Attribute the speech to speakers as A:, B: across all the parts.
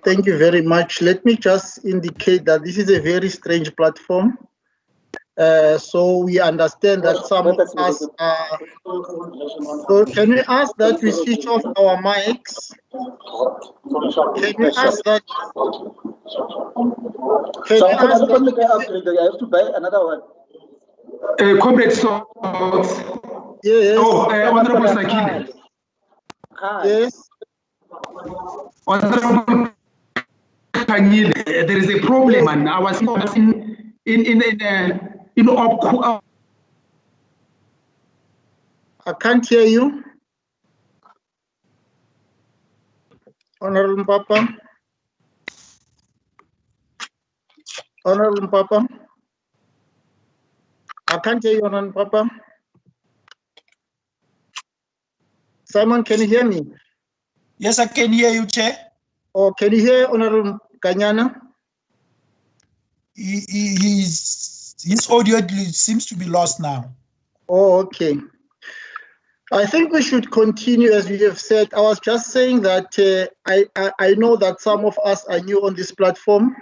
A: Thank you very much. Let me just indicate that this is a very strange platform. So we understand that some of us are. So can we ask that we switch off our mics? Can we ask that? Can we ask that?
B: I have to buy another one.
C: Comrade Salt.
A: Yes.
C: Oh, Honorable Sakile.
A: Yes.
C: Honorable Kanyile, there is a problem, and I was in
A: I can't hear you. Honorable Papa. Honorable Papa. I can't hear you, Honorable Papa. Simon, can you hear me?
D: Yes, I can hear you, Chair.
A: Or can you hear Honorable Kanyana?
D: His audio seems to be lost now.
A: Oh, okay. I think we should continue as we have said. I was just saying that I know that some of us are new on this platform,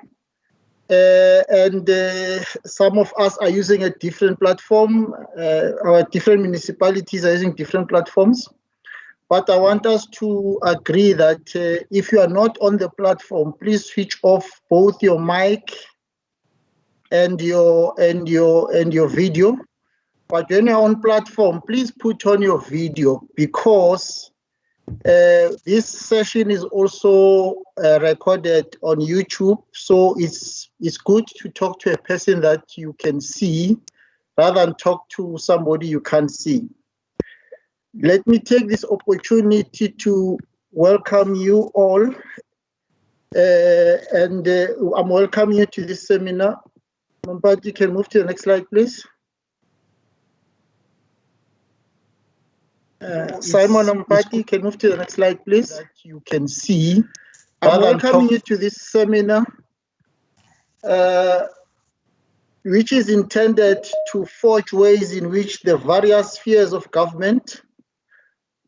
A: and some of us are using a different platform. Our different municipalities are using different platforms. But I want us to agree that if you are not on the platform, please switch off both your mic and your video. But when you're on platform, please put on your video, because this session is also recorded on YouTube. So it's good to talk to a person that you can see rather than talk to somebody you can't see. Let me take this opportunity to welcome you all, and I'm welcoming you to this seminar. But you can move to the next slide, please. Simon Mpati, can move to the next slide, please. That you can see. I'm welcoming you to this seminar, which is intended to forge ways in which the various spheres of government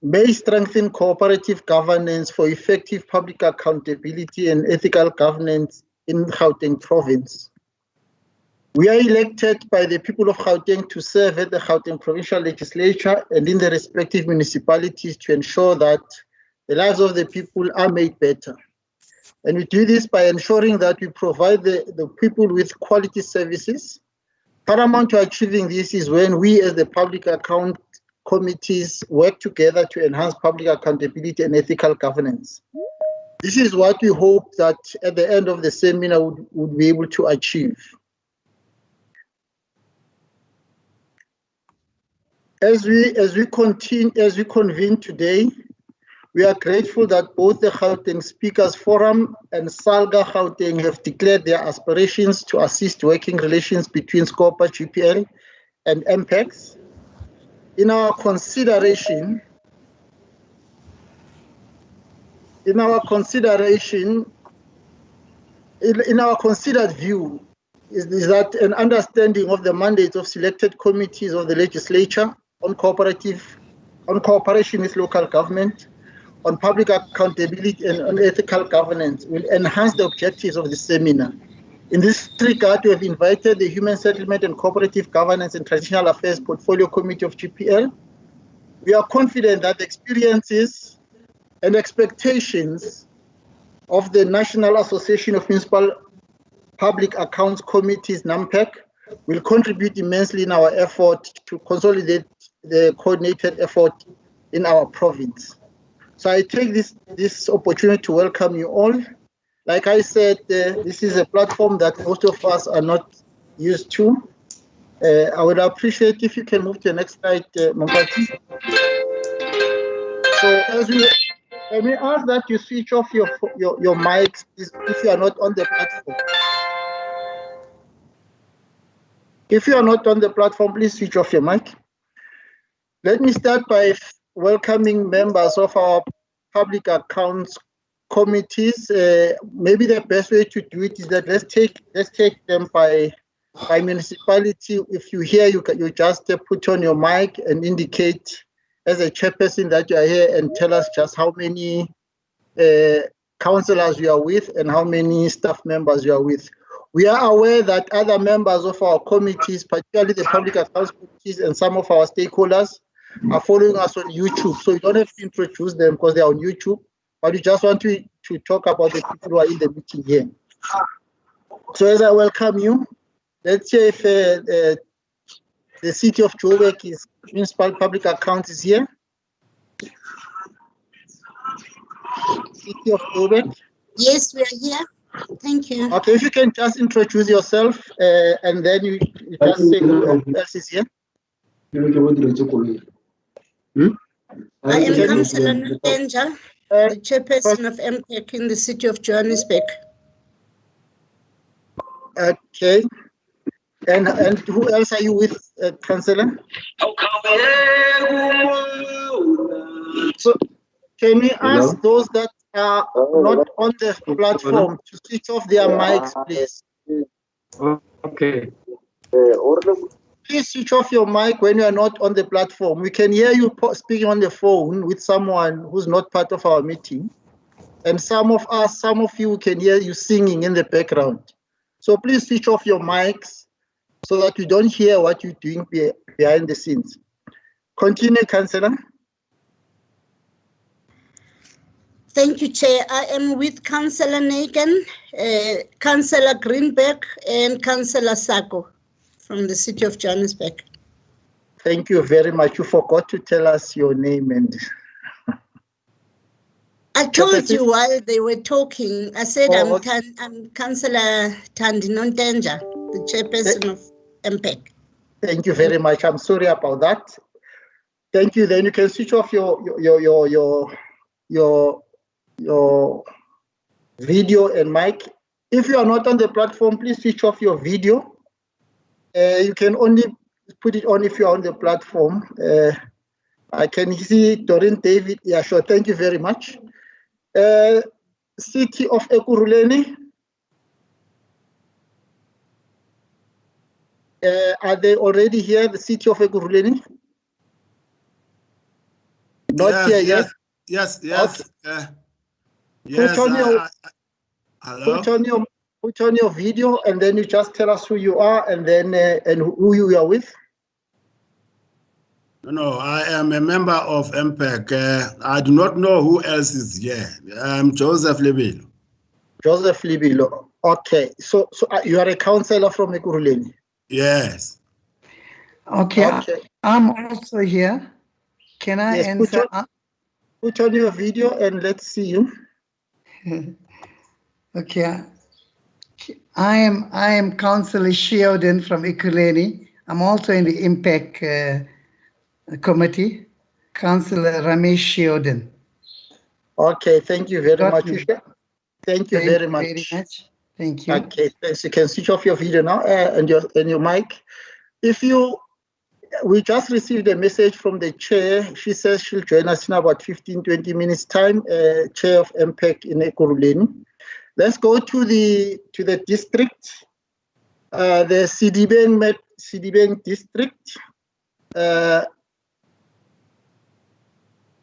A: may strengthen cooperative governance for effective public accountability and ethical governance in Gauteng province. We are elected by the people of Gauteng to serve at the Gauteng Provincial Legislature and in the respective municipalities to ensure that the lives of the people are made better. And we do this by ensuring that we provide the people with quality services. Paramount to achieving this is when we as the public account committees work together to enhance public accountability and ethical governance. This is what we hope that at the end of the seminar would be able to achieve. As we convene today, we are grateful that both the Gauteng Speakers Forum and SALGA Gauteng have declared their aspirations to assist working relations between SCOPA, GPL, and MPEX. In our considered view is that an understanding of the mandates of selected committees of the legislature on cooperation with local government, on public accountability and on ethical governance will enhance the objectives of the seminar. In this regard, we have invited the Human Settlement and Cooperative Governance and Traditional Affairs Portfolio Committee of GPL. We are confident that the experiences and expectations of the National Association of Municipal Public Accounts Committees, NAMPEC, will contribute immensely in our effort to consolidate the coordinated effort in our province. So I take this opportunity to welcome you all. Like I said, this is a platform that most of us are not used to. I would appreciate if you can move to the next slide, Mongati. So can we ask that you switch off your mics if you are not on the platform. If you are not on the platform, please switch off your mic. Let me start by welcoming members of our public accounts committees. Maybe the best way to do it is that let's take them by municipality. If you hear, you just put on your mic and indicate as a chairperson that you are here and tell us just how many councillors you are with and how many staff members you are with. We are aware that other members of our committees, particularly the public accounts committees and some of our stakeholders, are following us on YouTube. So you don't have to introduce them because they are on YouTube, but we just want to talk about the people who are in the meeting here. So as I welcome you, let's say if the City of Joburg is Municipal Public Accounts is here. City of Joburg.
B: Yes, we are here. Thank you.
A: Okay, if you can just introduce yourself and then you just say who else is here.
B: I am Councillor Ntenja, the chairperson of MPEC in the City of Johannesburg.
A: Okay. And who else are you with, Councillor? So can we ask those that are not on the platform to switch off their mics, please?
E: Okay.
A: Please switch off your mic when you are not on the platform. We can hear you speaking on the phone with someone who's not part of our meeting. And some of you can hear you singing in the background. So please switch off your mics so that we don't hear what you're doing behind the scenes. Continue, Councillor.
B: Thank you, Chair. I am with Councillor Nagan, Councillor Greenberg, and Councillor Sako from the City of Johannesburg.
A: Thank you very much. You forgot to tell us your name and.
B: I told you while they were talking. I said I'm Councillor Thandi Nontenja, the chairperson of MPEC.
A: Thank you very much. I'm sorry about that. Thank you. Then you can switch off your video and mic. If you are not on the platform, please switch off your video. You can only put it on if you are on the platform. I can see Doreen David. Yeah, sure. Thank you very much. City of Ekurhuleni. Are they already here, the City of Ekurhuleni? Not here yet?
F: Yes.
A: Okay.
F: Yes.
A: Hello? Put on your video and then you just tell us who you are and then and who you are with.
F: No, I am a member of MPEC. I do not know who else is here. I'm Joseph Lebilo.
A: Joseph Lebilo. Okay. So you are a councillor from Ekurhuleni?
F: Yes.
G: Okay. I'm also here. Can I answer?
A: Put on your video and let's see you.
G: Okay. I am Councillor Shioden from Ekurhuleni. I'm also in the MPEC committee. Councillor Ramesh Shioden.
A: Okay, thank you very much. Thank you very much.
G: Thank you.
A: Okay, so you can switch off your video now and your mic. We just received a message from the chair. She says she'll join us in about 15-20 minutes time, chair of MPEC in Ekurhuleni. Let's go to the district, the Sidibeng district.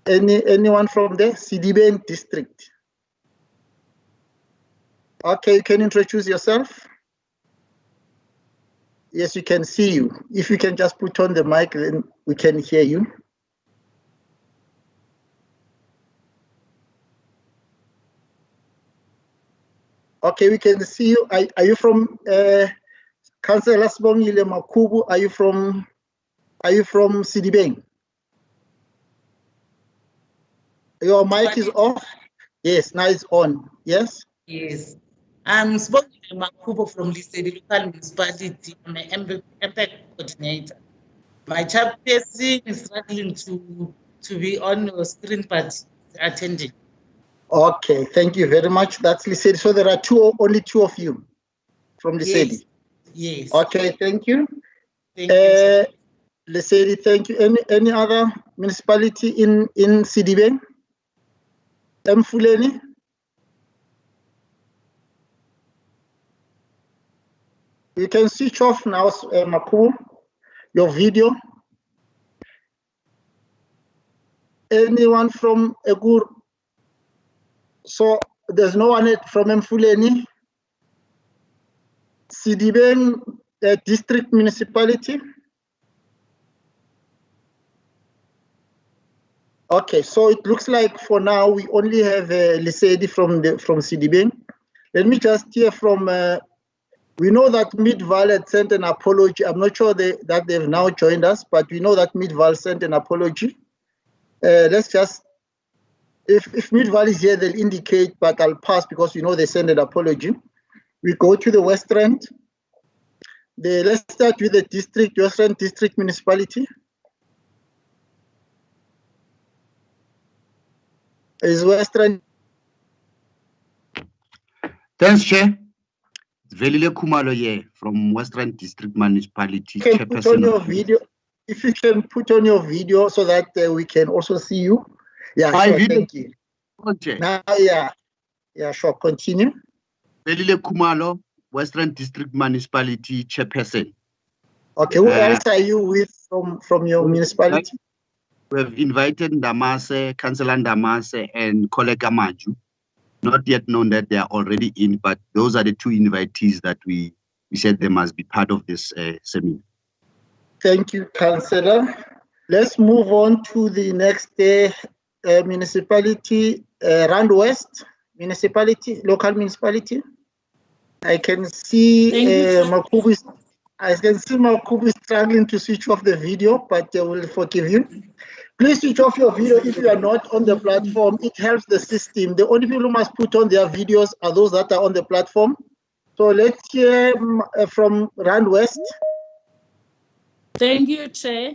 A: Anyone from there? Sidibeng district. Okay, you can introduce yourself. Yes, we can see you. If you can just put on the mic, then we can hear you. Okay, we can see you. Are you from Councillor Sibongile Makubu? Are you from Sidibeng? Your mic is off. Yes, now it's on. Yes.
H: Yes. I'm Sibongile Makubu from Lesedi Local Municipality. I'm an MPEC coordinator. My chairperson is struggling to be on your screen, but attending.
A: Okay, thank you very much. That's Lesedi. So there are only two of you from Lesedi.
H: Yes.
A: Okay, thank you.
H: Thank you.
A: Lesedi, thank you. Any other municipality in Sidibeng? Mfuleni? You can switch off now, Makubu, your video. Anyone from Egur? So there's no one from Mfuleni. Sidibeng district municipality. Okay, so it looks like for now we only have Lesedi from Sidibeng. Let me just hear from. We know that Midval had sent an apology. I'm not sure that they've now joined us, but we know that Midval sent an apology. Let's just, if Midval is here, they'll indicate, but I'll pass because we know they sent an apology. We go to the West Rand. Let's start with the West Rand district municipality. Is West Rand?
I: Thanks, Chair. Velile Kumalo here from Western District Municipality.
A: You can put on your video. If you can put on your video so that we can also see you. Yeah, sure, thank you.
I: Okay.
A: Now, yeah, sure. Continue.
I: Velile Kumalo, Western District Municipality Chairperson.
A: Okay, who else are you with from your municipality?
I: We have invited Ndamase, Councillor Ndamase, and Koleka Maju. Not yet known that they are already in, but those are the two invitees that we said they must be part of this seminar.
A: Thank you, Councillor. Let's move on to the next municipality, Rand West municipality, local municipality. I can see Makubu. I can see Makubu struggling to switch off the video, but I will forgive you. Please switch off your video if you are not on the platform. It helps the system. The only people who must put on their videos are those that are on the platform. So let's hear from Rand West.
J: Thank you, Chair.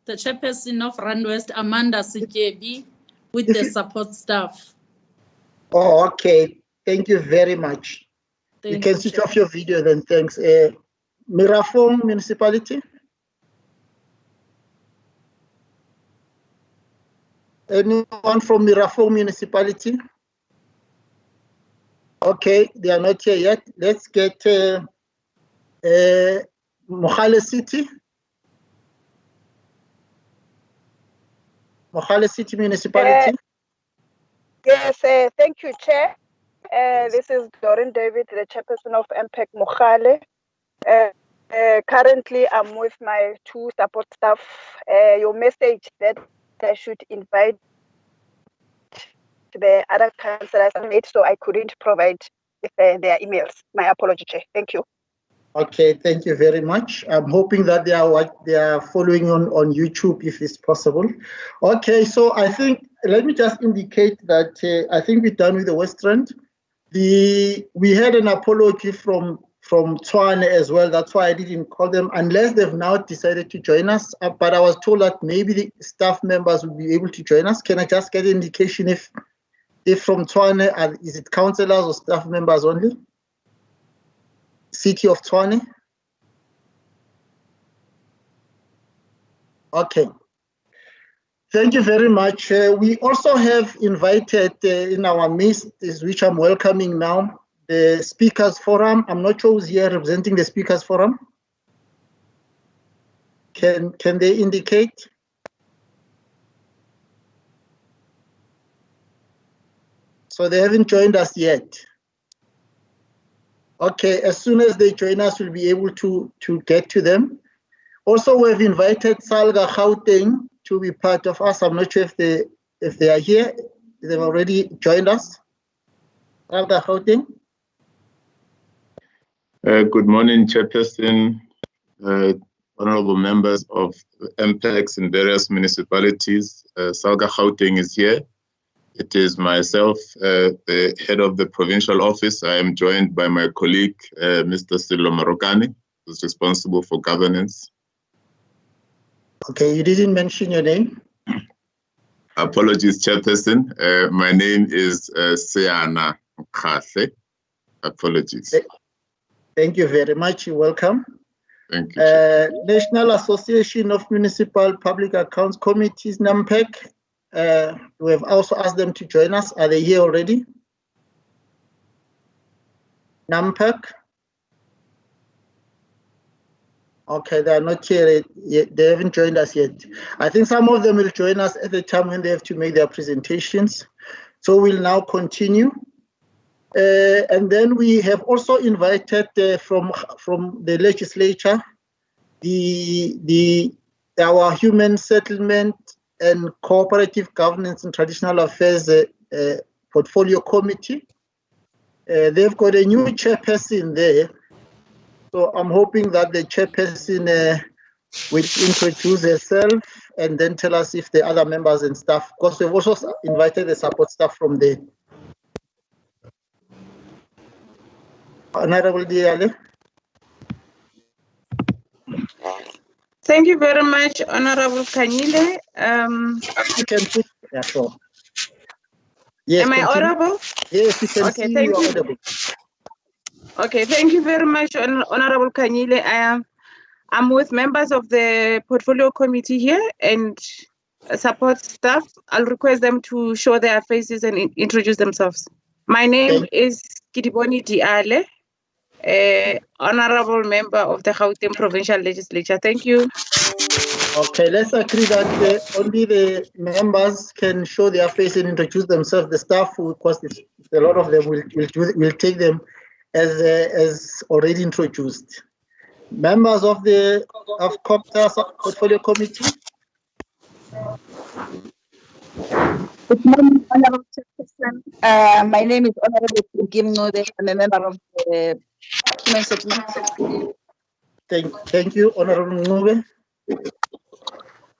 J: The chairperson of Rand West, Amanda Sikebi, with the support staff.
A: Oh, okay. Thank you very much. You can switch off your video then, thanks. Mirafong municipality. Anyone from Mirafong municipality? Okay, they are not here yet. Let's get Mohale City. Mohale City municipality.
K: Yes, thank you, Chair. This is Doreen David, the chairperson of MPEC Mohale. Currently, I'm with my two support staff. Your message that I should invite the other councillors made, so I couldn't provide their emails. My apology, Chair. Thank you.
A: Okay, thank you very much. I'm hoping that they are following on YouTube if it's possible. Okay, so I think let me just indicate that I think we're done with the West Rand. We had an apology from Tshwane as well. That's why I didn't call them unless they've now decided to join us. But I was told that maybe the staff members will be able to join us. Can I just get an indication if from Tshwane, is it councillors or staff members only? City of Tshwane. Okay. Thank you very much. We also have invited in our midst, which I'm welcoming now, the Speakers Forum. I'm not sure who's here representing the Speakers Forum. Can they indicate? So they haven't joined us yet. Okay, as soon as they join us, we'll be able to get to them. Also, we've invited SALGA Gauteng to be part of us. I'm not sure if they are here. They've already joined us. SALGA Gauteng.
L: Good morning, Chairperson, honorable members of MPECs in various municipalities. SALGA Gauteng is here. It is myself, the head of the provincial office. I am joined by my colleague, Mr. Silo Marokani, who's responsible for governance.
A: Okay, you didn't mention your name.
L: Apologies, Chairperson. My name is Seana Mkhahle. Apologies.
A: Thank you very much. You're welcome.
L: Thank you.
A: National Association of Municipal Public Accounts Committees, NAMPEC. We have also asked them to join us. Are they here already? NAMPEC? Okay, they are not here yet. They haven't joined us yet. I think some of them will join us at the time when they have to make their presentations. So we'll now continue. And then we have also invited from the legislature our human settlement and cooperative governance and traditional affairs portfolio committee. They've got a new chairperson there. So I'm hoping that the chairperson will introduce herself and then tell us if the other members and staff, because we've also invited the support staff from there. Honorable Diale.
K: Thank you very much, Honorable Kanyile.
A: You can put, yeah, sure. Yes,
K: am I
A: continue.
K: audible?
A: Yes, you can
K: Okay,
A: see
K: thank
A: you are
K: you.
A: audible.
K: Okay, thank you very much, Honorable Kanyile. I'm with members of the portfolio committee here and support staff. I'll request them to show their faces and introduce themselves. My name is Kidiboni Diale, honorable member of the Gauteng Provincial Legislature. Thank you.
A: Okay, let's agree that only the members can show their face and introduce themselves. The staff, because a lot of them will take them as already introduced. Members of the COPTA portfolio committee.
M: Good morning, Honorable Chairperson. My name is Honorable Kim Node. I'm a member of the Human Settlement.
A: Thank you, Honorable Nube.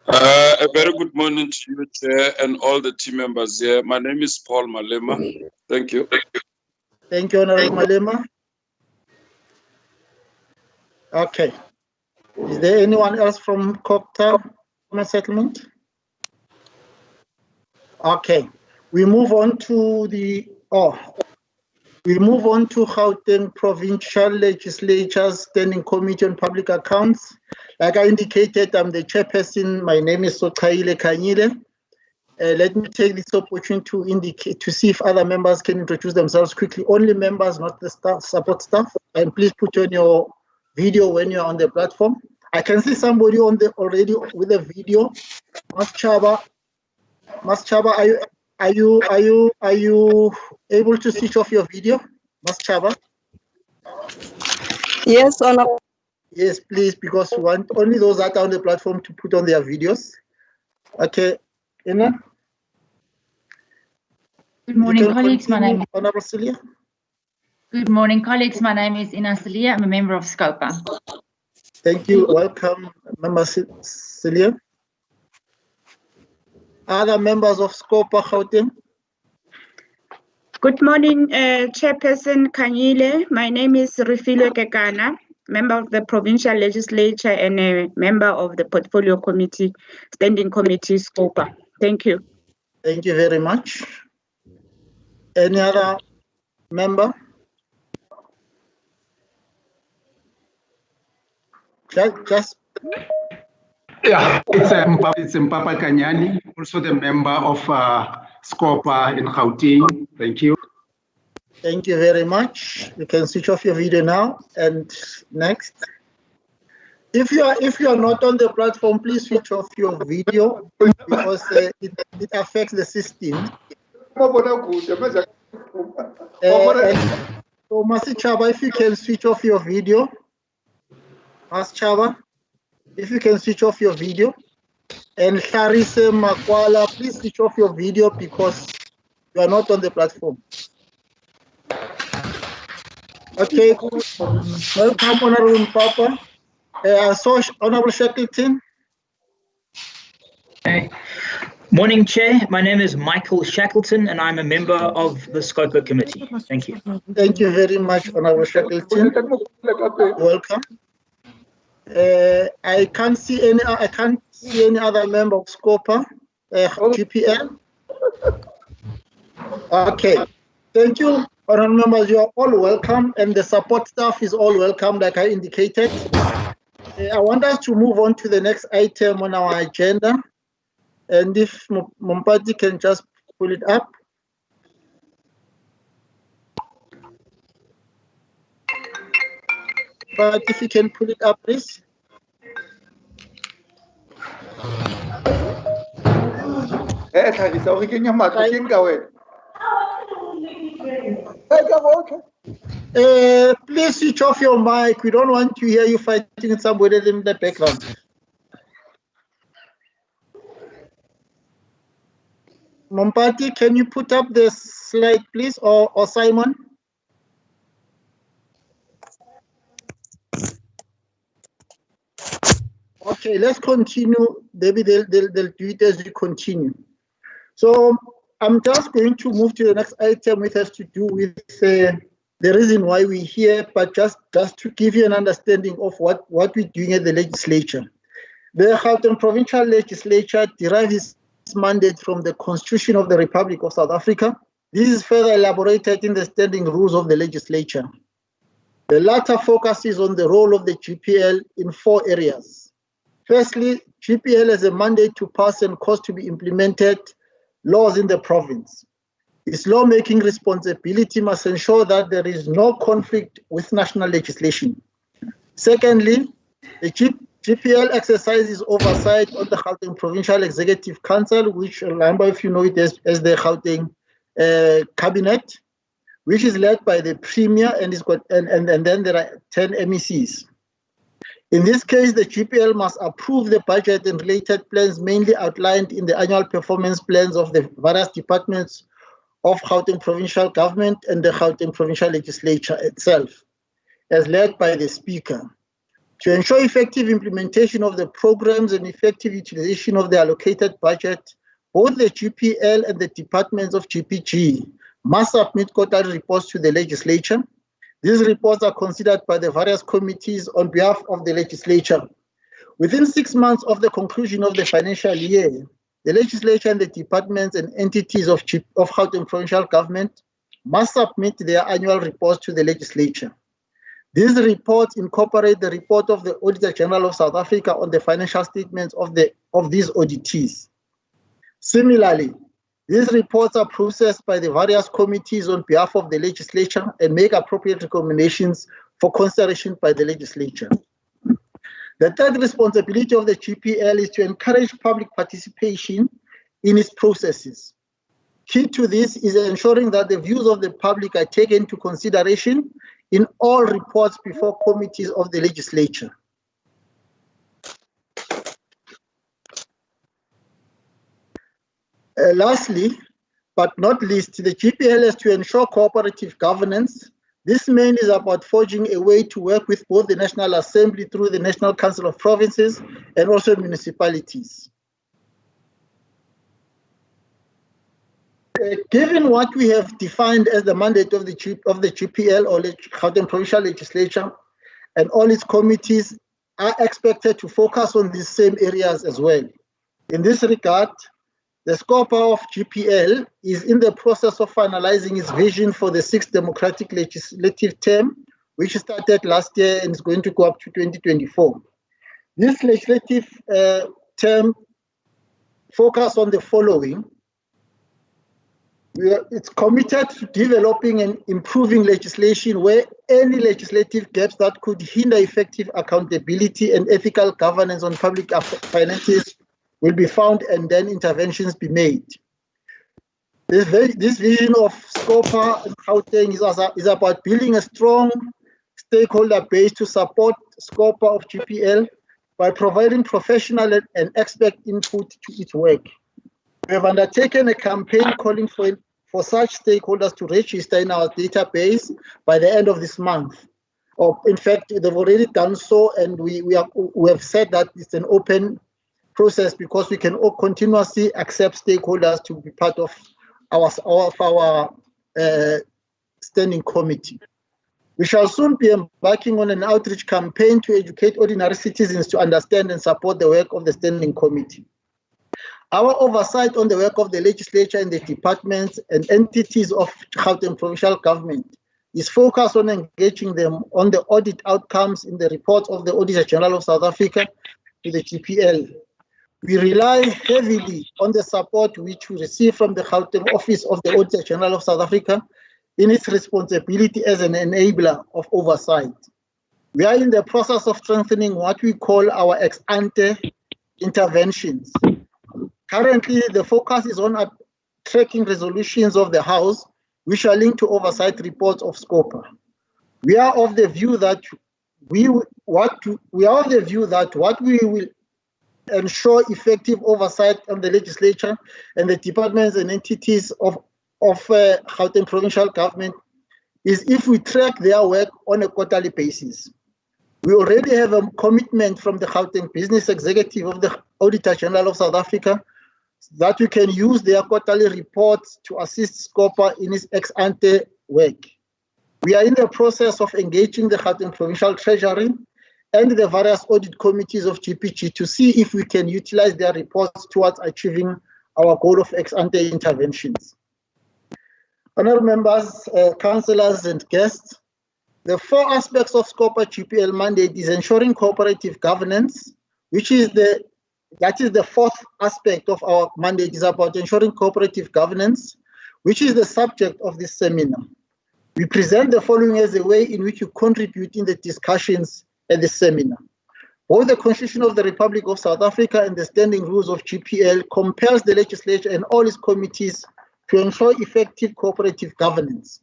N: A very good morning to you, Chair, and all the team members here. My name is Paul Malema. Thank you.
A: Thank you, Honorable Malema. Okay. Is there anyone else from COPTA Settlement? Okay. We move on to Gauteng Provincial Legislature's Standing Committee on Public Accounts. Like I indicated, I'm the chairperson. My name is Sokaile Kanyile. Let me take this opportunity to see if other members can introduce themselves quickly. Only members, not the staff, support staff. And please put on your video when you're on the platform. I can see somebody already with a video. Maschaba, are you able to switch off your video, Maschaba?
K: Yes, Honor.
A: Yes, please, because we want only those that are on the platform to put on their videos. Okay, Ina?
O: Good morning, colleagues. My name is
A: Honorable Celia.
O: Good morning, colleagues. My name is Ina Celia. I'm a member of SCOPA.
A: Thank you. Welcome, Member Celia. Other members of SCOPA, Gauteng?
P: Good morning, Chairperson Kanyile. My name is Refilwe Kekana, member of the Provincial Legislature and a member of the Portfolio Committee, Standing Committee, SCOPA. Thank you.
A: Thank you very much. Any other member? Just
E: Yeah, it's Mpapa Kanyani, also the member of SCOPA in Gauteng. Thank you.
A: Thank you very much. You can switch off your video now. And next, if you are not on the platform, please switch off your video because it affects the system. So Masi Chaba, if you can switch off your video. Mas Chaba, if you can switch off your video. And Clarice Makwala, please switch off your video because you are not on the platform. Okay, welcome, Honorable Papa. So, Honorable Shackleton.
Q: Morning, Chair. My name is Michael Shackleton, and I'm a member of the SCOPA committee. Thank you.
A: Thank you very much, Honorable Shackleton. Welcome. I can't see any other member of SCOPA, GPL. Okay. Thank you, honorable members. You are all welcome, and the support staff is all welcome, like I indicated. I want us to move on to the next item on our agenda. And if Mompati can just pull it up. But if you can pull it up, please. Please switch off your mic. We don't want to hear you fighting with somebody in the background. Mompati, can you put up the slide, please, or Simon? Okay, let's continue. Maybe they'll do it as we continue. So I'm just going to move to the next item, which has to do with the reason why we're here, but just to give you an understanding of what we're doing at the legislature. The Gauteng Provincial Legislature derives its mandate from the Constitution of the Republic of South Africa. This is further elaborated in the standing rules of the legislature. The latter focuses on the role of the GPL in 4 areas. Firstly, GPL has a mandate to pass and cause to be implemented laws in the province. Its lawmaking responsibility must ensure that there is no conflict with national legislation. Secondly, the GPL exercises oversight on the Gauteng Provincial Executive Council, which a number of you know it as the Gauteng Cabinet, which is led by the Premier, and then there are 10 MECs. In this case, the GPL must approve the budget and related plans mainly outlined in the annual performance plans of the various departments of Gauteng Provincial Government and the Gauteng Provincial Legislature itself, as led by the Speaker. To ensure effective implementation of the programs and effective utilization of the allocated budget, both the GPL and the departments of GPG must submit quarterly reports to the legislature. These reports are considered by the various committees on behalf of the legislature. Within 6 months of the conclusion of the financial year, the legislature and the departments and entities of Gauteng Provincial Government must submit their annual reports to the legislature. These reports incorporate the report of the Auditor General of South Africa on the financial statements of these auditees. Similarly, these reports are processed by the various committees on behalf of the legislature and make appropriate recommendations for consideration by the legislature. The third responsibility of the GPL is to encourage public participation in its processes. Key to this is ensuring that the views of the public are taken into consideration in all reports before committees of the legislature. Lastly, but not least, the GPL has to ensure cooperative governance. This mainly is about forging a way to work with both the National Assembly through the National Council of Provinces and also municipalities. Given what we have defined as the mandate of the GPL or Gauteng Provincial Legislature, and all its committees are expected to focus on these same areas as well. In this regard, the SCOPA of GPL is in the process of finalizing its vision for the 6th democratic legislative term, which started last year and is going to go up to 2024. This legislative term focuses on the following. It's committed to developing and improving legislation where any legislative gaps that could hinder effective accountability and ethical governance on public finances will be found and then interventions be made. This vision of SCOPA and Gauteng is about building a strong stakeholder base to support SCOPA of GPL by providing professional and expert input to its work. We have undertaken a campaign calling for such stakeholders to register in our database by the end of this month. Or in fact, they've already done so, and we have said that it's an open process because we can all continuously accept stakeholders to be part of our standing committee. We shall soon be embarking on an outreach campaign to educate ordinary citizens to understand and support the work of the standing committee. Our oversight on the work of the legislature and the departments and entities of Gauteng Provincial Government is focused on engaging them on the audit outcomes in the reports of the Auditor General of South Africa to the GPL. We rely heavily on the support which we receive from the Gauteng Office of the Auditor General of South Africa in its responsibility as an enabler of oversight. We are in the process of strengthening what we call our ex-ante interventions. Currently, the focus is on tracking resolutions of the House which are linked to oversight reports of SCOPA. We are of the view that what we will ensure effective oversight of the legislature and the departments and entities of Gauteng provincial government is if we track their work on a quarterly basis. We already have a commitment from the Gauteng Business Executive of the Auditor General of South Africa that we can use their quarterly reports to assist SCOPA in its ex-ante work. We are in the process of engaging the Gauteng Provincial Treasury and the various audit committees of GPG to see if we can utilize their reports towards achieving our goal of ex-ante interventions. Honourable members, councillors and guests, the 4 aspects of SCOPA GPL mandate is ensuring cooperative governance, that is the 4th aspect of our mandate, is about ensuring cooperative governance, which is the subject of this seminar. We present the following as a way in which you contribute in the discussions at the seminar. Both the Constitution of the Republic of South Africa and the standing rules of GPL compels the legislature and all its committees to ensure effective cooperative governance.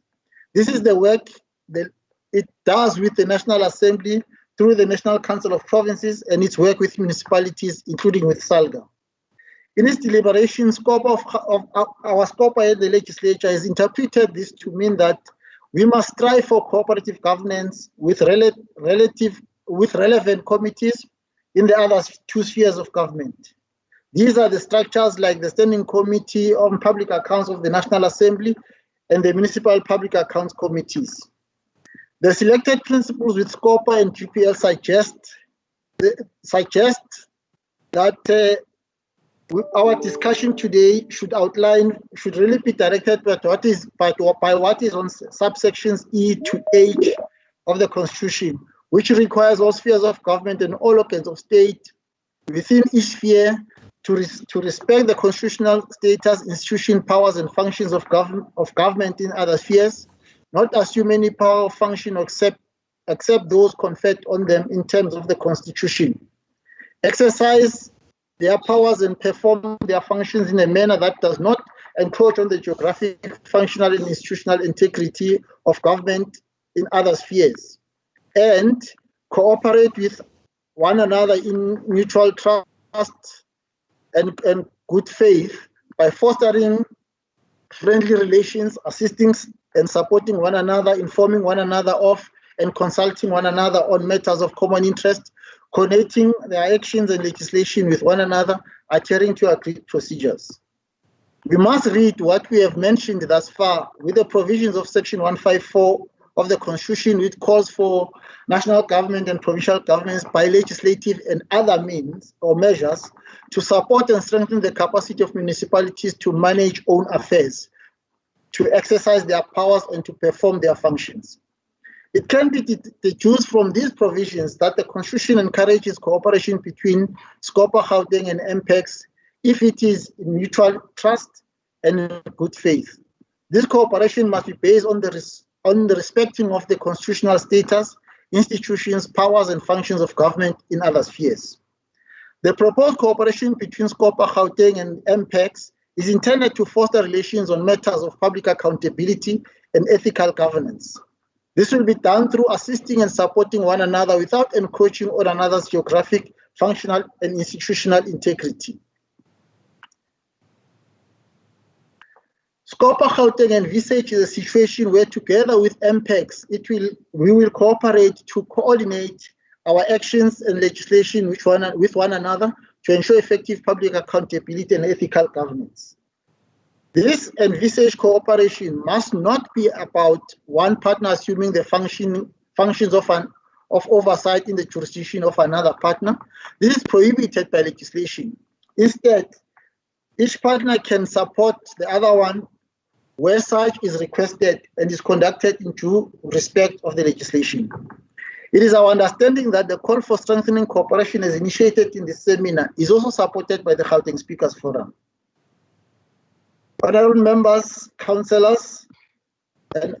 A: This is the work that it does with the National Assembly through the National Council of Provinces and its work with municipalities, including with SALGA. In its deliberation, our SCOPA at the legislature has interpreted this to mean that we must strive for cooperative governance with relevant committees in the other 2 spheres of government. These are the structures like the Standing Committee on Public Accounts of the National Assembly and the Municipal Public Accounts Committees. The selected principles with SCOPA and GPL suggest that our discussion today should really be directed by what is on subsections E to H of the Constitution, which requires all spheres of government and all organs of state within each sphere to respect the constitutional status, institution, powers, and functions of government in other spheres, not assume any power or function except those conferred on them in terms of the Constitution, exercise their powers and perform their functions in a manner that does not encroach on the geographic, functional, and institutional integrity of government in other spheres, and cooperate with one another in mutual trust and good faith by fostering friendly relations, assisting and supporting one another, informing one another of and consulting one another on matters of common interest, coordinating their actions and legislation with one another, adhering to agreed procedures. We must read what we have mentioned thus far with the provisions of Section 154 of the Constitution, which calls for national government and provincial governments by legislative and other means or measures to support and strengthen the capacity of municipalities to manage own affairs, to exercise their powers and to perform their functions. It can be deduced from these provisions that the Constitution encourages cooperation between SCOPA, Gauteng, and MPEX if it is in mutual trust and in good faith. This cooperation must be based on the respecting of the constitutional status, institutions, powers, and functions of government in other spheres. The proposed cooperation between SCOPA, Gauteng, and MPEX is intended to foster relations on matters of public accountability and ethical governance. This will be done through assisting and supporting one another without encroaching on another's geographic, functional, and institutional integrity. SCOPA, Gauteng, envisages a situation where, together with MPEX, we will cooperate to coordinate our actions and legislation with one another to ensure effective public accountability and ethical governance. This envisaged cooperation must not be about one partner assuming the functions of oversight in the jurisdiction of another partner. This is prohibited by legislation. Instead, each partner can support the other one where such is requested and is conducted in due respect of the legislation. It is our understanding that the call for strengthening cooperation as initiated in this seminar is also supported by the Gauteng Speakers Forum. Honourable members, councillors,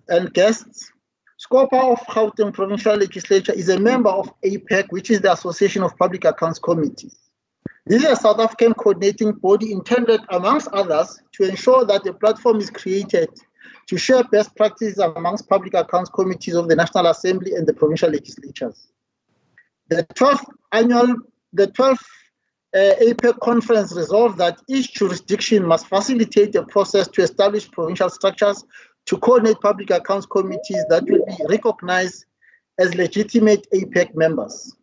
A: and guests, SCOPA of Gauteng Provincial Legislature is a member of APEC, which is the Association of Public Accounts Committees. This is a South African coordinating body intended, amongst others, to ensure that a platform is created to share best practices amongst public accounts committees of the National Assembly and the provincial legislatures. The 12th APEC conference resolved that each jurisdiction must facilitate a process to establish provincial structures to coordinate public accounts committees that will be recognized as legitimate APEC members.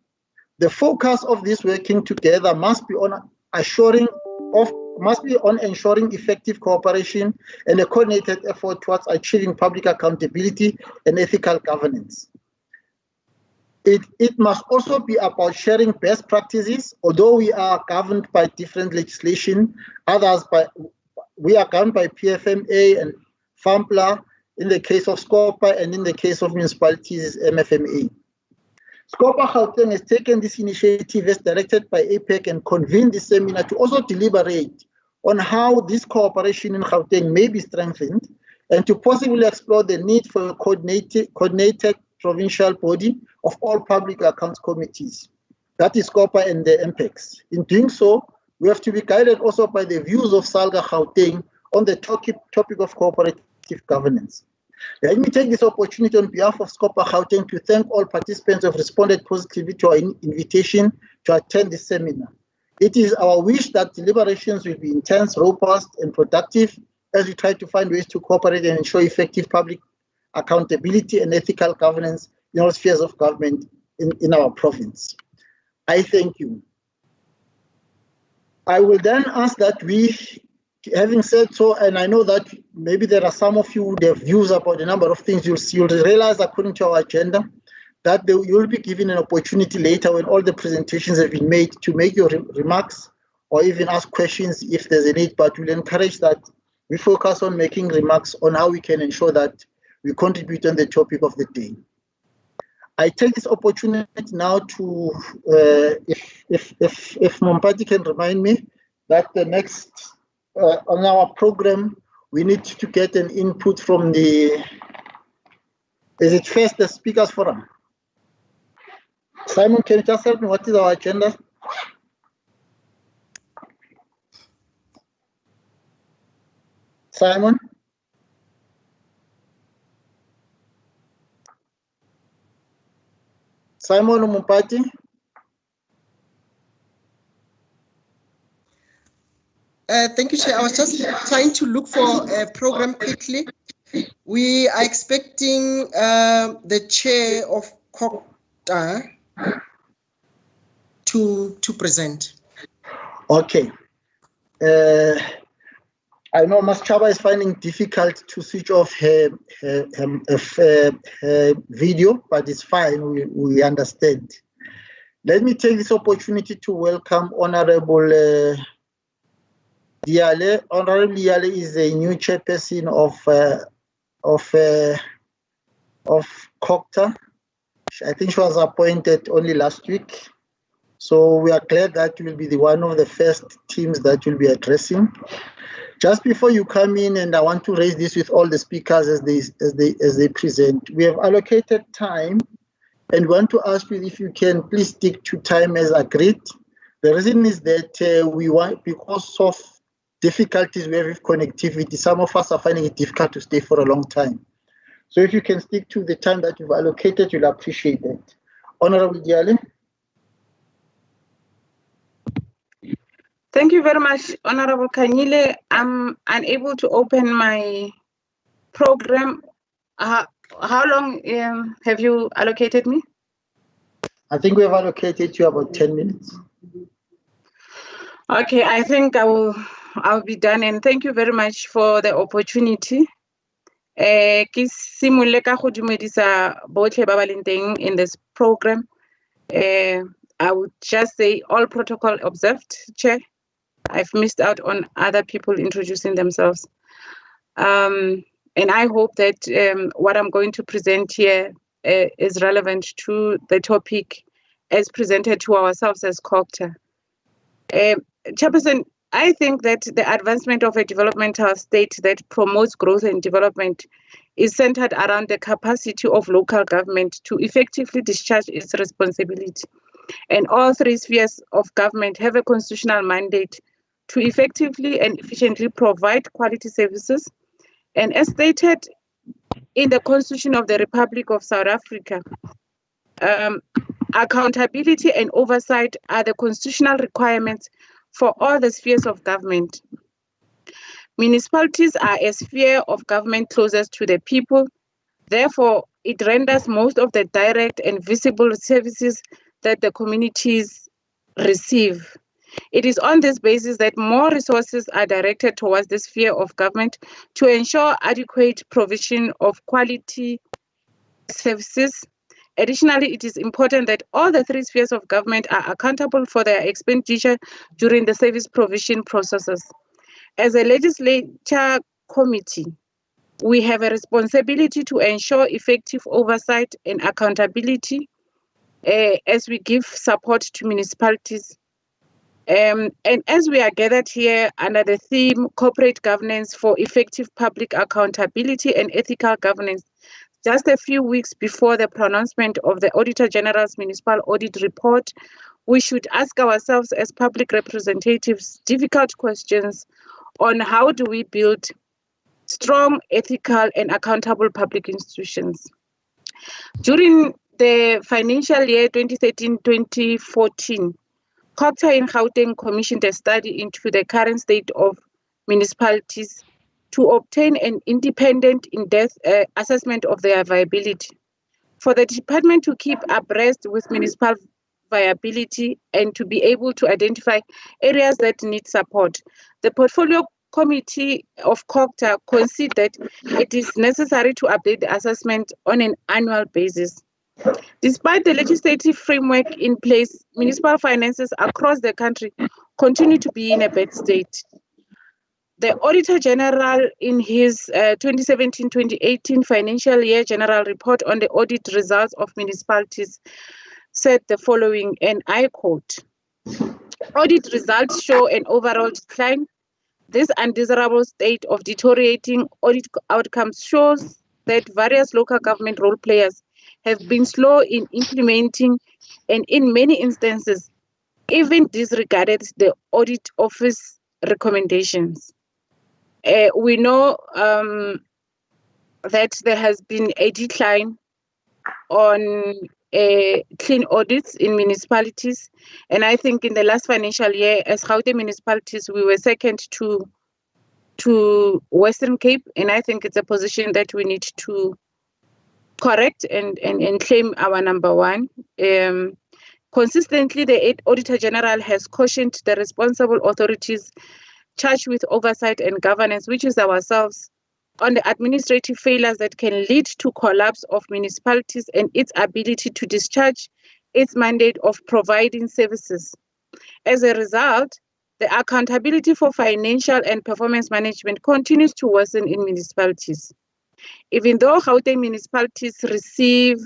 A: The focus of this working together must be on ensuring effective cooperation and a coordinated effort towards achieving public accountability and ethical governance. It must also be about sharing best practices. Although we are governed by different legislation, we are governed by PFMA and FAMPLA in the case of SCOPA, and in the case of municipalities, MFMA. SCOPA Gauteng has taken this initiative as directed by APEC and convened this seminar to also deliberate on how this cooperation in Gauteng may be strengthened and to possibly explore the need for a coordinated provincial body of all public accounts committees. That is SCOPA and the MPECs. In doing so, we have to be guided also by the views of SALGA Gauteng on the topic of cooperative governance. Let me take this opportunity on behalf of SCOPA Gauteng to thank all participants who have responded positively to our invitation to attend this seminar. It is our wish that deliberations will be intense, robust, and productive as we try to find ways to cooperate and ensure effective public accountability and ethical governance in all spheres of government in our province. I thank you. I will then ask that we, having said so, and I know that maybe there are some of you who have views about a number of things, you'll realize according to our agenda that you'll be given an opportunity later when all the presentations have been made to make your remarks or even ask questions if there's a need, but we'll encourage that we focus on making remarks on how we can ensure that we contribute on the topic of the day. I take this opportunity now to, if Mompati can remind me that the next, on our program, we need to get an input from the, is it first the Speakers Forum? Simon, can you just help me? What is our agenda? Simon? Simon Mompati?
R: Thank you, Chair. I was just trying to look for a program quickly. We are expecting the chair of COOPTA to present.
A: Okay. I know Ms. Chaba is finding it difficult to switch off her video, but it's fine, we understand. Let me take this opportunity to welcome Honorable Diale. Honorable Diale is a new chairperson of COOPTA. I think she was appointed only last week. So we are glad that will be one of the first teams that will be addressing. Just before you come in, and I want to raise this with all the speakers as they present, we have allocated time, and we want to ask you if you can please stick to time as agreed. The reason is that because of difficulties we have with connectivity, some of us are finding it difficult to stay for a long time. So if you can stick to the time that you've allocated, you'll appreciate it. Honorable Diale.
K: Thank you very much, Honorable Kanyile. I'm unable to open my program. How long have you allocated me?
A: I think we have allocated you about 10 minutes.
K: Okay, I think I'll be done, and thank you very much for the opportunity. Ke simolole ka go dumedisa botlhe ba ba leng teng in this program. I would just say all protocol observed, Chair. I've missed out on other people introducing themselves. And I hope that what I'm going to present here is relevant to the topic as presented to ourselves as COOPTA. Chairperson, I think that the advancement of a developmental state that promotes growth and development is centered around the capacity of local government to effectively discharge its responsibility. And all three spheres of government have a constitutional mandate to effectively and efficiently provide quality services And as stated in the Constitution of the Republic of South Africa, accountability and oversight are the constitutional requirements for all the spheres of government. Municipalities are a sphere of government closest to the people. Therefore, it renders most of the direct and visible services that the communities receive. It is on this basis that more resources are directed towards this sphere of government to ensure adequate provision of quality services. Additionally, it is important that all the three spheres of government are accountable for their expenditure during the service provision processes. As a legislature committee, we have a responsibility to ensure effective oversight and accountability as we give support to municipalities. And as we are gathered here under the theme Corporate Governance for Effective Public Accountability and Ethical Governance, just a few weeks before the pronouncement of the Auditor General's Municipal Audit Report, we should ask ourselves as public representatives difficult questions on how do we build strong, ethical, and accountable public institutions. During the financial year 2013-2014, COCTA in Gauteng commissioned a study into the current state of municipalities to obtain an independent in-depth assessment of their viability. For the department to keep abreast with municipal viability and to be able to identify areas that need support, the Portfolio Committee of COCTA considered it is necessary to update the assessment on an annual basis. Despite the legislative framework in place, municipal finances across the country continue to be in a bad state. The Auditor General, in his 2017-2018 financial year general report on the audit results of municipalities, said the following, and I quote, "Audit results show an overall decline. This undesirable state of deteriorating audit outcomes shows that various local government role players have been slow in implementing and in many instances even disregarded the audit office recommendations." We know that there has been a decline on clean audits in municipalities, and I think in the last financial year, as Gauteng municipalities, we were second to Western Cape, and I think it's a position that we need to correct and claim our number one. Consistently, the Auditor General has cautioned the responsible authorities charged with oversight and governance, which is ourselves, on the administrative failures that can lead to collapse of municipalities and its ability to discharge its mandate of providing services. As a result, the accountability for financial and performance management continues to worsen in municipalities. Even though Gauteng municipalities receive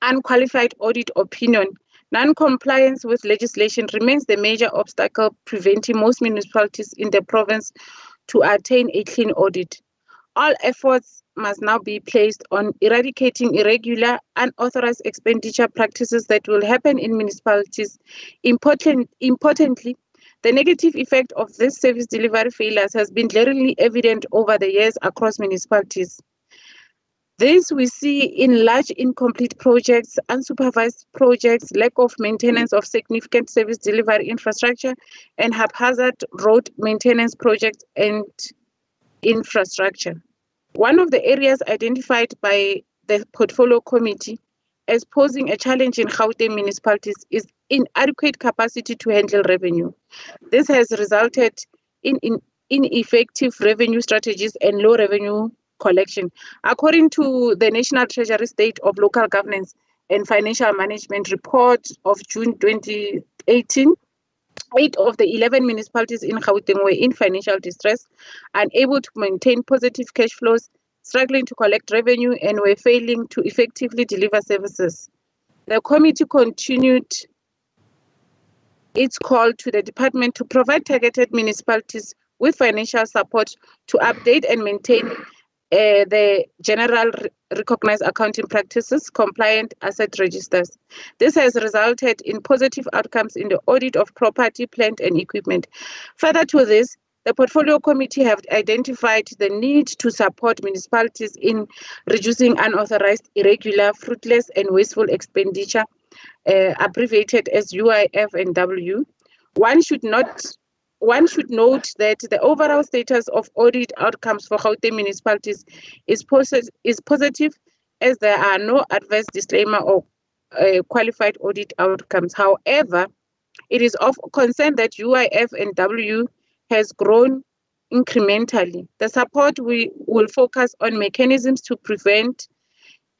K: unqualified audit opinion, non-compliance with legislation remains the major obstacle preventing most municipalities in the province to attain a clean audit. All efforts must now be placed on eradicating irregular, unauthorized expenditure practices that will happen in municipalities. Importantly, the negative effect of this service delivery failures has been glaringly evident over the years across municipalities. This we see in large incomplete projects, unsupervised projects, lack of maintenance of significant service delivery infrastructure, and haphazard road maintenance projects and infrastructure. One of the areas identified by the Portfolio Committee as posing a challenge in Gauteng municipalities is inadequate capacity to handle revenue. This has resulted in ineffective revenue strategies and low revenue collection. According to the National Treasury State of Local Governance and Financial Management Report of June 2018, 8 of the 11 municipalities in Gauteng were in financial distress, unable to maintain positive cash flows, struggling to collect revenue, and were failing to effectively deliver services. The committee continued its call to the department to provide targeted municipalities with financial support to update and maintain the general recognized accounting practices, compliant asset registers. This has resulted in positive outcomes in the audit of property, plant, and equipment. Further to this, The Portfolio Committee have identified the need to support municipalities in reducing unauthorized, irregular, fruitless, and wasteful expenditure, abbreviated as UIF and W. One should note that the overall status of audit outcomes for Gauteng municipalities is positive, as there are no adverse disclaimer or qualified audit outcomes. However, it is of concern that UIF and W has grown incrementally. The support will focus on mechanisms to prevent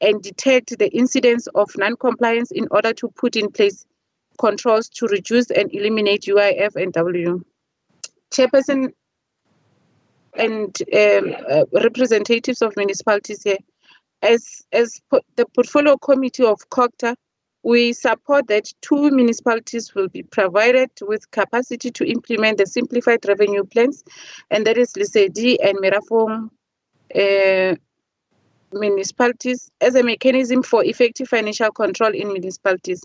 K: and detect the incidence of non-compliance in order to put in place controls to reduce and eliminate UIF and W. Chairperson and representatives of municipalities here, as the Portfolio Committee of COGTA, we support that 2 municipalities will be provided with capacity to implement the simplified revenue plans, and that is Lesedi and Merafong municipalities, as a mechanism for effective financial control in municipalities.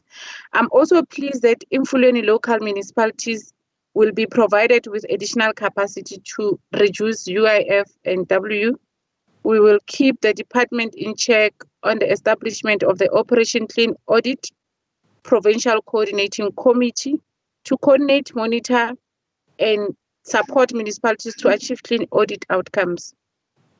K: I'm also pleased that Imfuleni local municipalities will be provided with additional capacity to reduce UIF and W. We will keep the department in check on the establishment of the Operation Clean Audit Provincial Coordinating Committee to coordinate, monitor, and support municipalities to achieve clean audit outcomes.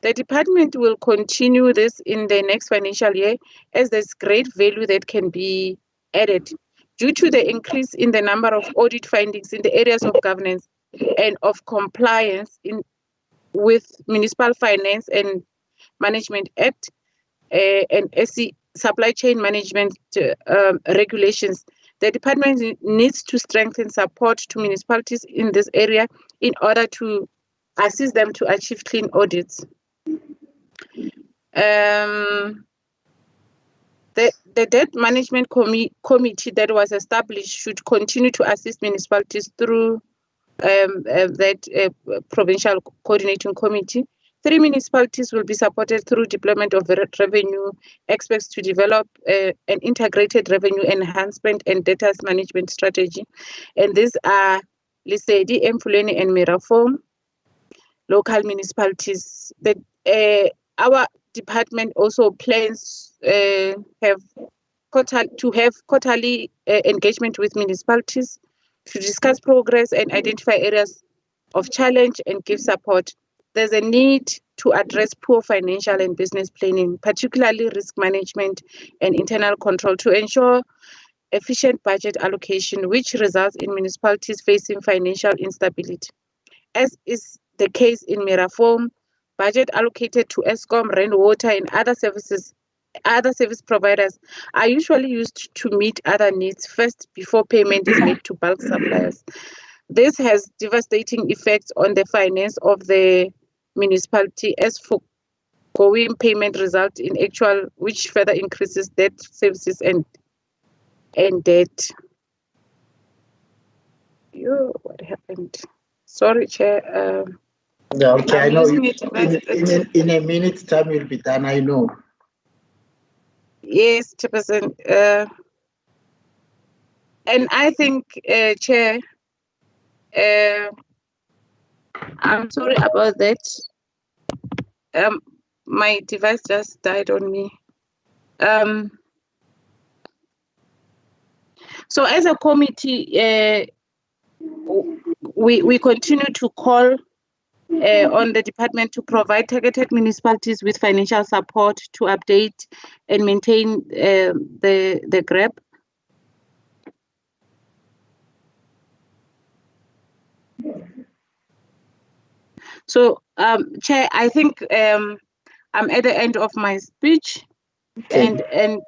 K: The department will continue this in the next financial year, as there's great value that can be added due to the increase in the number of audit findings in the areas of governance and of compliance with Municipal Finance and Management Act and SC Supply Chain Management regulations. The department needs to strengthen support to municipalities in this area in order to assist them to achieve clean audits. The debt management committee that was established should continue to assist municipalities through that provincial coordinating committee. 3 municipalities will be supported through deployment of revenue experts to develop an integrated revenue enhancement and data management strategy. And these are Lesedi, Mfuleni, and Merafong local municipalities. Our department also plans to have quarterly engagement with municipalities to discuss progress and identify areas of challenge and give support. There's a need to address poor financial and business planning, particularly risk management and internal control, to ensure efficient budget allocation, which results in municipalities facing financial instability. As is the case in Merafong, budget allocated to ESCOM, rainwater, and other service providers are usually used to meet other needs first before payment is made to bulk suppliers. This has devastating effects on the finance of the municipality, as foregoing payment results in actual, which further increases debt services and debt. What happened? Sorry, Chair.
A: Yeah, okay, I know. In a minute's time, you'll be done, I know.
K: Yes, Chairperson. And I think, Chair, I'm sorry about that. My device just died on me. So as a committee, we continue to call on the department to provide targeted municipalities with financial support to update and maintain the GRAP. So, Chair, I think I'm at the end of my speech, and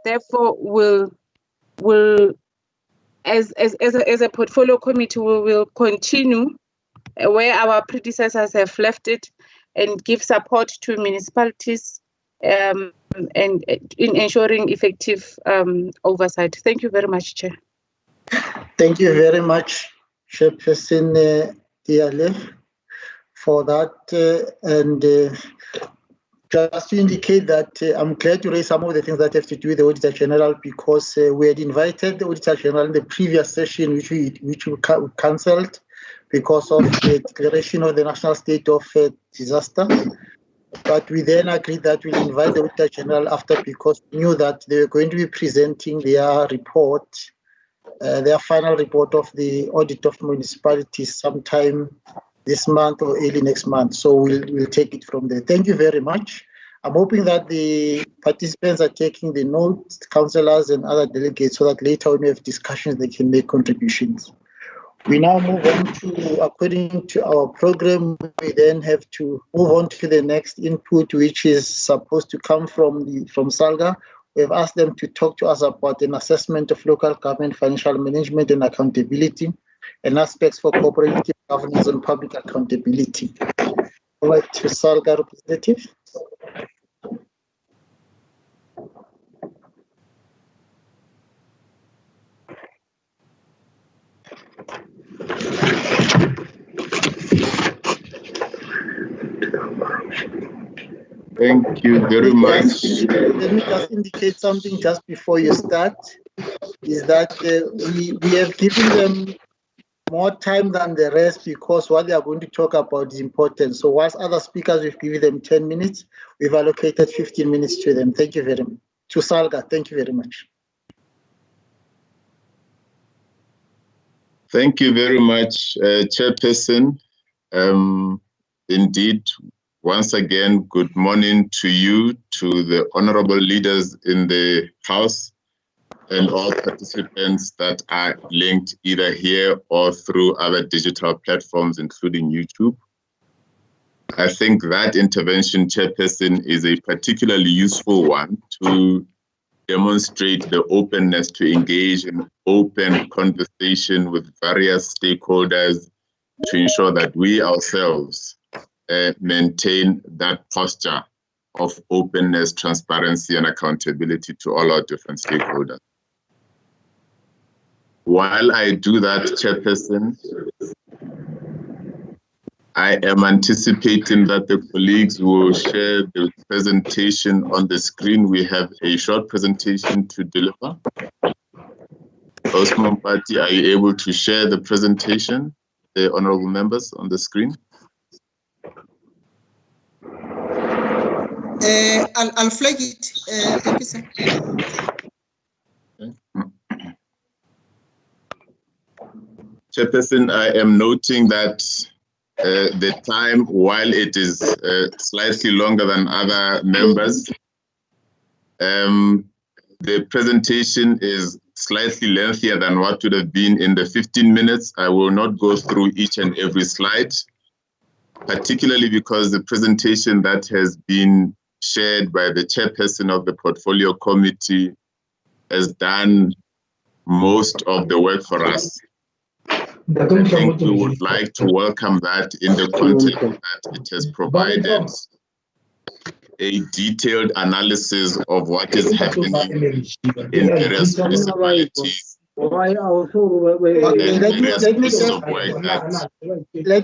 K: therefore will as a portfolio committee, we will continue where our predecessors have left it and give support to municipalities and in ensuring effective oversight. Thank you very much, Chair.
A: Thank you very much, Chairperson Diale, for that. Just to indicate that I'm glad to raise some of the things that have to do with the Auditor General, because we had invited the Auditor General in the previous session, which we cancelled because of the declaration of the national state of disaster. But we then agreed that we'll invite the Auditor General after, because we knew that they were going to be presenting their report, their final report of the audit of municipalities sometime this month or early next month. So we'll take it from there. Thank you very much. I'm hoping that the participants are taking the notes, councillors and other delegates, so that later when we have discussions, they can make contributions. We now move on to, according to our program, we then have to move on to the next input, which is supposed to come from SALGA. We've asked them to talk to us about an assessment of local government financial management and accountability and aspects for cooperative governance and public accountability. Over to SALGA representative.
L: Thank you very much.
A: Let me just indicate something just before you start, is that we have given them more time than the rest because what they are going to talk about is important. So whilst other speakers, we've given them 10 minutes, we've allocated 15 minutes to them. Thank you very much. To SALGA, thank you very much.
L: Thank you very much, Chairperson. Indeed, once again, good morning to you, to the honorable leaders in the House, and all participants that are linked either here or through other digital platforms, including YouTube. I think that intervention, Chairperson, is a particularly useful one to demonstrate the openness to engage in open conversation with various stakeholders to ensure that we ourselves maintain that posture of openness, transparency, and accountability to all our different stakeholders. While I do that, Chairperson, I am anticipating that the colleagues will share the presentation on the screen. We have a short presentation to deliver. Osman Party, are you able to share the presentation, the honorable members, on the screen?
R: I'll flag it. Thank you, sir.
L: Chairperson, I am noting that the time, while it is slightly longer than other members, the presentation is slightly lengthier than what would have been in the 15 minutes. I will not go through each and every slide, particularly because the presentation that has been shared by the chairperson of the Portfolio Committee has done most of the work for us. I think we would like to welcome that in the context that it has provided a detailed analysis of what is happening in various municipalities.
A: Let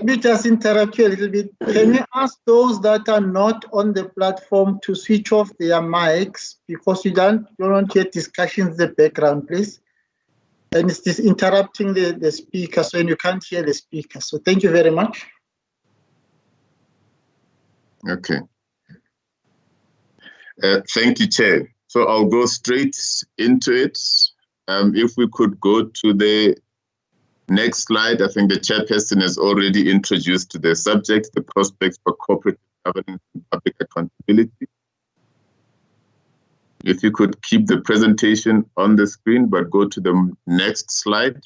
A: me just interrupt you a little bit. Can you ask those that are not on the platform to switch off their mics because you don't hear discussions in the background, please? And it's this interrupting the speaker, so you can't hear the speaker. So thank you very much.
L: Okay. Thank you, Chair. So I'll go straight into it. If we could go to the next slide, I think the chairperson has already introduced the subject, the prospects for cooperative governance and public accountability. If you could keep the presentation on the screen, but go to the next slide.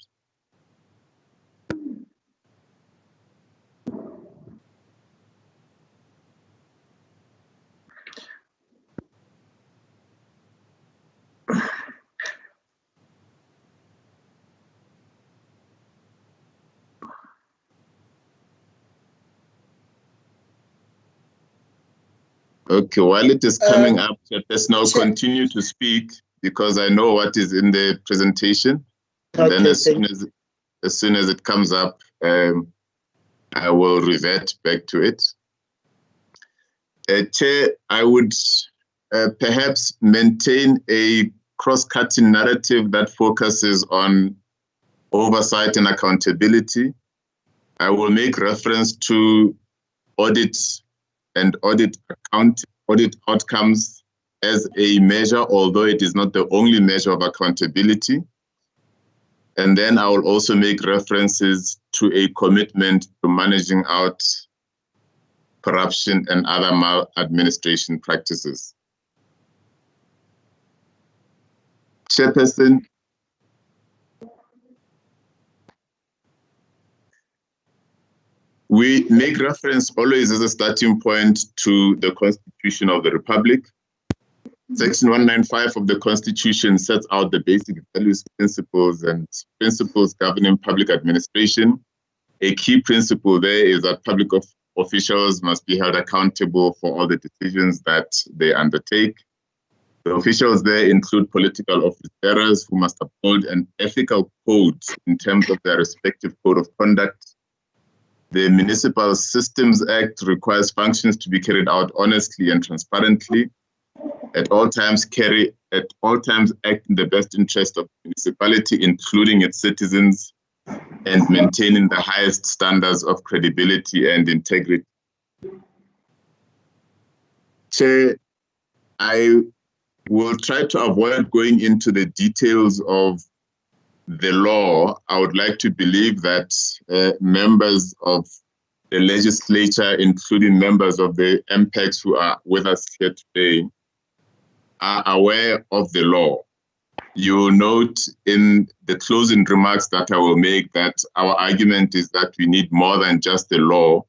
L: Okay, while it is coming up, let's now continue to speak because I know what is in the presentation. And then as soon as it comes up, I will revert back to it. Chair, I would perhaps maintain a cross-cutting narrative that focuses on oversight and accountability. I will make reference to audits and audit outcomes as a measure, although it is not the only measure of accountability. And then I will also make references to a commitment to managing out corruption and other maladministration practices. Chairperson, we make reference always as a starting point to the Constitution of the Republic. Section 195 of the Constitution sets out the basic values, principles, and principles governing public administration. A key principle there is that public officials must be held accountable for all the decisions that they undertake. The officials there include political office bearers who must uphold an ethical code in terms of their respective code of conduct. The Municipal Systems Act requires functions to be carried out honestly and transparently. At all times act in the best interest of the municipality, including its citizens, and maintaining the highest standards of credibility and integrity. Chair, I will try to avoid going into the details of the law. I would like to believe that members of the legislature, including members of the MPECs who are with us here today, are aware of the law. You will note in the closing remarks that I will make that our argument is that we need more than just the law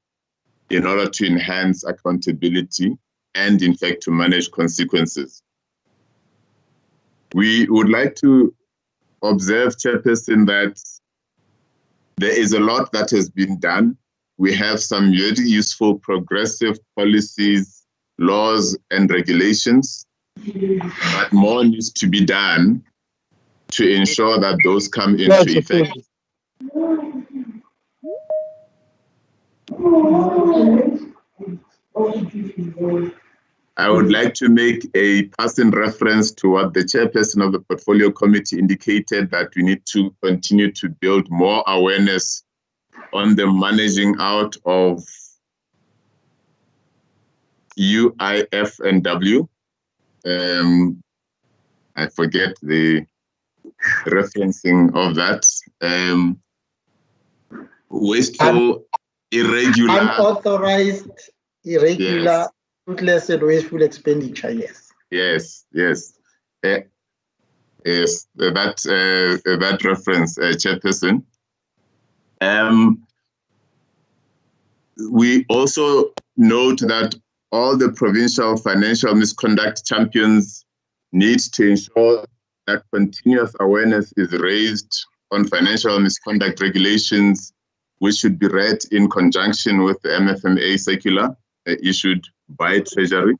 L: in order to enhance accountability and, in fact, to manage consequences. We would like to observe, Chairperson, that there is a lot that has been done. We have some very useful progressive policies, laws, and regulations, but more needs to be done to ensure that those come into effect. I would like to make a passing reference to what the chairperson of the Portfolio Committee indicated, that we need to continue to build more awareness on the managing out of UIF and W. I forget the referencing of that. Wasteful, irregular.
A: Unauthorized, irregular,
L: Yes.
A: fruitless, and wasteful expenditure, yes.
L: Yes, yes. Yes, that reference, Chairperson. We also note that all the provincial financial misconduct champions need to ensure that continuous awareness is raised on financial misconduct regulations, which should be read in conjunction with the MFMA circular issued by Treasury.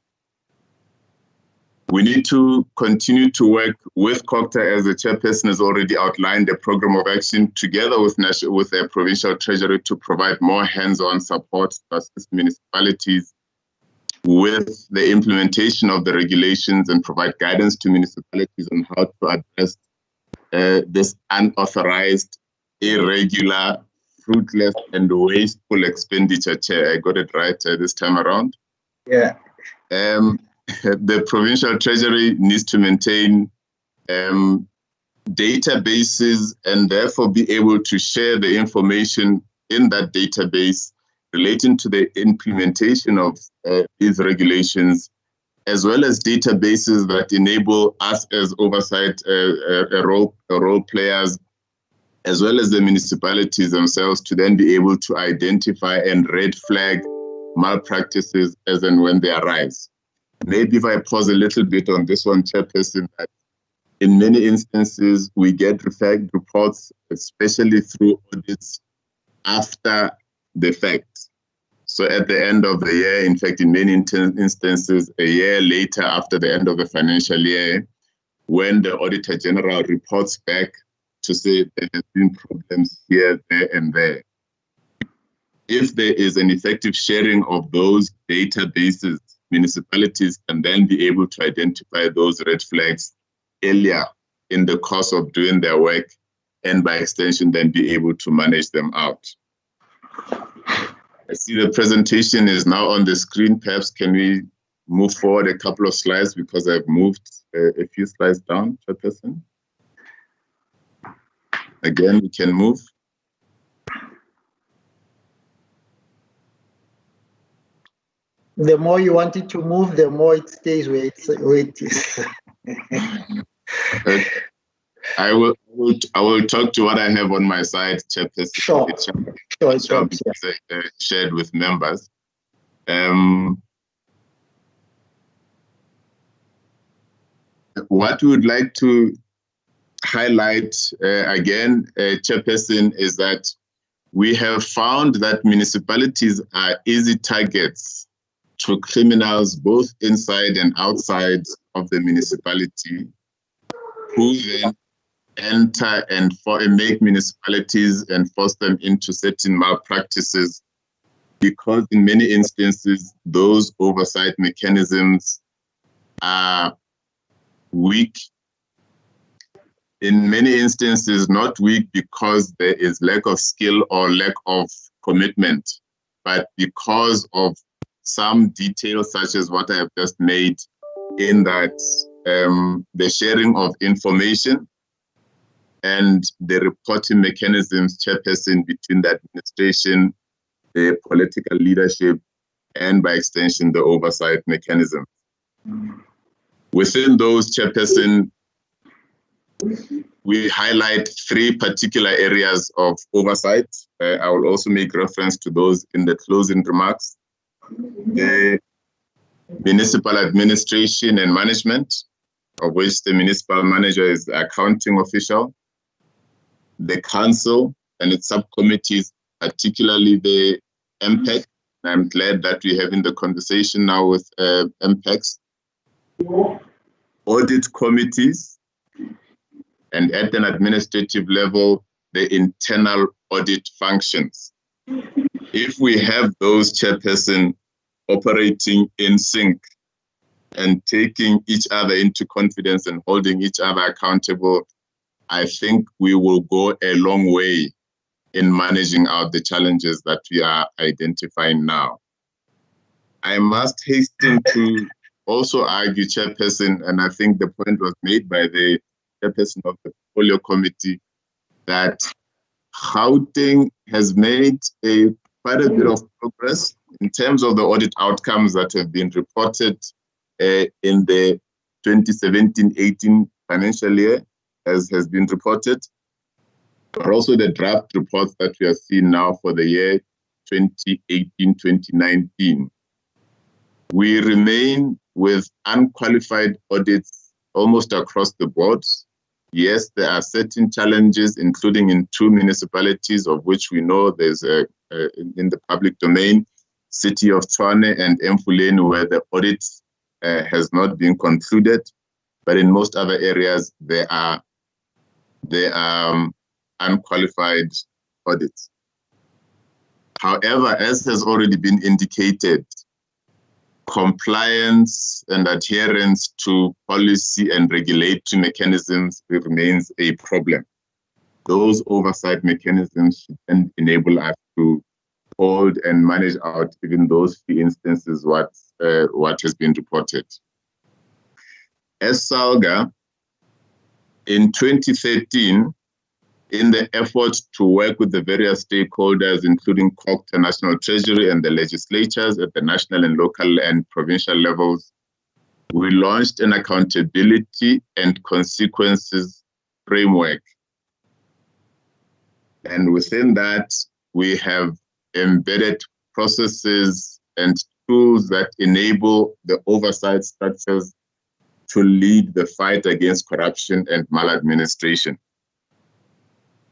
L: We need to continue to work with COCTA, as the chairperson has already outlined, a program of action together with the provincial treasury to provide more hands-on support to assist municipalities with the implementation of the regulations and provide guidance to municipalities on how to address this unauthorized, irregular, fruitless, and wasteful expenditure. Chair, I got it right this time around.
A: Yeah.
L: The provincial treasury needs to maintain databases and therefore be able to share the information in that database relating to the implementation of these regulations, as well as databases that enable us as oversight role players, as well as the municipalities themselves, to then be able to identify and red flag malpractices as and when they arise. Maybe if I pause a little bit on this one, Chairperson, that in many instances we get reports, especially through audits, after the fact. So at the end of the year, in fact, in many instances, a year later after the end of the financial year, when the Auditor General reports back to say there have been problems here, there, and there. If there is an effective sharing of those databases, municipalities can then be able to identify those red flags earlier in the course of doing their work, and by extension then be able to manage them out. I see the presentation is now on the screen. Perhaps can we move forward a couple of slides because I've moved a few slides down, Chairperson. Again, we can move.
A: The more you want it to move, the more it stays where it is.
L: I will talk to what I have on my side, Chairperson.
A: Sure.
L: It shall be shared with members. What we would like to highlight again, Chairperson, is that we have found that municipalities are easy targets to criminals both inside and outside of the municipality, who then enter and make municipalities and force them into certain malpractices, because in many instances, those oversight mechanisms are weak. In many instances, not weak because there is lack of skill or lack of commitment, but because of some details such as what I have just made, in that the sharing of information and the reporting mechanisms, Chairperson, between the administration, the political leadership, and by extension, the oversight mechanism. Within those, Chairperson, we highlight 3 particular areas of oversight. I will also make reference to those in the closing remarks. The municipal administration and management, of which the municipal manager is the accounting official, the council and its subcommittees, particularly the MPEC. I'm glad that we're having the conversation now with MPECs, audit committees, and at an administrative level, the internal audit functions. If we have those, Chairperson, operating in sync and taking each other into confidence and holding each other accountable, I think we will go a long way in managing out the challenges that we are identifying now. I must hasten to also argue, Chairperson, and I think the point was made by the Chairperson of the Portfolio Committee, that Gauteng has made quite a bit of progress in terms of the audit outcomes that have been reported in the 2017-18 financial year, as has been reported, but also the draft reports that we are seeing now for the year 2018-2019. We remain with unqualified audits almost across the board. Yes, there are certain challenges, including in 2 municipalities, of which we know there's in the public domain, City of Tshwane and Mfuleni, where the audit has not been concluded. But in most other areas, there are unqualified audits. However, as has already been indicated, compliance and adherence to policy and regulatory mechanisms remains a problem. Those oversight mechanisms should then enable us to hold and manage out even those few instances what has been reported. As SALGA, in 2013, in the effort to work with the various stakeholders, including COCTA, National Treasury, and the legislatures at the national and local and provincial levels, we launched an accountability and consequences framework. And within that, we have embedded processes and tools that enable the oversight structures to lead the fight against corruption and maladministration.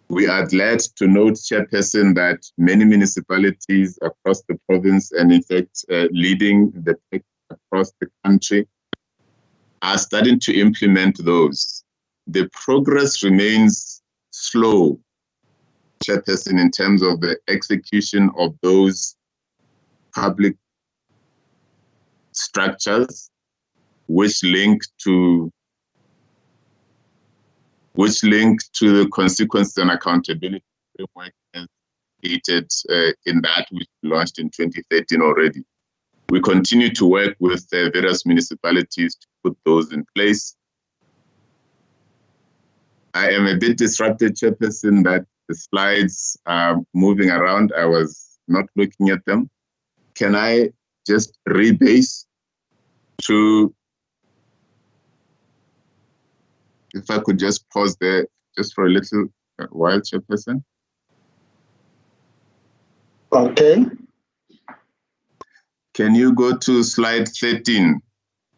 L: We are glad to note, Chairperson, that many municipalities across the province, and in fact, leading the tech across the country, are starting to implement those. The progress remains slow, Chairperson, in terms of the execution of those public structures which link to the consequence and accountability framework as indicated in that which launched in 2013 already. We continue to work with various municipalities to put those in place. I am a bit disrupted, Chairperson, that the slides are moving around. I was not looking at them. Can I just rebase to, if I could just pause there just for a little while, Chairperson?
A: Okay.
L: Can you go to slide 13,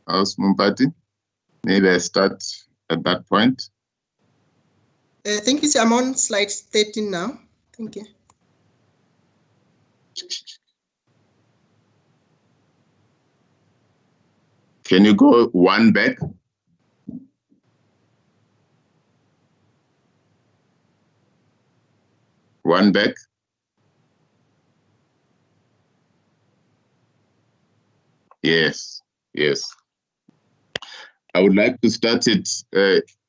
L: House Mumpati? Maybe I start at that point.
R: Thank you, sir. I'm on slide 13 now. Thank you.
L: Can you go one back? One back. Yes, yes. I would like to start it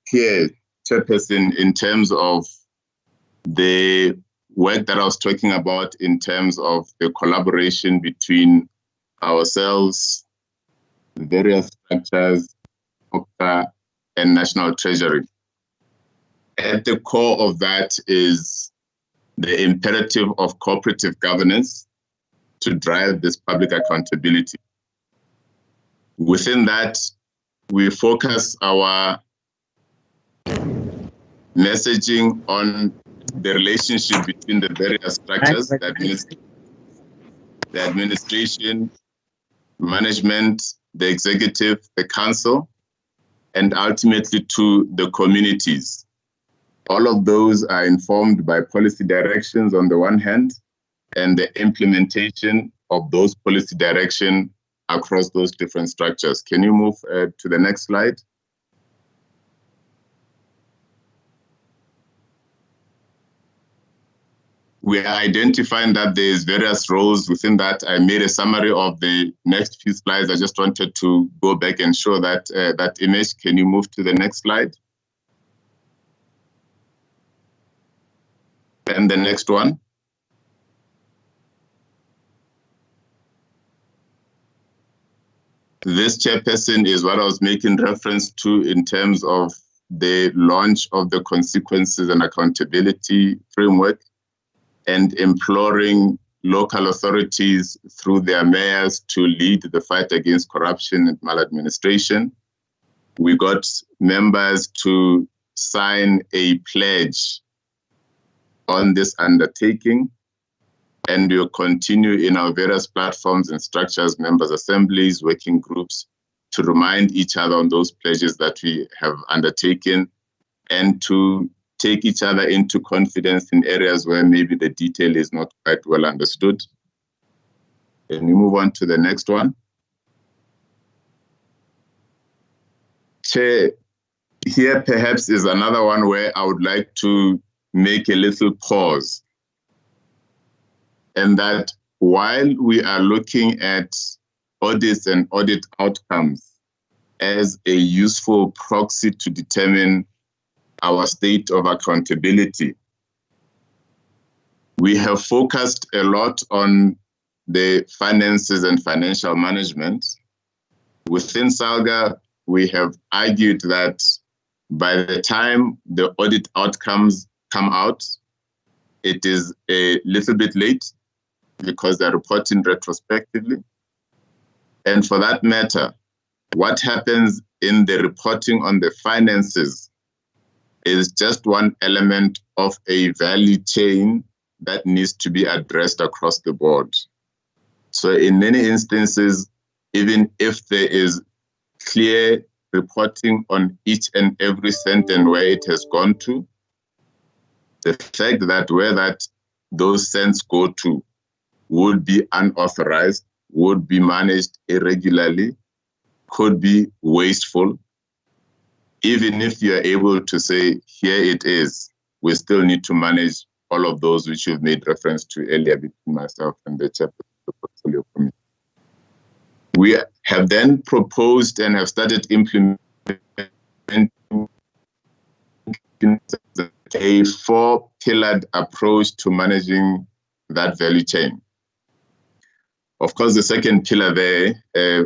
L: here, Chairperson, in terms of the work that I was talking about in terms of the collaboration between ourselves, various structures, SCOPA, and National Treasury. At the core of that is the imperative of cooperative governance to drive this public accountability. Within that, we focus our messaging on the relationship between the various structures, that means the administration, management, the executive, the council, and ultimately to the communities. All of those are informed by policy directions on the one hand, and the implementation of those policy directions across those different structures. Can you move to the next slide? We are identifying that there's various roles within that. I made a summary of the next few slides. I just wanted to go back and show that, that image. Can you move to the next slide? And the next one. This, Chairperson, is what I was making reference to in terms of the launch of the consequences and accountability framework and imploring local authorities through their mayors to lead the fight against corruption and maladministration. We got members to sign a pledge on this undertaking, and we'll continue in our various platforms and structures, members' assemblies, working groups, to remind each other on those pledges that we have undertaken and to take each other into confidence in areas where maybe the detail is not quite well understood. Can we move on to the next one? Chair, here perhaps is another one where I would like to make a little pause. And that while we are looking at audits and audit outcomes as a useful proxy to determine our state of accountability, we have focused a lot on the finances and financial management. Within SALGA, we have argued that by the time the audit outcomes come out, it is a little bit late because they're reporting retrospectively. And for that matter, what happens in the reporting on the finances is just one element of a value chain that needs to be addressed across the board. So in many instances, even if there is clear reporting on each and every cent and where it has gone to, the fact that where that those cents go to would be unauthorized, would be managed irregularly, could be wasteful. Even if you are able to say, here it is, we still need to manage all of those which you've made reference to earlier between myself and the chairperson of the portfolio committee. We have then proposed and have started implementing a four-pillared approach to managing that value chain. Of course, the second pillar there,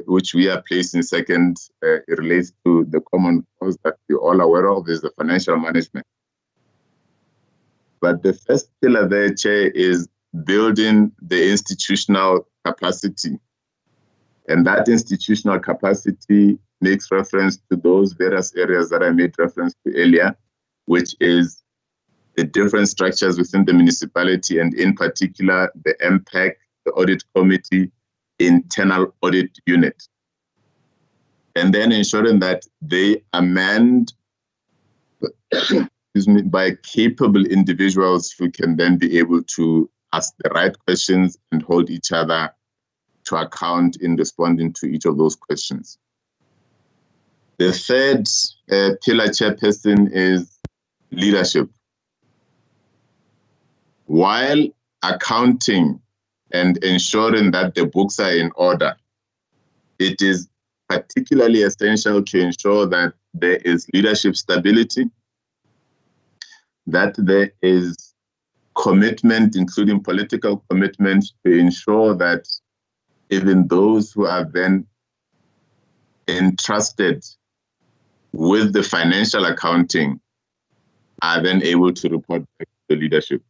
L: which we are placing second, it relates to the common cause that you're all aware of, is the financial management. But the first pillar there, Chair, is building the institutional capacity. And that institutional capacity makes reference to those various areas that I made reference to earlier, which is the different structures within the municipality, and in particular, the MPAC, the audit committee, internal audit unit. And then ensuring that they are manned by capable individuals who can then be able to ask the right questions and hold each other to account in responding to each of those questions. The third pillar, Chairperson, is leadership. While accounting and ensuring that the books are in order, it is particularly essential to ensure that there is leadership stability, that there is commitment, including political commitment, to ensure that even those who are then entrusted with the financial accounting are then able to report back to the leadership.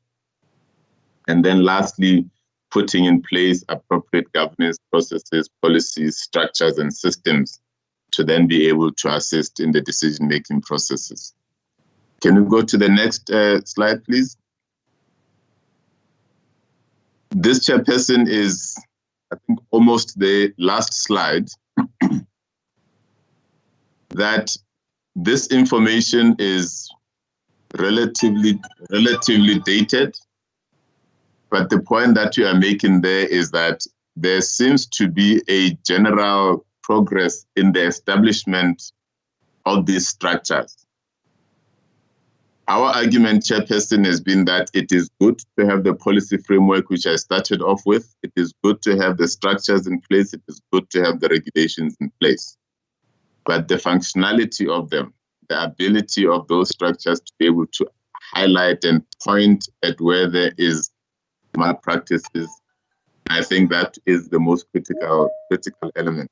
L: And then lastly, putting in place appropriate governance processes, policies, structures, and systems to then be able to assist in the decision-making processes. Can we go to the next slide, please? This, Chairperson, is, I think, almost the last slide. That this information is relatively dated, but the point that you are making there is that there seems to be a general progress in the establishment of these structures. Our argument, Chairperson, has been that it is good to have the policy framework, which I started off with. It is good to have the structures in place. It is good to have the regulations in place. But the functionality of them, the ability of those structures to be able to highlight and point at where there is malpractices, I think that is the most critical element.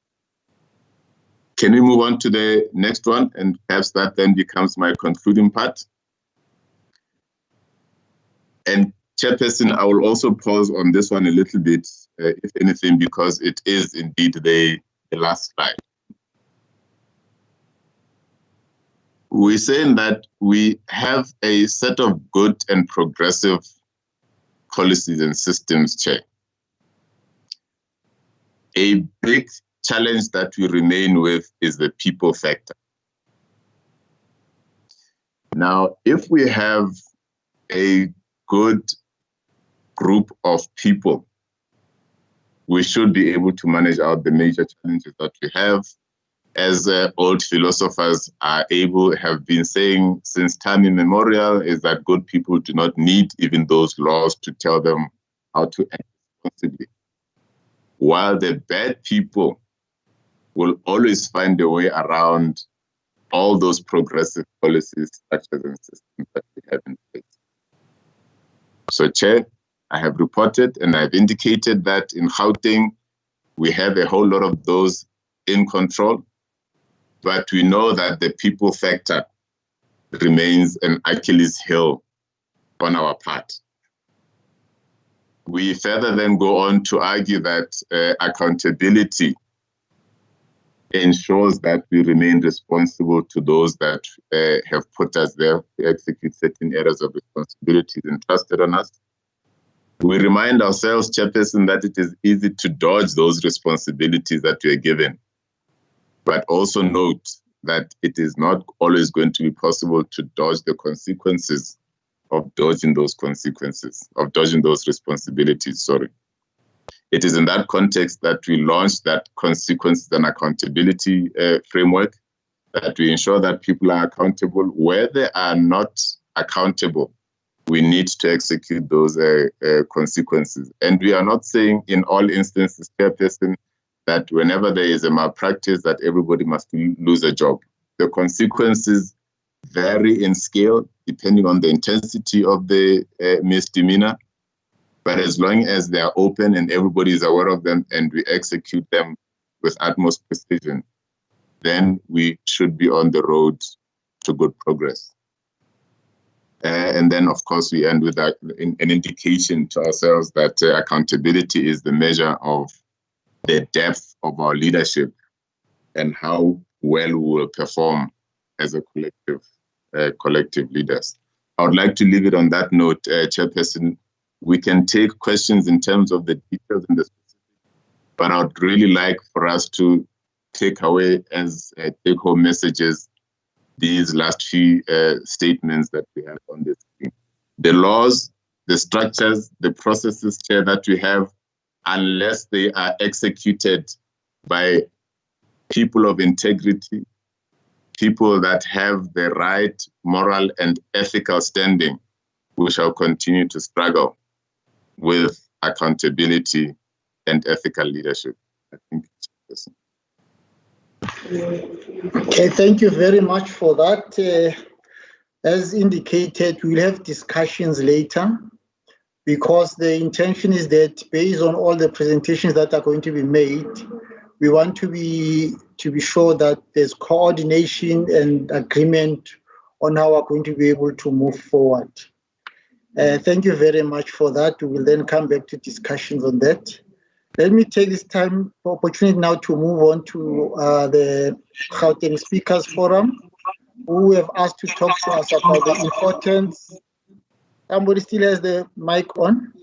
L: Can we move on to the next one? And perhaps that then becomes my concluding part. And Chairperson, I will also pause on this one a little bit, if anything, because it is indeed the last slide. We're saying that we have a set of good and progressive policies and systems, Chair. A big challenge that we remain with is the people factor. Now, if we have a good group of people, we should be able to manage out the major challenges that we have. As old philosophers have been saying since time immemorial, is that good people do not need even those laws to tell them how to act responsibly. While the bad people will always find a way around all those progressive policies, structures, and systems that we have in place. So, Chair, I have reported and I've indicated that in Gauteng, we have a whole lot of those in control. But we know that the people factor remains an Achilles heel on our part. We further then go on to argue that accountability ensures that we remain responsible to those that have put us there to execute certain areas of responsibilities entrusted on us. We remind ourselves, Chairperson, that it is easy to dodge those responsibilities that we are given. But also note that it is not always going to be possible to dodge the consequences of dodging those responsibilities, sorry. It is in that context that we launched that consequences and accountability framework, that we ensure that people are accountable. Where they are not accountable, we need to execute those consequences. And we are not saying in all instances, Chairperson, that whenever there is a malpractice that everybody must lose a job. The consequences vary in scale depending on the intensity of the misdemeanor. But as long as they are open and everybody is aware of them and we execute them with utmost precision, then we should be on the road to good progress. And then, of course, we end with an indication to ourselves that accountability is the measure of the depth of our leadership and how well we will perform as a collective leaders. I would like to leave it on that note, Chairperson. We can take questions in terms of the details and the specifics, but I would really like for us to take away as take-home messages these last few statements that we have on this screen. The laws, the structures, the processes, Chair, that we have, unless they are executed by people of integrity, people that have the right moral and ethical standing, we shall continue to struggle with accountability and ethical leadership. I think.
A: Okay, thank you very much for that. As indicated, we'll have discussions later because the intention is that based on all the presentations that are going to be made, we want to be sure that there's coordination and agreement on how we're going to be able to move forward. Thank you very much for that. We will then come back to discussions on that. Let me take this opportunity now to move on to the Gauteng Speakers Forum, who have asked to talk to us about the importance. Somebody still has the mic on.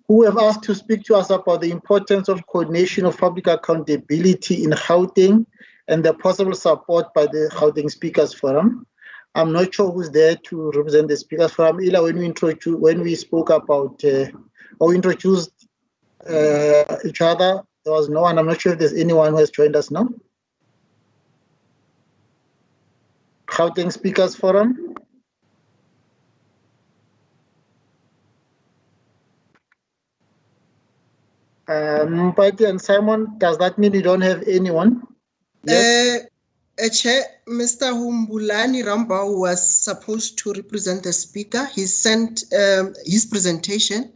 A: Who have asked to speak to us about the importance of coordination of public accountability in Gauteng and the possible support by the Gauteng Speakers Forum. I'm not sure who's there to represent the Speakers Forum. Ila, when we spoke about or introduced each other, there was no one. I'm not sure if there's anyone who has joined us now. Gauteng Speakers Forum. Mpati and Simon, does that mean you don't have anyone? Yes.
R: Chair, Mr. Humbulani Ramba was supposed to represent the speaker. He sent his presentation.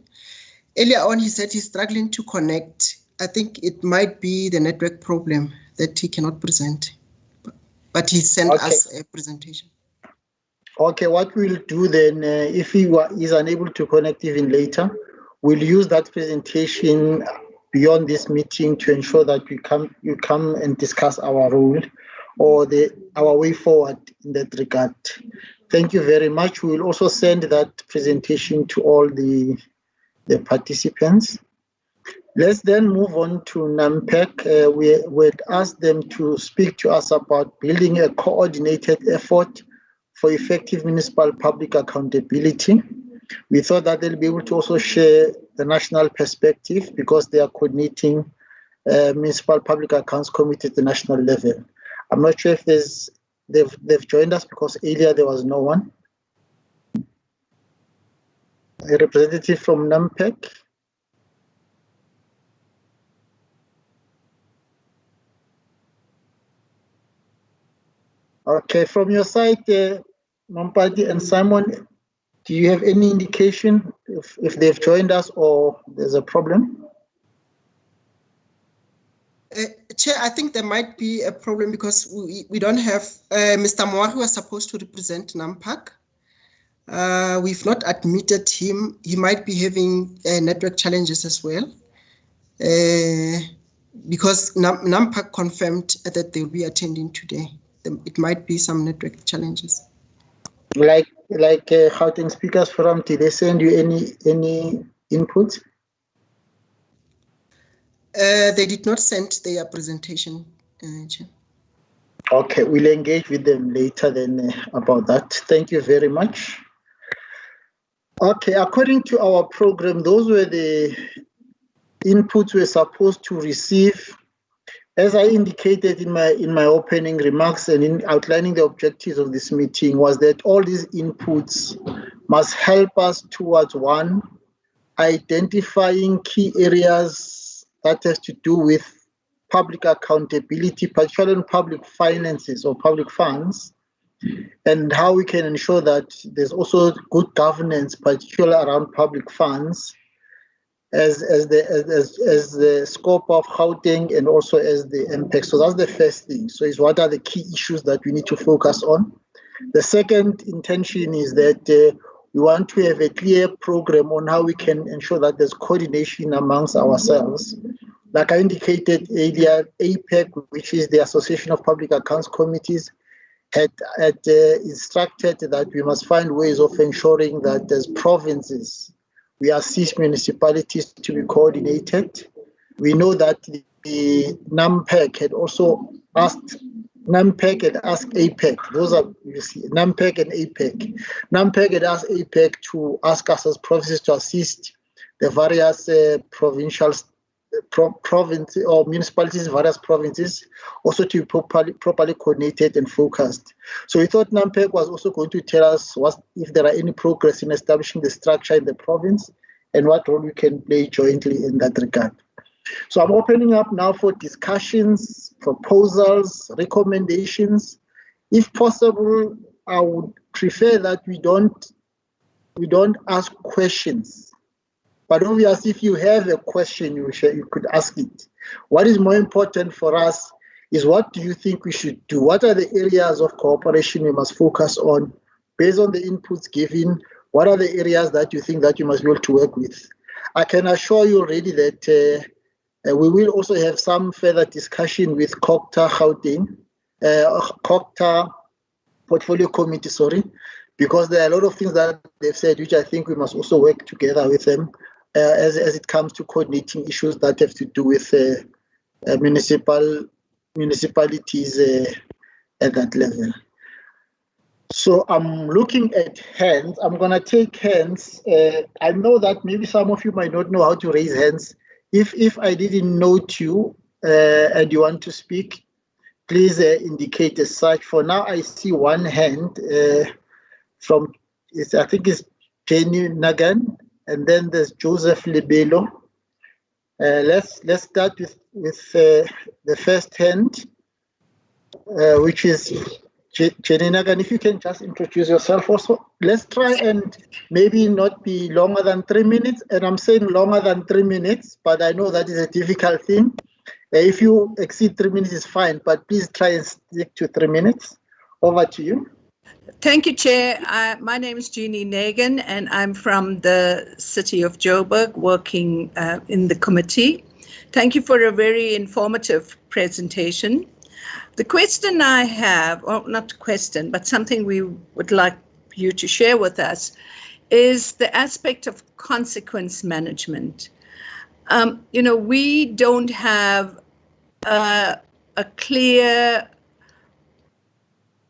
R: Earlier on, he said he's struggling to connect. I think it might be the network problem that he cannot present. But he sent us a presentation.
A: Okay, what we'll do then, if he is unable to connect even later, we'll use that presentation beyond this meeting to ensure that you come and discuss our role or our way forward in that regard. Thank you very much. We will also send that presentation to all the participants. Let's then move on to NAMPEC. We would ask them to speak to us about building a coordinated effort for effective municipal public accountability. We thought that they'll be able to also share the national perspective because they are coordinating Municipal Public Accounts Committee at the national level. I'm not sure if they've joined us because earlier there was no one. A representative from NAMPEC. Okay, from your side, Mampati and Simon, do you have any indication if they've joined us or there's a problem?
R: Chair, I think there might be a problem because we don't have Mr. Moa, who was supposed to represent NAMPAC. We've not admitted him. He might be having network challenges as well. Because NAMPAC confirmed that they'll be attending today. It might be some network challenges.
A: Like Gauteng Speakers Forum, did they send you any input?
R: They did not send their presentation, Chair.
A: Okay, we'll engage with them later then about that. Thank you very much. Okay, according to our program, those were the inputs we're supposed to receive. As I indicated in my opening remarks and in outlining the objectives of this meeting, was that all these inputs must help us towards one, identifying key areas that has to do with public accountability, particularly in public finances or public funds, and how we can ensure that there's also good governance, particularly around public funds. as the scope of Gauteng and also as the impact. So that's the first thing. So it's what are the key issues that we need to focus on. The second intention is that we want to have a clear program on how we can ensure that there's coordination amongst ourselves. Like I indicated earlier, APEC, which is the Association of Public Accounts Committees, had instructed that we must find ways of ensuring that as provinces, we assist municipalities to be coordinated. We know that the NAMPEC had also asked, NAMPEC had asked APEC, those are, you see, NAMPEC and APEC. NAMPEC had asked APEC to ask us as provinces to assist the various provincial province or municipalities, various provinces, also to be properly coordinated and focused. So we thought NAMPEC was also going to tell us if there are any progress in establishing the structure in the province and what role we can play jointly in that regard. So I'm opening up now for discussions, proposals, recommendations. If possible, I would prefer that we don't ask questions. But obviously, if you have a question, you could ask it. What is more important for us is what do you think we should do? What are the areas of cooperation we must focus on? Based on the inputs given, what are the areas that you think that you must be able to work with? I can assure you already that we will also have some further discussion with COCTA Gauteng, COCTA Portfolio Committee, sorry, because there are a lot of things that they've said which I think we must also work together with them. As it comes to coordinating issues that have to do with municipalities at that level. So I'm looking at hands. I'm going to take hands. I know that maybe some of you might not know how to raise hands. If I didn't note you and you want to speak, please indicate as such. For now, I see one hand from, I think it's Jenny Nagan. And then there's Joseph Lebelo. Let's start with the first hand, which is Jenny Nagan. If you can just introduce yourself also. Let's try and maybe not be longer than 3 minutes. And I'm saying longer than 3 minutes, but I know that is a difficult thing. If you exceed 3 minutes, it's fine, but please try and stick to 3 minutes. Over to you.
S: Thank you, Chair. My name is Jeannie Nagan, and I'm from the city of Joburg, working in the committee. Thank you for a very informative presentation. The question I have, or not question, but something we would like you to share with us, is the aspect of consequence management. We don't have a clear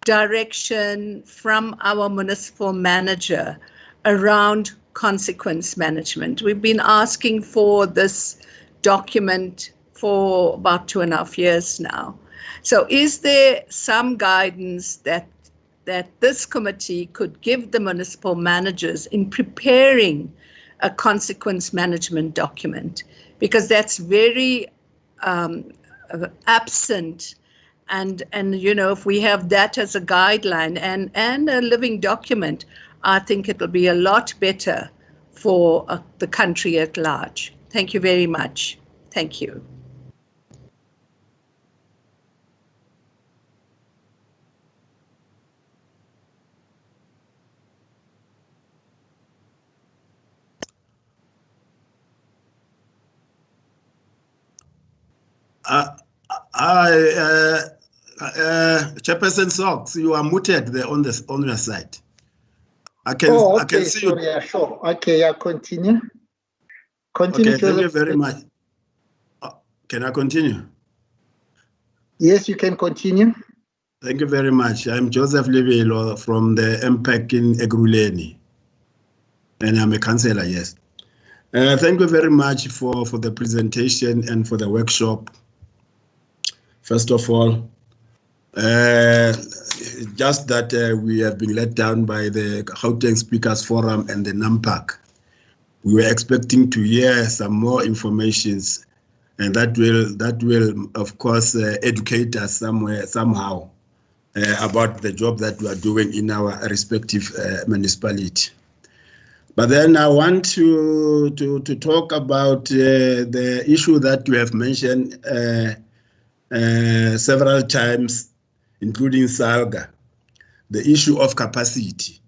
S: direction from our municipal manager around consequence management. We've been asking for this document for about 2.5 years now. So is there some guidance that this committee could give the municipal managers in preparing a consequence management document? Because that's very absent. And if we have that as a guideline and a living document, I think it'll be a lot better for the country at large. Thank you very much. Thank you.
F: Chairperson Socks, you are muted there on your side. I can see
A: sorry,
F: you.
A: Yeah, sure. Okay, yeah, continue. Continue.
F: Okay, thank you very much. Can I continue?
A: Yes, you can continue.
F: Thank you very much. I'm Joseph Lebelo from the MPEC in Ekurhuleni, and I'm a councillor, yes. Thank you very much for the presentation and for the workshop. First of all, just that we have been let down by the Gauteng Speakers Forum and the NAMPAC. We were expecting to hear some more informations, and that will of course educate us somehow about the job that we are doing in our respective municipality. But then I want to talk about the issue that you have mentioned several times, including SALGA, the issue of capacity.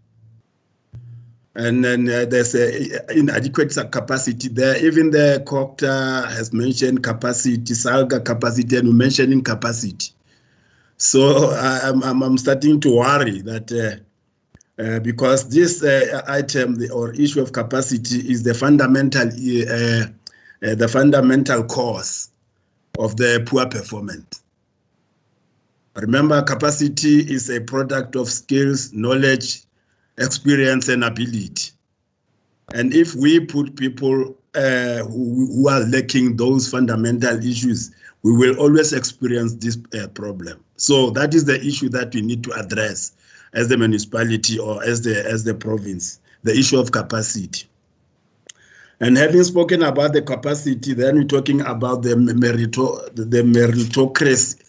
F: And then there's inadequate capacity there. Even the COCTA has mentioned capacity, SALGA capacity, and we're mentioning capacity. So I'm starting to worry that because this item or issue of capacity is the fundamental cause of the poor performance. Remember, capacity is a product of skills, knowledge, experience, and ability. And if we put people who are lacking those fundamental issues, we will always experience this problem. So that is the issue that we need to address as the municipality or as the province, the issue of capacity. And having spoken about the capacity, then we're talking about the meritocracy.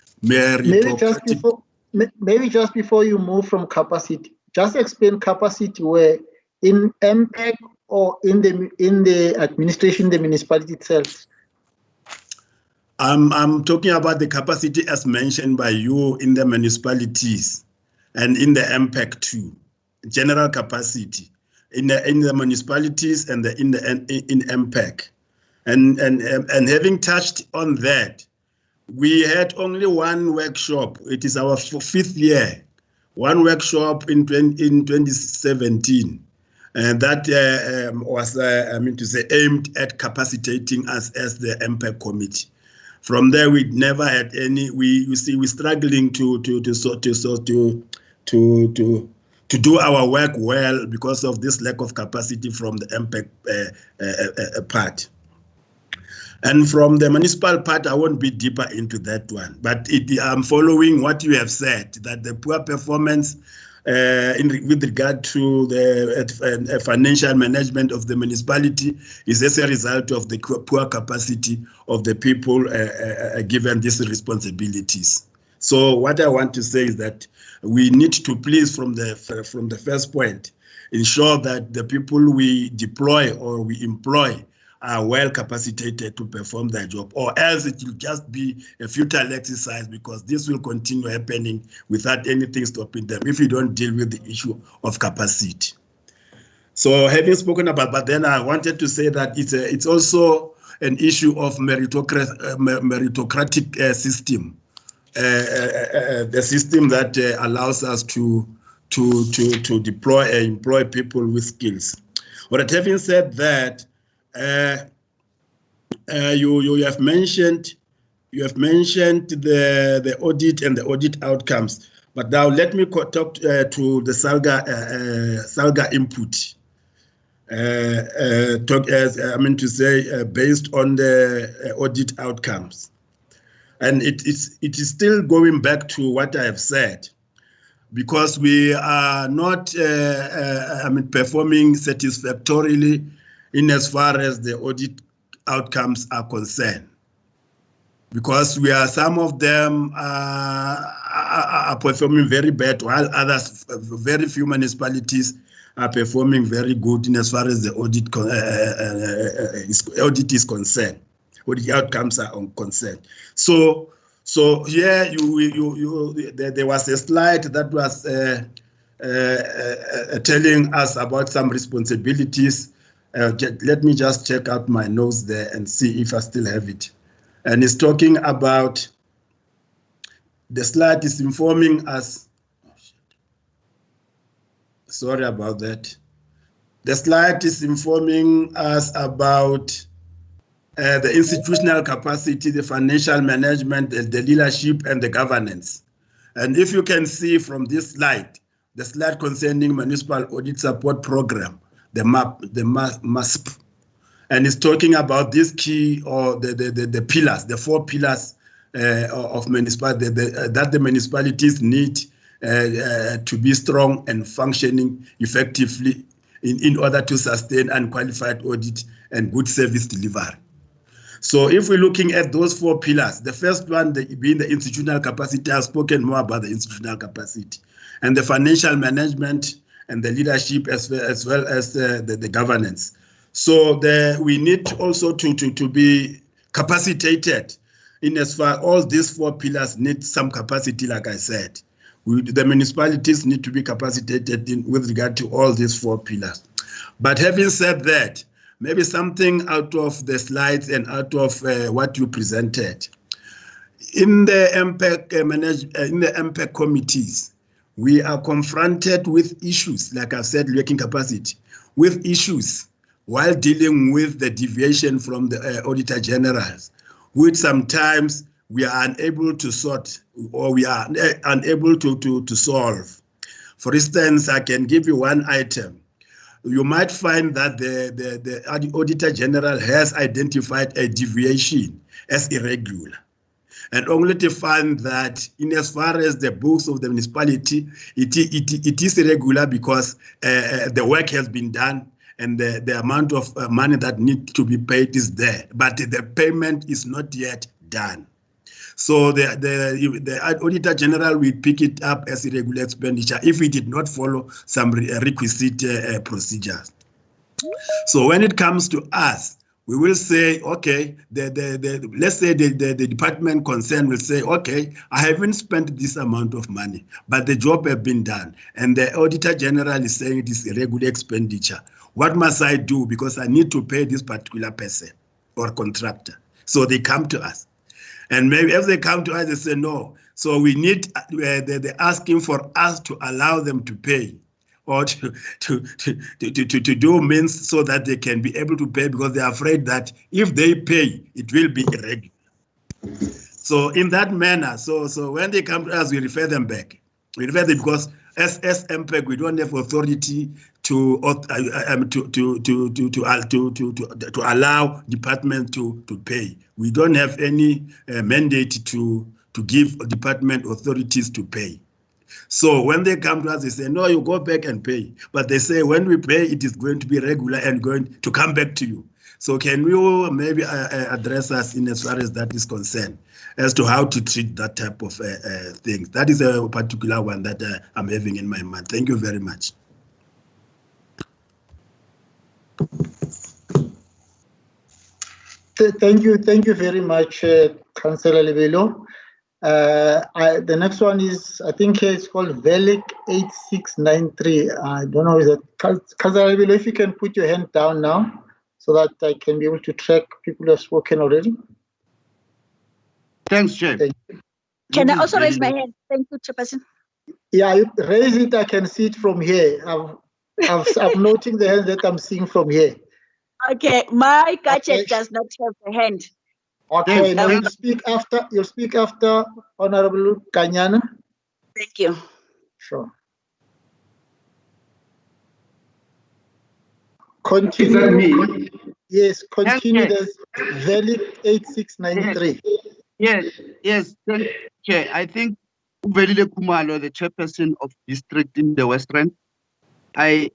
A: Maybe just before you move from capacity, just explain capacity where in MPEC or in the administration, the municipality itself.
F: I'm talking about the capacity as mentioned by you in the municipalities and in the MPEC too, general capacity in the municipalities and in MPEC. And having touched on that, we had only one workshop. It is our 5th year. One workshop in 2017, and that was, aimed at capacitating us as the MPEC committee. From there, we never had any. We're struggling to do our work well because of this lack of capacity from the MPEC part. And from the municipal part, I won't be deeper into that one. But I'm following what you have said, that the poor performance with regard to the financial management of the municipality is as a result of the poor capacity of the people given these responsibilities. So what I want to say is that we need to please, from the first point, ensure that the people we deploy or we employ are well capacitated to perform their job, or else it will just be a futile exercise, because this will continue happening without anything stopping them if you don't deal with the issue of capacity. So having spoken about, but then I wanted to say that it's also an issue of meritocratic system, the system that allows us to deploy and employ people with skills. But having said that, you have mentioned the audit and the audit outcomes, but now let me talk to the SALGA input. Based on the audit outcomes, and it is still going back to what I have said, because we are not performing satisfactorily in as far as the audit outcomes are concerned, because some of them are performing very bad, while others, very few municipalities, are performing very good in as far as the audit is concerned, audit outcomes are concerned. So here there was a slide that was telling us about some responsibilities. Let me just check out my notes there and see if I still have it. And it's talking about, the slide is informing us, sorry about that. The slide is informing us about the institutional capacity, the financial management, the leadership, and the governance. And if you can see from this slide, the slide concerning Municipal Audit Support Program, the MASP, and it's talking about this key, or the pillars, the 4 pillars of municipality that the municipalities need to be strong and functioning effectively in order to sustain unqualified audit and good service delivery. So if we're looking at those 4 pillars, the first one being the institutional capacity, I've spoken more about the institutional capacity, and the financial management and the leadership as well as the governance. So we need also to be capacitated in as far all these 4 pillars need some capacity, like I said. The municipalities need to be capacitated with regard to all these 4 pillars. But having said that, maybe something out of the slides and out of what you presented. In the MPEC committees, we are confronted with issues, like I said, lacking capacity, with issues while dealing with the deviation from the Auditor Generals, which sometimes we are unable to sort or we are unable to solve. For instance, I can give you one item. You might find that the Auditor General has identified a deviation as irregular, and only to find that in as far as the books of the municipality, it is irregular because the work has been done and the amount of money that needs to be paid is there, but the payment is not yet done. So the Auditor General will pick it up as irregular expenditure if it did not follow some requisite procedures. So when it comes to us, we will say, okay, let's say the department concerned will say, okay, I haven't spent this amount of money, but the job has been done. And the Auditor General is saying it is irregular expenditure. What must I do? Because I need to pay this particular person or contractor. So they come to us. And maybe if they come to us, they say no. So we need, they're asking for us to allow them to pay or to do means so that they can be able to pay, because they're afraid that if they pay, it will be irregular. So in that manner, so when they come to us, we refer them back. We refer them because as MPEC, we don't have authority to allow department to pay. We don't have any mandate to give department authorities to pay. So when they come to us, they say, no, you go back and pay. But they say, when we pay, it is going to be regular and going to come back to you. So can you maybe address us in as far as that is concerned, as to how to treat that type of things? That is a particular one that I'm having in my mind. Thank you very much.
A: Thank you very much, Councillor Lebelo. The next one is, I think it's called VELIC 8693. I don't know, is it Councillor Lebelo, if you can put your hand down now so that I can be able to track people who have spoken already.
I: Thanks, Chair.
M: Can I also raise my hand? Thank you, Chairperson.
A: Yeah, you raise it, I can see it from here. I'm noting the hand that I'm seeing from here.
M: Okay, my gadget does not have a hand.
A: Okay, now you'll speak after Honorable Kanyana.
M: Thank you.
A: Sure. Continue.
E: Is that me?
A: Yes, continue. There's VELIC 8693.
I: Yes, Chair. I think Uvelile Kumalo, the chairperson of district in the West Rand, I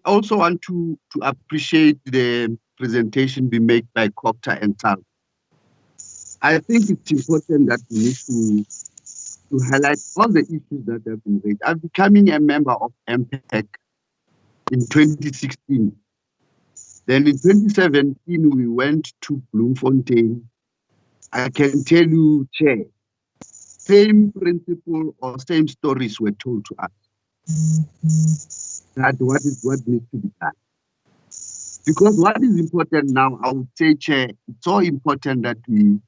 I: also want to appreciate the presentation being made by Cooperative and SALGA. I think it's important that we need to highlight all the issues that have been raised. I'm becoming a member of MPEC in 2016. Then in 2017, we went to Bloemfontein. I can tell you, Chair, same principle or same stories were told to us. That what needs to be done. Because what is important now, I would say, Chair, it's so important that we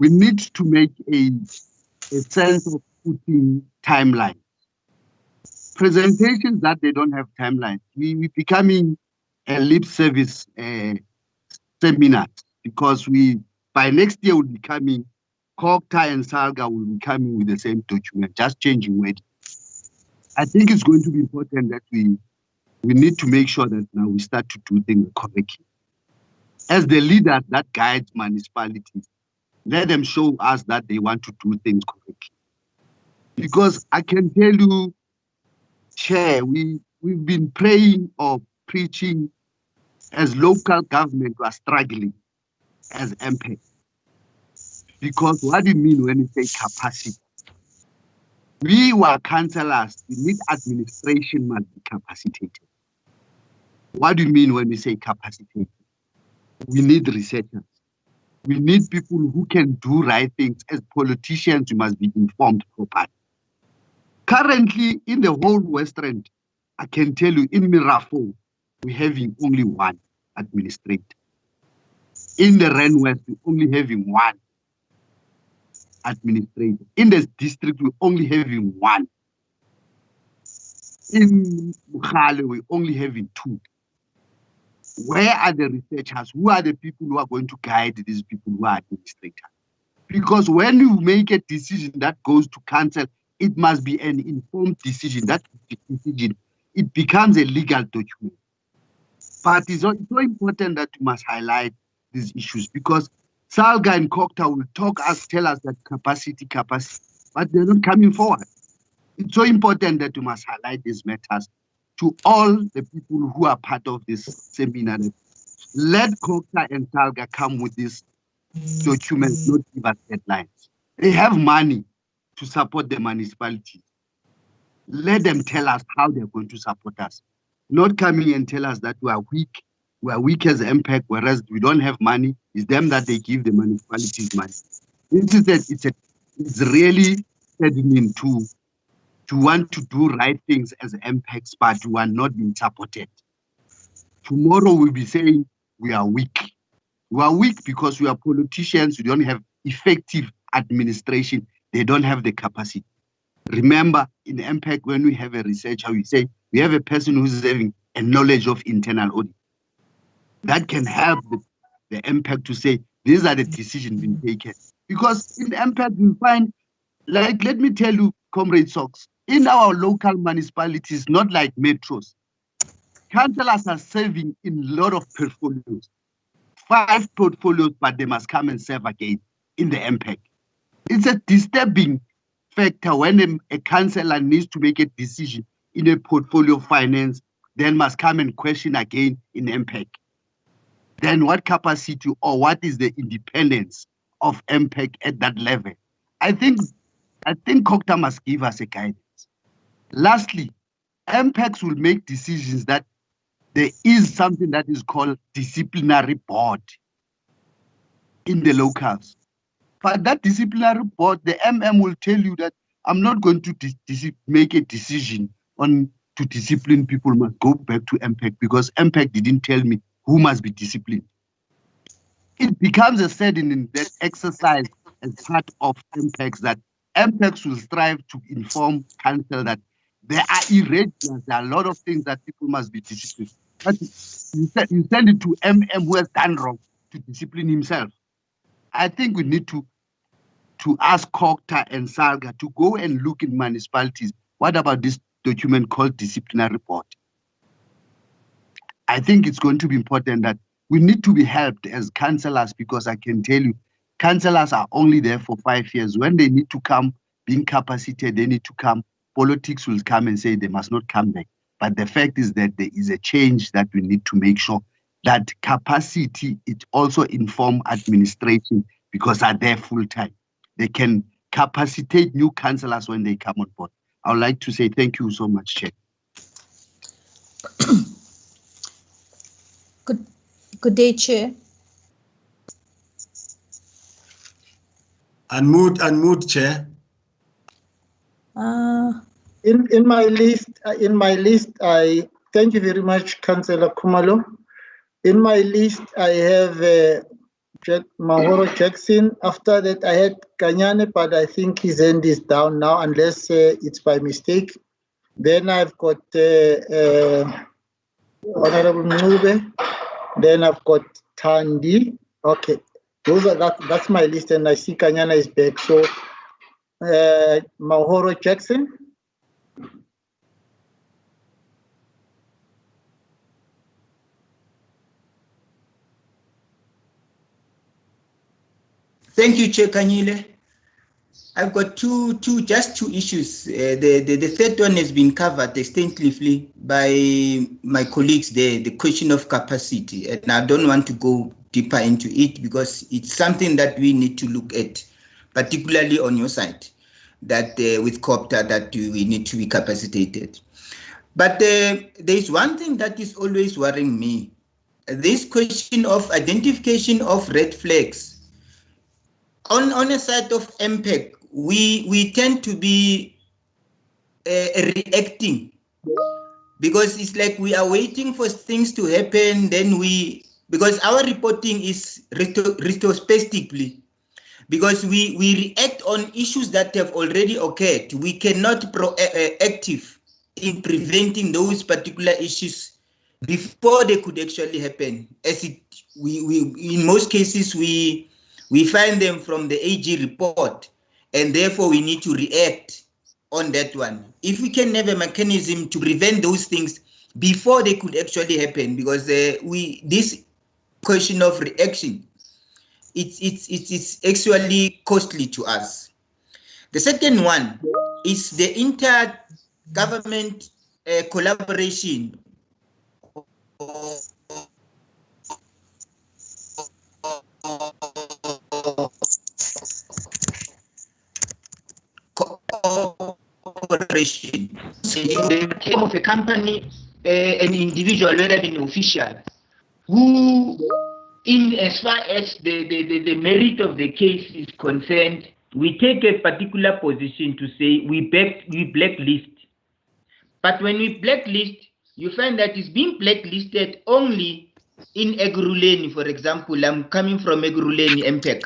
I: need to make a sense of putting timelines. Presentations that they don't have timelines. We're becoming a lip service seminar, because by next year will be coming, Cooperative and SALGA will be coming with the same document, just changing wording. I think it's going to be important that we need to make sure that now we start to do things correctly. As the leader that guides municipalities, let them show us that they want to do things correctly. Because I can tell you, Chair, we've been praying or preaching as local government are struggling as MPEC. Because what do you mean when you say capacity? We were councillors, we need administration must be capacitated. What do you mean when we say capacitated? We need researchers. We need people who can do right things. As politicians, we must be informed properly. Currently, in the whole West End, I can tell you, in Mirafo, we're having only one administrator. In the Ren West, we're only having one administrator. In the district, we're only having one. In Bukhale, we're only having two. Where are the researchers? Who are the people who are going to guide these people who are administrators? Because when you make a decision that goes to council, it must be an informed decision. That decision, it becomes a legal document. But it's so important that we must highlight these issues, because SALGA and COCTA will tell us that capacity, but they're not coming forward. It's so important that we must highlight these matters to all the people who are part of this seminar. Let COCTA and SALGA come with this document, not give us deadlines. They have money to support the municipalities. Let them tell us how they're going to support us. Not coming and tell us that we are weak as MPEC, whereas we don't have money. It's them that they give the municipalities money. It's really saddening to want to do right things as MPECs, but we are not being supported. Tomorrow we'll be saying we are weak. We are weak because we are politicians. We don't have effective administration. They don't have the capacity. Remember, in MPEC, when we have a researcher, we say we have a person who's having a knowledge of internal audit. That can help the MPEC to say, these are the decisions being taken. Because in MPEC, we find, like, let me tell you, Comrade Sox, in our local municipalities, not like metros, councillors are serving in a lot of portfolios. 5 portfolios, but they must come and serve again in the MPEC. It's a disturbing factor when a councillor needs to make a decision in a portfolio of finance, then must come and question again in MPEC. Then what capacity or what is the independence of MPEC at that level? I think COCTA must give us a guidance. Lastly, MPECs will make decisions that there is something that is called disciplinary board in the locals. But that disciplinary board, the MM will tell you that I'm not going to make a decision on to discipline people, must go back to MPEC because MPEC didn't tell me who must be disciplined. It becomes a setting in that exercise as part of MPECs that MPECs will strive to inform council that there are irregularities, there are a lot of things that people must be disciplined. But you send it to MM who has done wrong to discipline himself. I think we need to ask COCTA and SALGA to go and look in municipalities. What about this document called disciplinary report? I think it's going to be important that we need to be helped as councillors, because I can tell you, councillors are only there for 5 years. When they need to come, being capacitated, they need to come. Politics will come and say they must not come back. But the fact is that there is a change that we need to make sure that capacity, it also inform administration, because are there full time. They can capacitate new councillors when they come on board. I would like to say thank you so much, Chair.
T: Good day, Chair.
F: Unmute, Chair.
A: In my list, I thank you very much, Councillor Khumalo. In my list, I have Mahoro Jackson. After that, I had Kanyane, but I think his end is down now, unless it's by mistake. Then I've got Honorable Mube. Then I've got Tandi. Okay, that's my list, and I see Kanyana is back. So Mahoro Jackson.
U: Thank you, Chair Kanyile. I've got just two issues. The third one has been covered extensively by my colleagues there, the question of capacity. And I don't want to go deeper into it because it's something that we need to look at, particularly on your side. that with COPTA that we need to be capacitated. But there is one thing that is always worrying me. This question of identification of red flags. On a side of MPEC, we tend to be reacting, because it's like we are waiting for things to happen, then because our reporting is retrospectively, because we react on issues that have already occurred. We cannot proactive in preventing those particular issues before they could actually happen. In most cases, we find them from the AG report, and therefore we need to react on that one. If we can have a mechanism to prevent those things before they could actually happen, because this question of reaction, it's actually costly to us. The second one is the inter-government collaboration. Cooperation. In the case of a company, an individual, whether an official, who, in as far as the merit of the case is concerned, we take a particular position to say we blacklist. But when we blacklist, you find that it's being blacklisted only in Ekurhuleni, for example. I'm coming from Ekurhuleni, MPEC.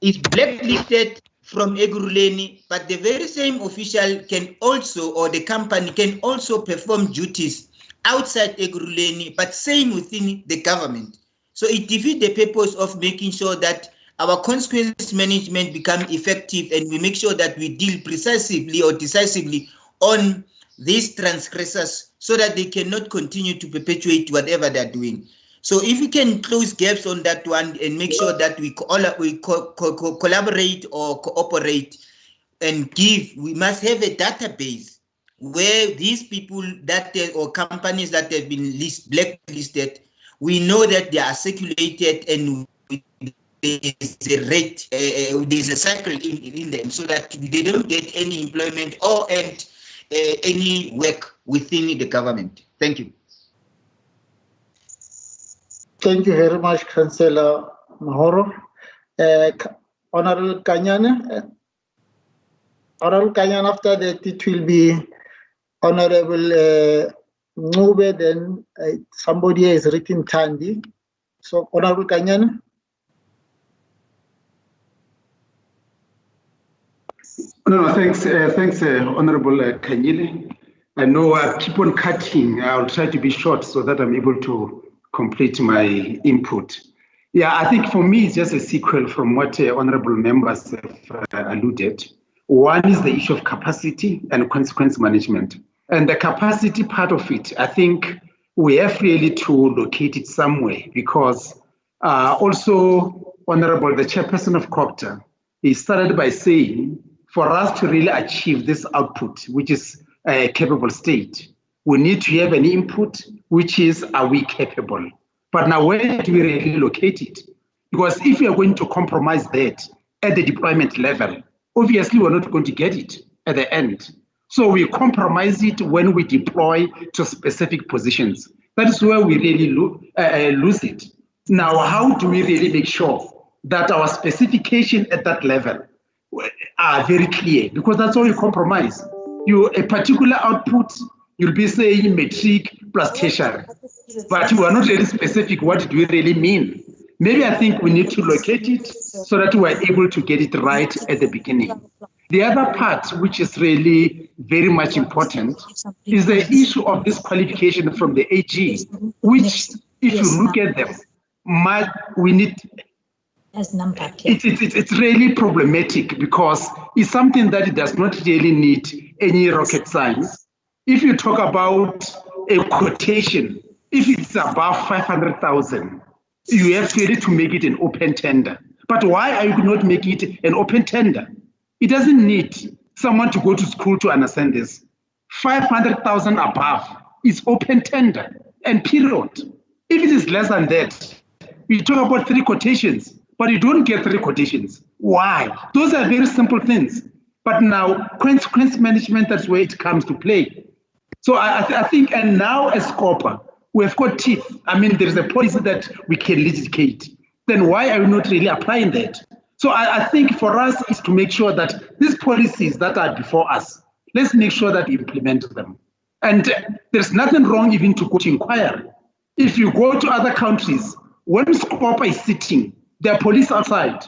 U: It's blacklisted from Ekurhuleni, but the very same official can also, or the company can also perform duties outside Ekurhuleni, but same within the government. So it defeats the purpose of making sure that our consequence management become effective, and we make sure that we deal precisely or decisively on these transgressors so that they cannot continue to perpetuate whatever they're doing. So if we can close gaps on that one and make sure that we collaborate or cooperate and we must have a database where these people or companies that have been blacklisted, we know that they are circulated and there's a rate, there's a cycle in them, so that they don't get any employment or any work within the government. Thank you.
A: Thank you very much, Councillor Mahoro. Honorable Kanyane. Honorable Kanyane, after that it will be Honorable Ngube, then somebody has written Tandi. So Honorable Kanyane.
E: No, thanks, Honorable Kanyile. I know I keep on cutting. I'll try to be short so that I'm able to complete my input. Yeah, I think for me, it's just a sequel from what honorable members have alluded. One is the issue of capacity and consequence management. And the capacity part of it, I think we have really to locate it somewhere, because also, Honorable, the chairperson of COPTA, he started by saying, for us to really achieve this output, which is a capable state, we need to have an input, which is, are we capable? But now where do we really locate it? Because if we are going to compromise that at the deployment level, obviously we're not going to get it at the end. So we compromise it when we deploy to specific positions. That is where we really lose it. Now, how do we really make sure that our specification at that level are very clear? Because that's how you compromise. A particular output, you'll be saying matric plus tertiary, but you are not really specific. What do we really mean? Maybe I think we need to locate it so that we are able to get it right at the beginning. The other part, which is really very much important, is the issue of this qualification from the AG, which, if you look at them, we need. It's really problematic, because it's something that it does not really need any rocket science. If you talk about a quotation, if it's above 500,000, you have to make it an open tender. But why are you not making it an open tender? It doesn't need someone to go to school to understand this. 500,000 above is open tender, and period. If it is less than that, we talk about 3 quotations, but you don't get 3 quotations. Why? Those are very simple things. But now consequence management, that's where it comes to play. So I think, and now as SCOPA, we've got teeth. I mean, there's a policy that we can litigate. Then why are we not really applying that? So I think for us is to make sure that these policies that are before us, let's make sure that we implement them. And there's nothing wrong even to go to inquiry. If you go to other countries, when SCOPA is sitting, there are police outside.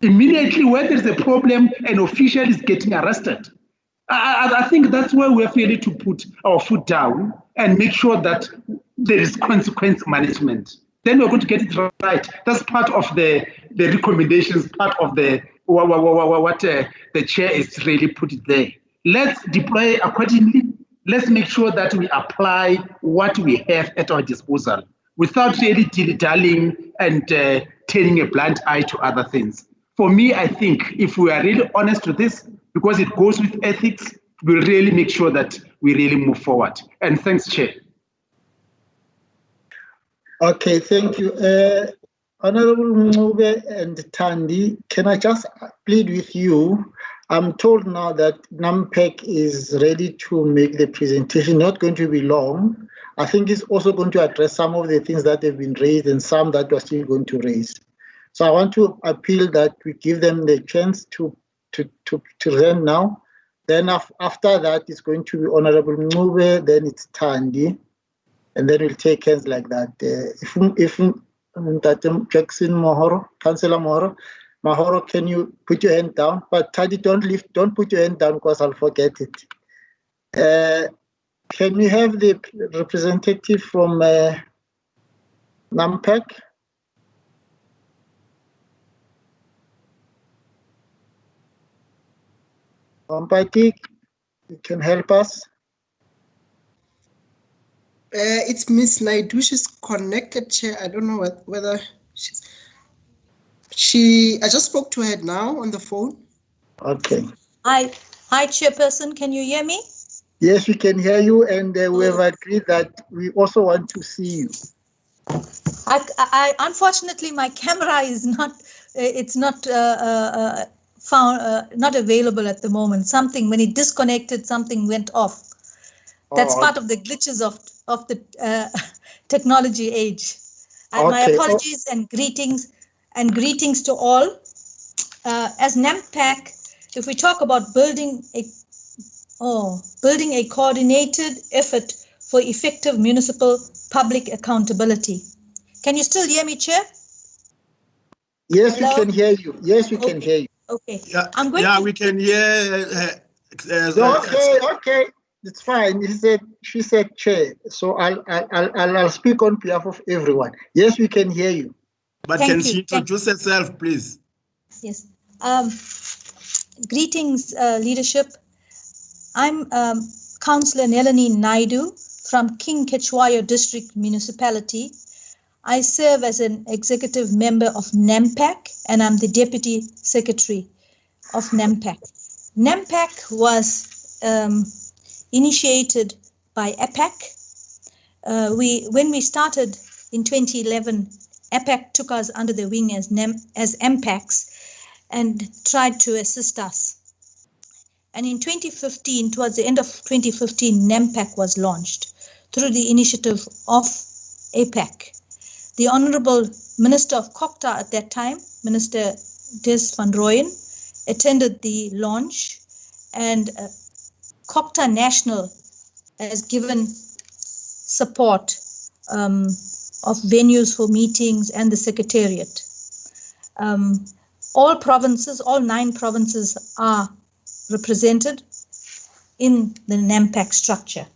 E: Immediately when there's a problem, an official is getting arrested. I think that's where we have really to put our foot down and make sure that there is consequence management. Then we're going to get it right. That's part of the recommendations, part of the what the chair is really put it there. Let's deploy accordingly. Let's make sure that we apply what we have at our disposal without really dilly-dallying and turning a blind eye to other things. For me, I think if we are really honest to this, because it goes with ethics, we'll really make sure that we really move forward. And thanks, Chair.
A: Okay, thank you. Honorable Mube and Tandi, can I just plead with you? I'm told now that NAMPEC is ready to make the presentation, not going to be long. I think it's also going to address some of the things that have been raised and some that we're still going to raise. So I want to appeal that we give them the chance to present now. Then after that, it's going to be Honorable Mube, then it's Tandi, and then we'll take hands like that. If Jackson Mohoro, Councillor Mahoro, can you put your hand down? But Tandi, don't put your hand down because I'll forget it. Can we have the representative from NAMPEC? Somebody, you can help us?
R: It's Miss Naidu. She's connected, Chair. I don't know whether she's... I just spoke to her now on the phone.
A: Okay.
T: Hi, Chairperson. Can you hear me?
A: Yes, we can hear you, and we have agreed that we also want to see you.
T: I unfortunately, my camera is not. It's not found. Not available at the moment. Something when it disconnected, something went off. That's part of the glitches of the technology age. My apologies and greetings to all. As NAMPEC, if we talk about building a coordinated effort for effective municipal public accountability. Can you still hear me, Chair?
A: Yes, Hello? We can hear you. Yes, we can hear you.
T: Okay.
F: Yeah, we can hear.
A: Okay. It's fine. She said chair. So I'll speak on behalf of everyone. Yes, we can hear you.
F: But can she introduce herself, please?
T: Yes. Greetings, leadership. I'm Councillor Nelani Naidu from King Kechwayo District Municipality. I serve as an executive member of NAMPEC, and I'm the Deputy Secretary of NAMPEC. NAMPEC was initiated by APAC. When we started in 2011, APAC took us under the wing as MPACs and tried to assist us. And in 2015, towards the end of 2015, NAMPEC was launched through the initiative of APAC. The Honourable Minister of COCTA at that time, Minister Des van Rooyen, attended the launch, and COCTA National has given support of venues for meetings and the Secretariat. All 9 provinces are represented in the NAMPEC structure.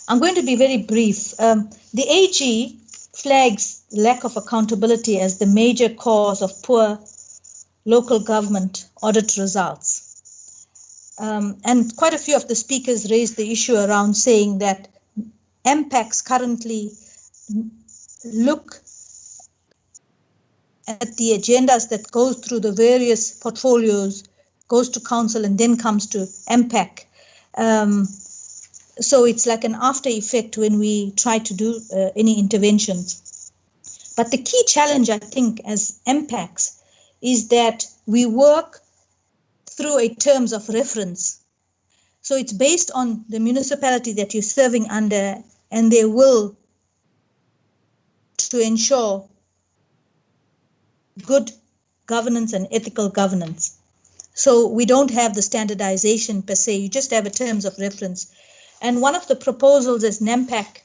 T: I'm going to be very brief. The AG flags lack of accountability as the major cause of poor local government audit results. And quite a few of the speakers raised the issue around saying that MPACs currently look at the agendas that go through the various portfolios, goes to council and then comes to MPAC. So it's like an after effect when we try to do any interventions. But the key challenge, I think, as MPACs is that we work through a terms of reference. So it's based on the municipality that you're serving under and their will to ensure good governance and ethical governance. So we don't have the standardization per se, you just have a terms of reference. And one of the proposals is NAMPAC,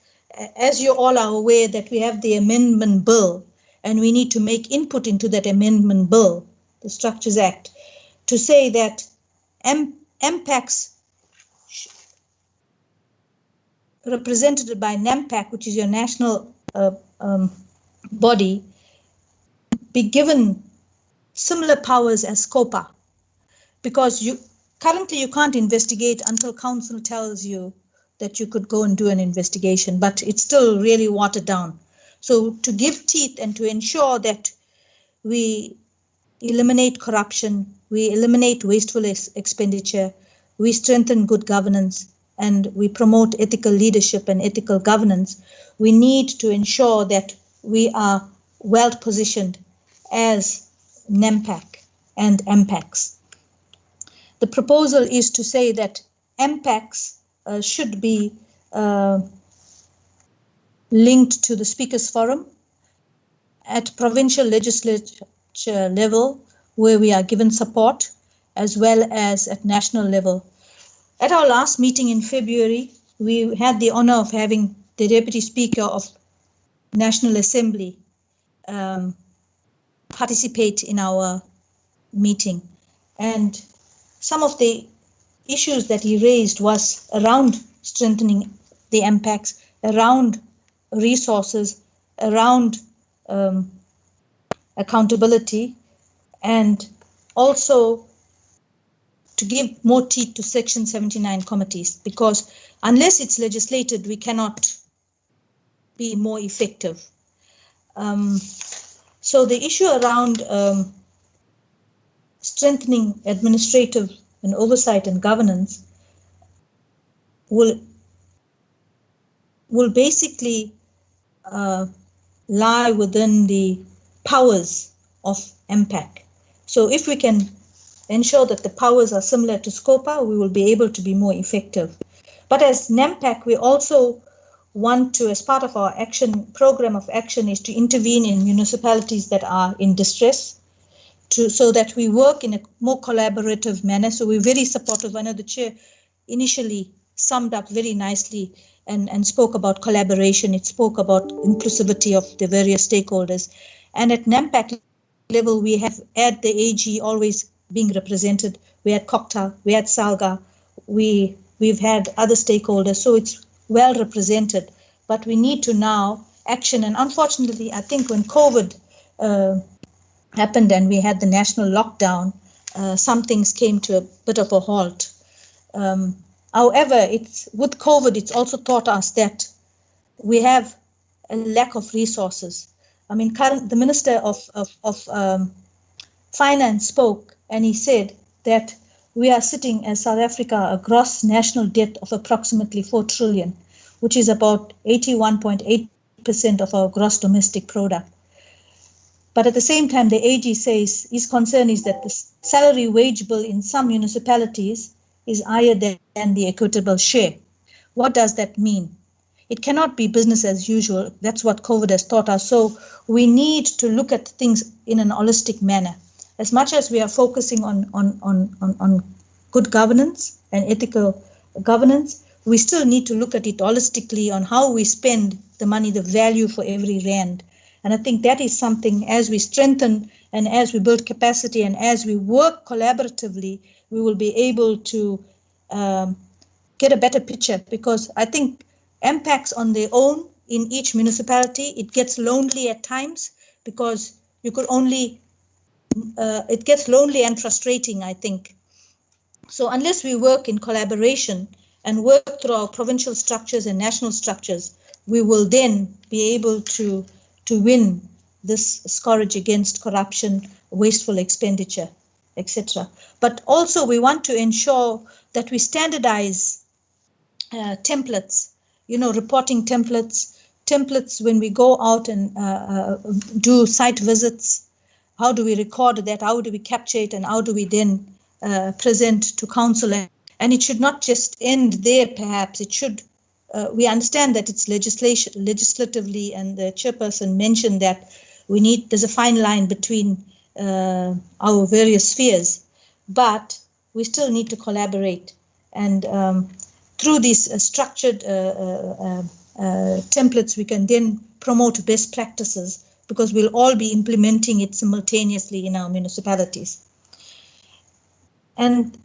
T: as you all are aware that we have the amendment bill, and we need to make input into that amendment bill, the Structures Act, to say that MPACs represented by NAMPAC, which is your national body, be given similar powers as SCOPA, because currently you can't investigate until council tells you that you could go and do an investigation, but it's still really watered down. So to give teeth and to ensure that we eliminate corruption, we eliminate wasteful expenditure, we strengthen good governance, and we promote ethical leadership and ethical governance, we need to ensure that we are well positioned as NAMPAC and MPACs. The proposal is to say that MPACs should be linked to the Speakers Forum at provincial legislature level, where we are given support, as well as at national level. At our last meeting in February, we had the honor of having the Deputy Speaker of National Assembly participate in our meeting. And some of the issues that he raised was around strengthening the MPACs, around resources, around accountability, and also to give more teeth to Section 79 committees, because unless it's legislated, we cannot be more effective. So the issue around strengthening administrative and oversight and governance will basically lie within the powers of MPAC. So if we can ensure that the powers are similar to SCOPA, we will be able to be more effective. But as NAMPAC, we also want to, as part of our action program of action, is to intervene in municipalities that are in distress, so that we work in a more collaborative manner. So we're very supportive. I know the chair initially summed up very nicely and spoke about collaboration. It spoke about inclusivity of the various stakeholders. And at NAMPAC level, we have had the AG always being represented. We had COCTA, we had SALGA, we've had other stakeholders. So it's well represented, but we need to now action. And unfortunately, I think when COVID happened and we had the national lockdown, some things came to a bit of a halt. However, with COVID, it's also taught us that we have a lack of resources. I mean, the Minister of Finance spoke, and he said that we are sitting as South Africa a gross national debt of approximately 4 trillion, which is about 81.8% of our gross domestic product. But at the same time, the AG says his concern is that the salary wage bill in some municipalities is higher than the equitable share. What does that mean? It cannot be business as usual. That's what COVID has taught us. So we need to look at things in an holistic manner. As much as we are focusing on good governance and ethical governance, we still need to look at it holistically on how we spend the money, the value for every rand. And I think that is something, as we strengthen and as we build capacity and as we work collaboratively, we will be able to get a better picture, because I think MPACs on their own in each municipality, it gets lonely at times, because you could only, it gets lonely and frustrating, I think. So unless we work in collaboration and work through our provincial structures and national structures, we will then be able to win this scourge against corruption, wasteful expenditure, etc. But also we want to ensure that we standardize templates, reporting templates when we go out and do site visits. How do we record that? How do we capture it? And how do we then present to council, and it should not just end there. Perhaps it should. We understand that it's legislatively, and the chairperson mentioned that there's a fine line between our various spheres, but we still need to collaborate, and through these structured templates, we can then promote best practices, because we'll all be implementing it simultaneously in our municipalities. And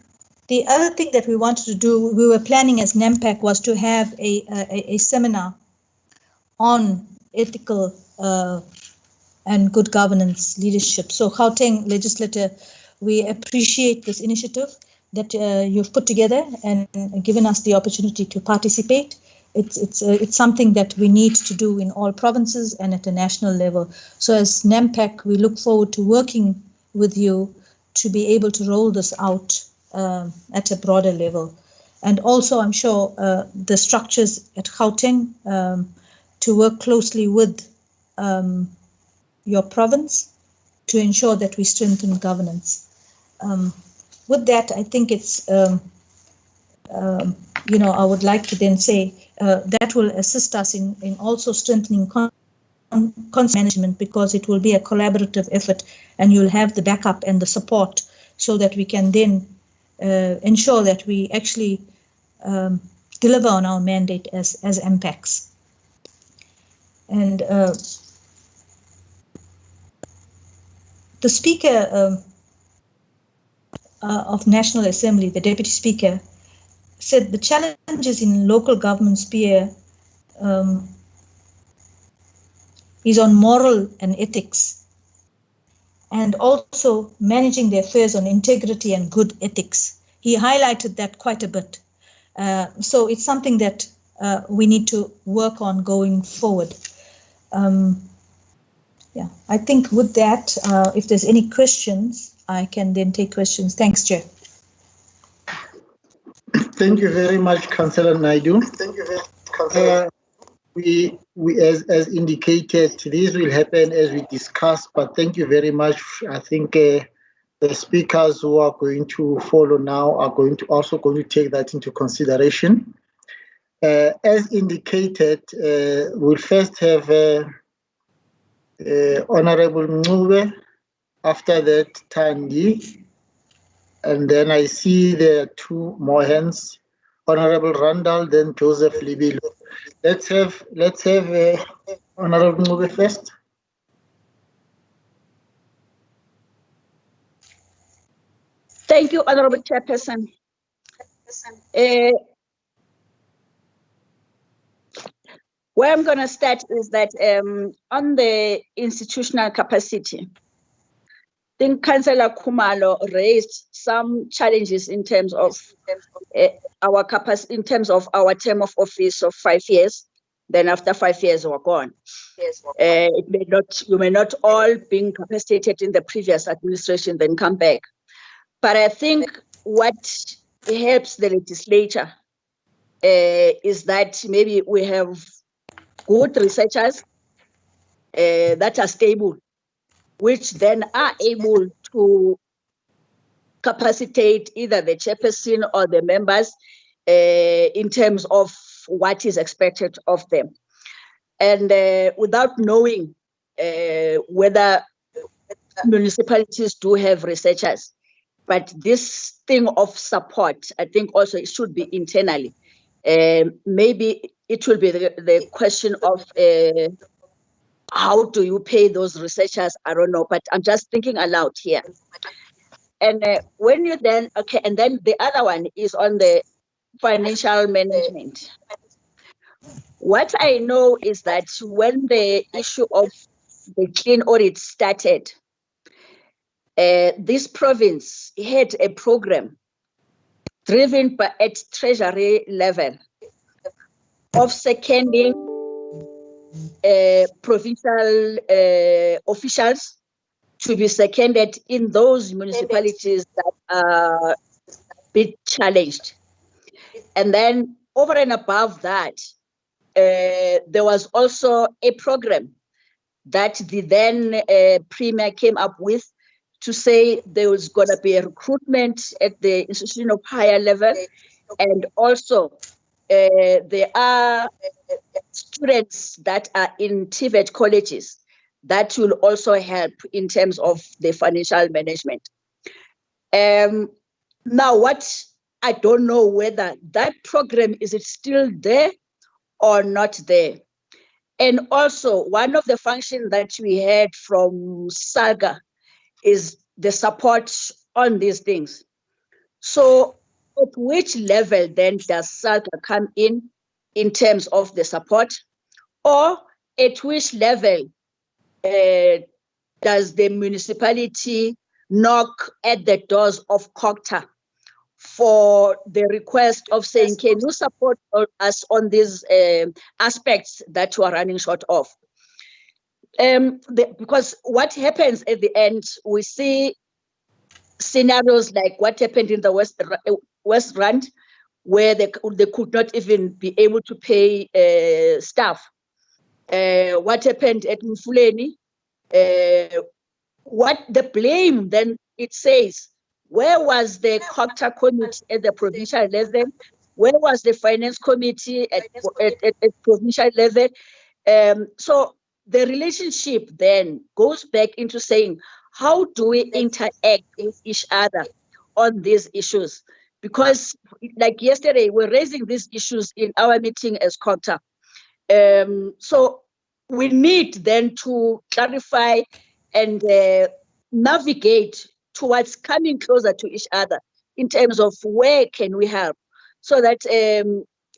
T: the other thing that we wanted to do, we were planning as NAMPAC, was to have a seminar on ethical and good governance leadership. So Gauteng Legislature, we appreciate this initiative that you've put together and given us the opportunity to participate. It's something that we need to do in all provinces and at a national level. So as NAMPAC, we look forward to working with you to be able to roll this out at a broader level. And also, I'm sure the structures at Gauteng to work closely with your province to ensure that we strengthen governance. With that, I think it's, I would like to then say that will assist us in also strengthening management, because it will be a collaborative effort, and you'll have the backup and the support so that we can then ensure that we actually deliver on our mandate as MPACs. And the Speaker of National Assembly, the Deputy Speaker, said the challenges in local government sphere is on moral and ethics, and also managing the affairs on integrity and good ethics. He highlighted that quite a bit. So it's something that we need to work on going forward. Yeah, I think with that, if there's any questions, I can then take questions. Thanks, Chair.
A: Thank you very much, Councillor Naidu. Thank you very much, Councillor. We as indicated, this will happen as we discussed, but thank you very much. I think the speakers who are going to follow now are also going to take that into consideration. As indicated, we'll first have Honorable Ncube, after that Tandi, and then I see there are two more hands, Honorable Randall, then Joseph Libilo. Let's have Honorable Ncube first.
M: Thank you, Honorable Chairperson. Where I'm going to start is that on the institutional capacity, I think Councillor Khumalo raised some challenges in terms of our capacity, in terms of our term of office of 5 years. Then after 5 years, we're gone. You may not all be incapacitated in the previous administration, then come back. But I think what helps the legislature is that maybe we have good researchers that are stable, which then are able to capacitate either the chairperson or the members in terms of what is expected of them. And without knowing whether municipalities do have researchers, but this thing of support, I think also it should be internally. Maybe it will be the question of how do you pay those researchers? I don't know, but I'm just thinking aloud here. And when you then, okay, and then the other one is on the financial management. What I know is that when the issue of the clean audit started, this province had a program driven by at treasury level of seconding provincial officials to be seconded in those municipalities that are a bit challenged. And then over and above that, there was also a program that the then Premier came up with to say there was going to be a recruitment at the institution of higher level, and also there are students that are in TVET colleges that will also help in terms of the financial management. Now, what I don't know whether that program is it still there or not there. And also, one of the functions that we had from SALGA is the support on these things. So at which level then does SALGA come in terms of the support? Or at which level does the municipality knock at the doors of COGTA for the request of saying, can you support us on these aspects that you are running short of? Because what happens at the end, we see scenarios like what happened in the West Rand, where they could not even be able to pay staff. What happened at Mfuleni, what the blame then it says, where was the COGTA committee at the provincial level? Where was the finance committee at provincial level? So the relationship then goes back into saying, how do we interact with each other on these issues? Because like yesterday, we're raising these issues in our meeting as COGTA. So we need then to clarify and navigate towards coming closer to each other in terms of where can we help, so that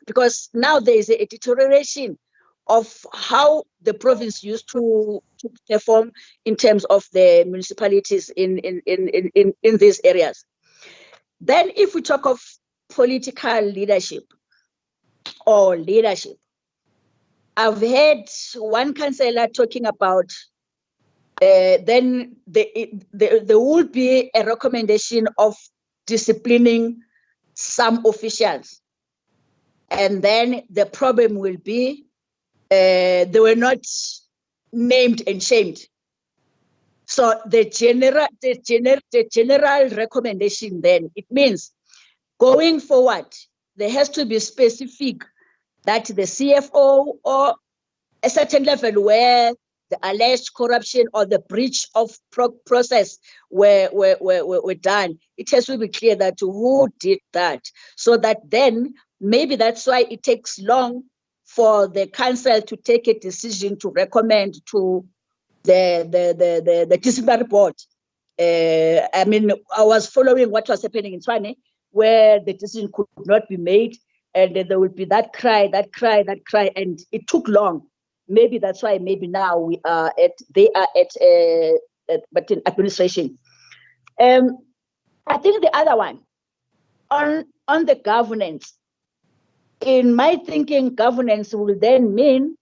M: because now there is a deterioration of how the province used to perform in terms of the municipalities in these areas. Then if we talk of political leadership or leadership, I've heard one councillor talking about then there would be a recommendation of disciplining some officials. And then the problem will be they were not named and shamed. So the general recommendation then, it means going forward, there has to be specific that the CFO or a certain level where the alleged corruption or the breach of process were done, it has to be clear that who did that, so that then maybe that's why it takes long for the council to take a decision to recommend to the disciplinary board. I mean, I was following what was happening in Tshwane, where the decision could not be made, and there would be that cry, and it took long. Maybe that's why maybe now they are at administration. I think the other one on the governance, in my thinking, governance will then mean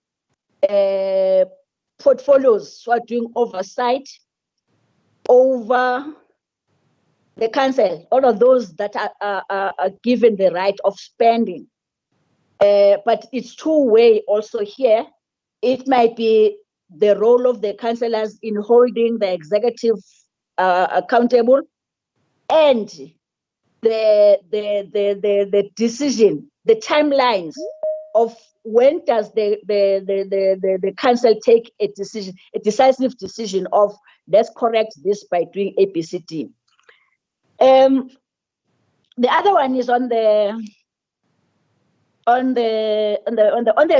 M: portfolios who are doing oversight over the council, all of those that are given the right of spending. But it's two-way also here. It might be the role of the councillors in holding the executive accountable, and the decision, the timelines of when does the council take a decision, a decisive decision of let's correct this by doing ABCD. The other one is on the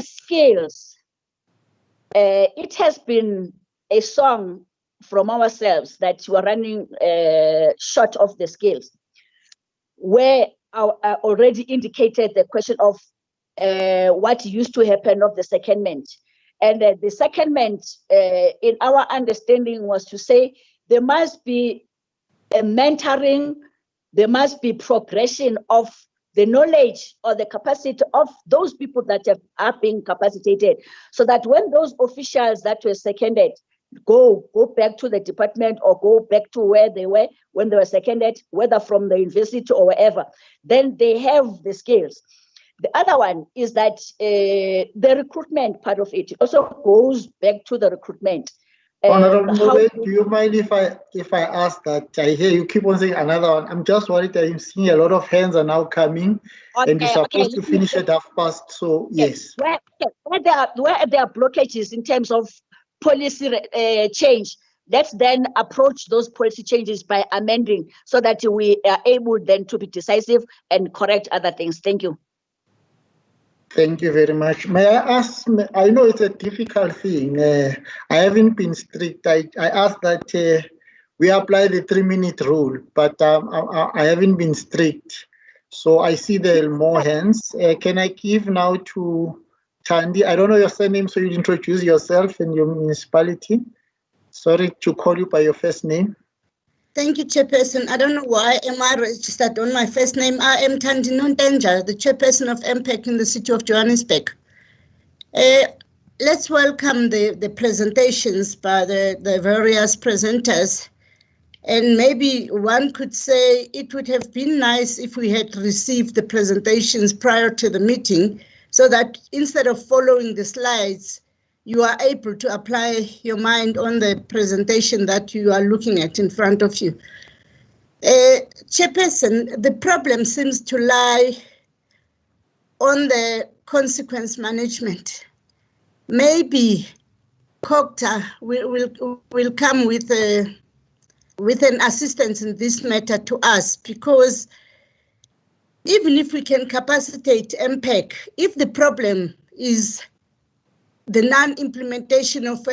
M: scales. It has been a song from ourselves that we are running short of the scales, where I already indicated the question of what used to happen of the secondment. And the secondment, in our understanding, was to say there must be a mentoring, there must be progression of the knowledge or the capacity of those people that are being capacitated, so that when those officials that were seconded go back to the department or go back to where they were when they were seconded, whether from the university or wherever, then they have the skills. The other one is that the recruitment part of it also goes back to the recruitment.
A: Honorable
M: how
A: Mobe, do you mind if I ask that? I hear you keep on saying another one. I'm just worried that I'm seeing a lot of hands are now coming, and we're supposed to finish at 1:30. So yes.
M: Where there are blockages in terms of policy change, let's then approach those policy changes by amending so that we are able then to be decisive and correct other things. Thank you.
A: Thank you very much. May I ask, I know it's a difficult thing. I haven't been strict. I asked that we apply the 3-minute rule, but I haven't been strict. So I see there are more hands. Can I give now to Thandi? I don't know your surname, so you introduce yourself and your municipality. Sorry to call you by your first name.
B: Thank you, Chairperson. I don't know why am I registered on my first name. I am Thandi Nontenja, the Chairperson of MPEC in the city of Johannesburg. Let's welcome the presentations by the various presenters. And maybe one could say it would have been nice if we had received the presentations prior to the meeting, so that instead of following the slides, you are able to apply your mind on the presentation that you are looking at in front of you. Chairperson, the problem seems to lie on the consequence management. Maybe COGTA will come with an assistance in this matter to us, because even if we can capacitate MPEC, if the problem is the non-implementation of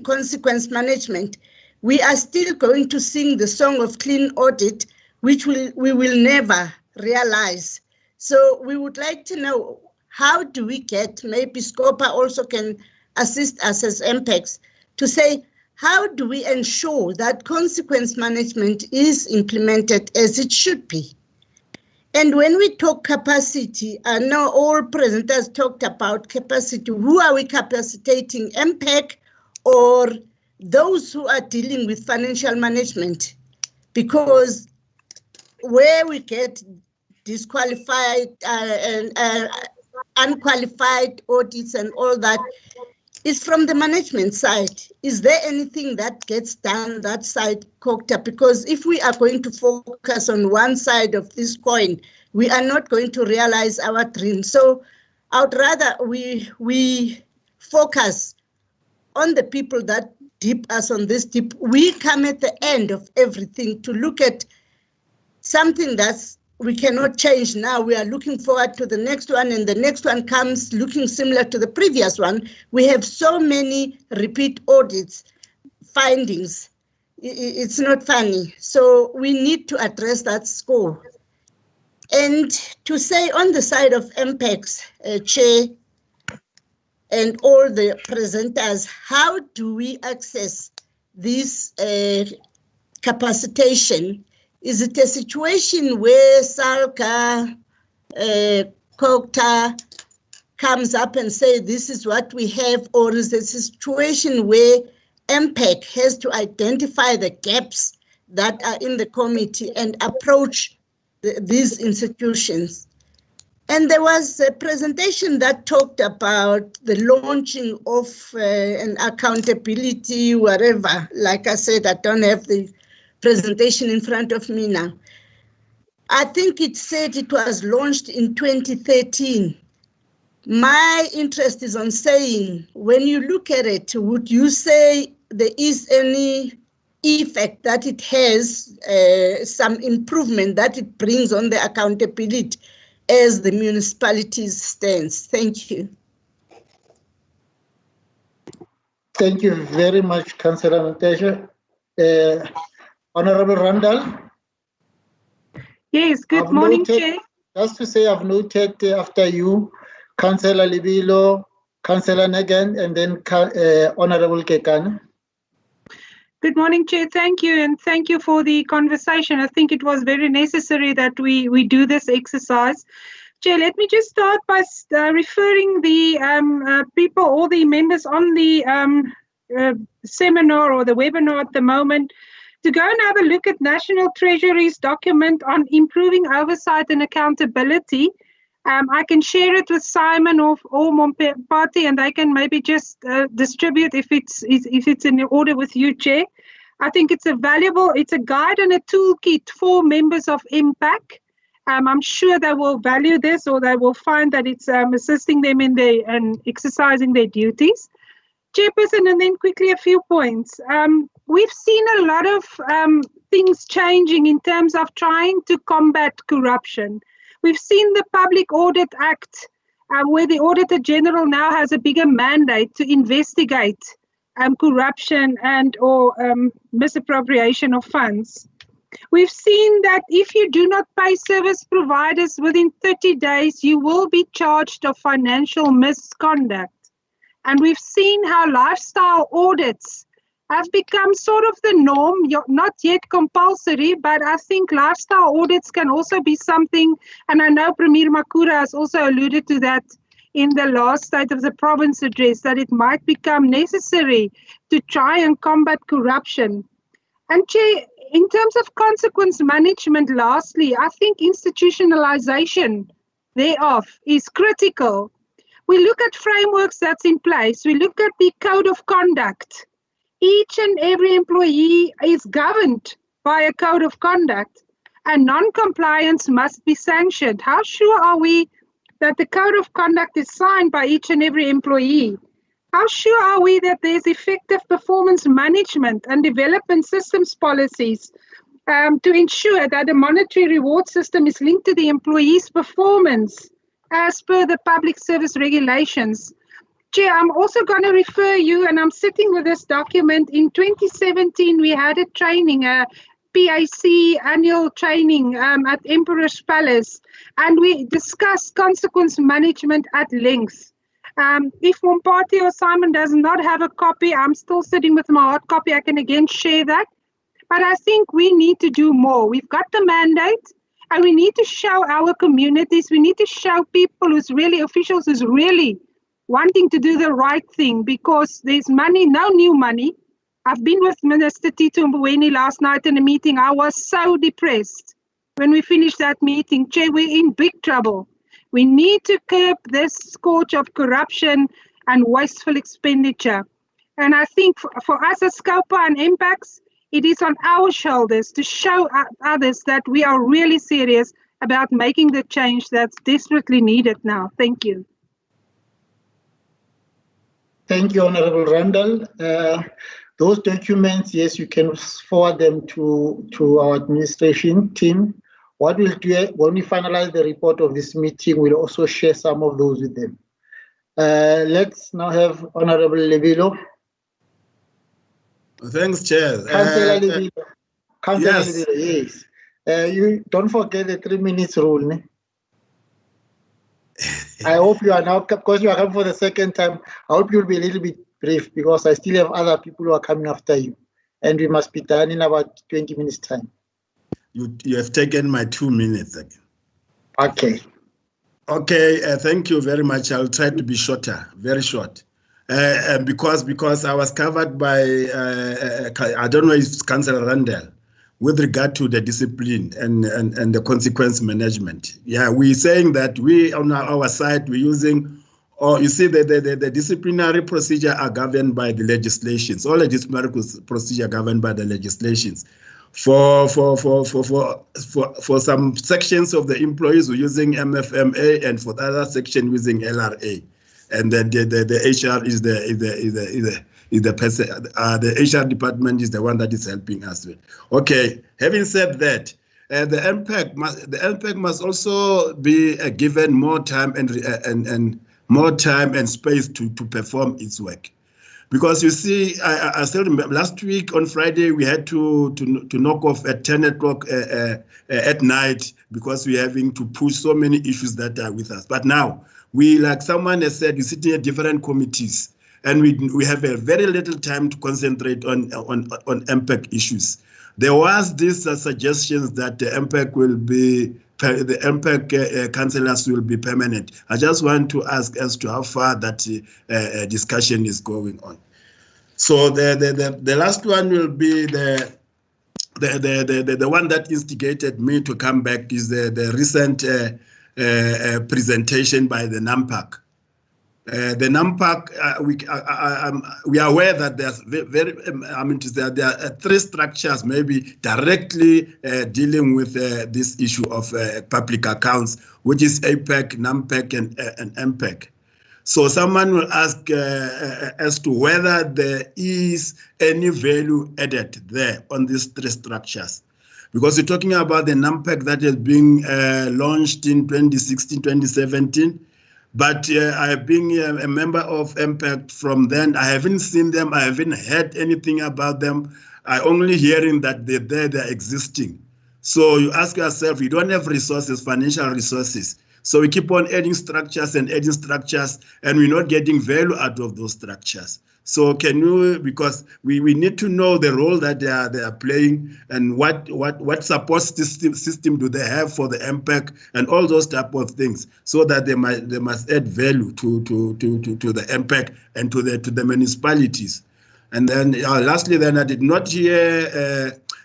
B: consequence management, we are still going to sing the song of clean audit, which we will never realize. So we would like to know, how do we get, maybe SCOPA also can assist us as MPECs, to say, how do we ensure that consequence management is implemented as it should be? And when we talk capacity, I know all presenters talked about capacity. Who are we capacitating, MPEC or those who are dealing with financial management? Because where we get disqualified and unqualified audits and all that is from the management side. Is there anything that gets done that side, COGTA? Because if we are going to focus on one side of this coin, we are not going to realize our dream. So I would rather we focus on the people that dip us on this dip. We come at the end of everything to look at something that's we cannot change now. We are looking forward to the next one, and the next one comes looking similar to the previous one. We have so many repeat audits, findings. It's not funny. So we need to address that score. And to say on the side of MPECs, Chair, and all the presenters, how do we access this capacitation? Is it a situation where SALGA, COGTA comes up and say this is what we have, or is it a situation where MPEC has to identify the gaps that are in the committee and approach these institutions? And there was a presentation that talked about the launching of an accountability, whatever. Like I said, I don't have the presentation in front of me now. I think it said it was launched in 2013. My interest is on saying, when you look at it, would you say there is any effect that it has, some improvement that it brings on the accountability as the municipalities stands? Thank you.
A: Thank you very much, Councillor Natasha. Honorable Randall.
C: Yes, good morning, Chair.
A: Just to say, I've noted after you, Councillor Libilo, Councillor Negan, and then Honorable Kekana.
C: Good morning, Chair. Thank you, and thank you for the conversation. I think it was very necessary that we do this exercise. Chair, let me just start by referring the people, all the members on the seminar or the webinar at the moment, to go and have a look at National Treasury's document on improving oversight and accountability. I can share it with Simon or Mompati, and they can maybe just distribute if it's in order with you, Chair. I think it's a guide and a toolkit for members of MPAC. I'm sure they will value this, or they will find that it's assisting them in exercising their duties. Chairperson, and then quickly a few points. We've seen a lot of things changing in terms of trying to combat corruption. We've seen the Public Audit Act, where the Auditor General now has a bigger mandate to investigate corruption and/or misappropriation of funds. We've seen that if you do not pay service providers within 30 days, you will be charged of financial misconduct. And we've seen how lifestyle audits have become sort of the norm, not yet compulsory, but I think lifestyle audits can also be something, and I know Premier Makura has also alluded to that in the last State of the Province address, that it might become necessary to try and combat corruption. And Chair, in terms of consequence management, lastly, I think institutionalization thereof is critical. We look at frameworks that's in place. We look at the code of conduct. Each and every employee is governed by a code of conduct, and non-compliance must be sanctioned. How sure are we that the code of conduct is signed by each and every employee? How sure are we that there's effective performance management and development systems policies to ensure that a monetary reward system is linked to the employee's performance as per the public service regulations? Chair, I'm also going to refer you, and I'm sitting with this document. In 2017, we had a training, a PAC annual training at Emperor's Palace, and we discussed consequence management at length. If Mompati or Simon does not have a copy, I'm still sitting with my hard copy. I can again share that. But I think we need to do more. We've got the mandate, and we need to show our communities, we need to show people officials who's really wanting to do the right thing, because there's money, no new money. I've been with Minister Tito Mboweni last night in a meeting. I was so depressed when we finished that meeting. Chair, we're in big trouble. We need to curb this scourge of corruption and wasteful expenditure. And I think for us as SCOPA and MPACs, it is on our shoulders to show others that we are really serious about making the change that's desperately needed now. Thank you.
A: Thank you, Honorable Randall. Those documents, yes, you can forward them to our administration team. What we'll do when we finalize the report of this meeting, we'll also share some of those with them. Let's now have Honorable Lebelo.
F: Thanks, Chair.
A: Councillor Lebelo. Councillor
F: Yes.
A: Lebelo, yes. You don't forget the 3 minutes rule. Ne? I hope you are now, because you are coming for the second time, I hope you'll be a little bit brief, because I still have other people who are coming after you, and we must be done in about 20 minutes time.
F: You have taken my 2 minutes again.
A: Okay.
F: Okay, thank you very much. I'll try to be shorter, very short. Because I was covered by, I don't know if it's Councillor Randall, with regard to the discipline and the consequence management. Yeah, we're saying that we, on our side, we're using, or you see, the disciplinary procedure are governed by the legislations. All the disciplinary procedure are governed by the legislations. For some sections of the employees, we're using MFMA, and for the other section, using LRA. And then the HR is the HR department is the one that is helping us with. Okay, having said that, the MPAC must also be given more time and more time and space to perform its work. Because you see, I still remember last week on Friday we had to knock off at 10 o'clock at night, because we're having to push so many issues that are with us. But now we, like someone has said, we sit in different committees, and we have a very little time to concentrate on MPAC issues. There was this suggestions that the MPAC councillors will be permanent. I just want to ask as to how far that discussion is going on. So the last one will be the one that instigated me to come back is the recent presentation by the NAMPAC. The NAMPAC, we are aware that there's there are three structures maybe directly dealing with this issue of public accounts, which is APAC, NAMPAC, and MPAC. So someone will ask as to whether there is any value added there on these three structures. Because we're talking about the NAMPAC that is being launched in 2016, 2017. But being a member of MPAC from then, I haven't seen them. I haven't heard anything about them. I only hearing that they're there, they're existing. So you ask yourself, you don't have resources, financial resources. So we keep on adding structures, and we're not getting value out of those structures. So can you, because we need to know the role that they are playing, and what support system do they have for the MPAC and all those type of things, so that they must add value to the MPAC and to the municipalities. And then lastly, then I did not hear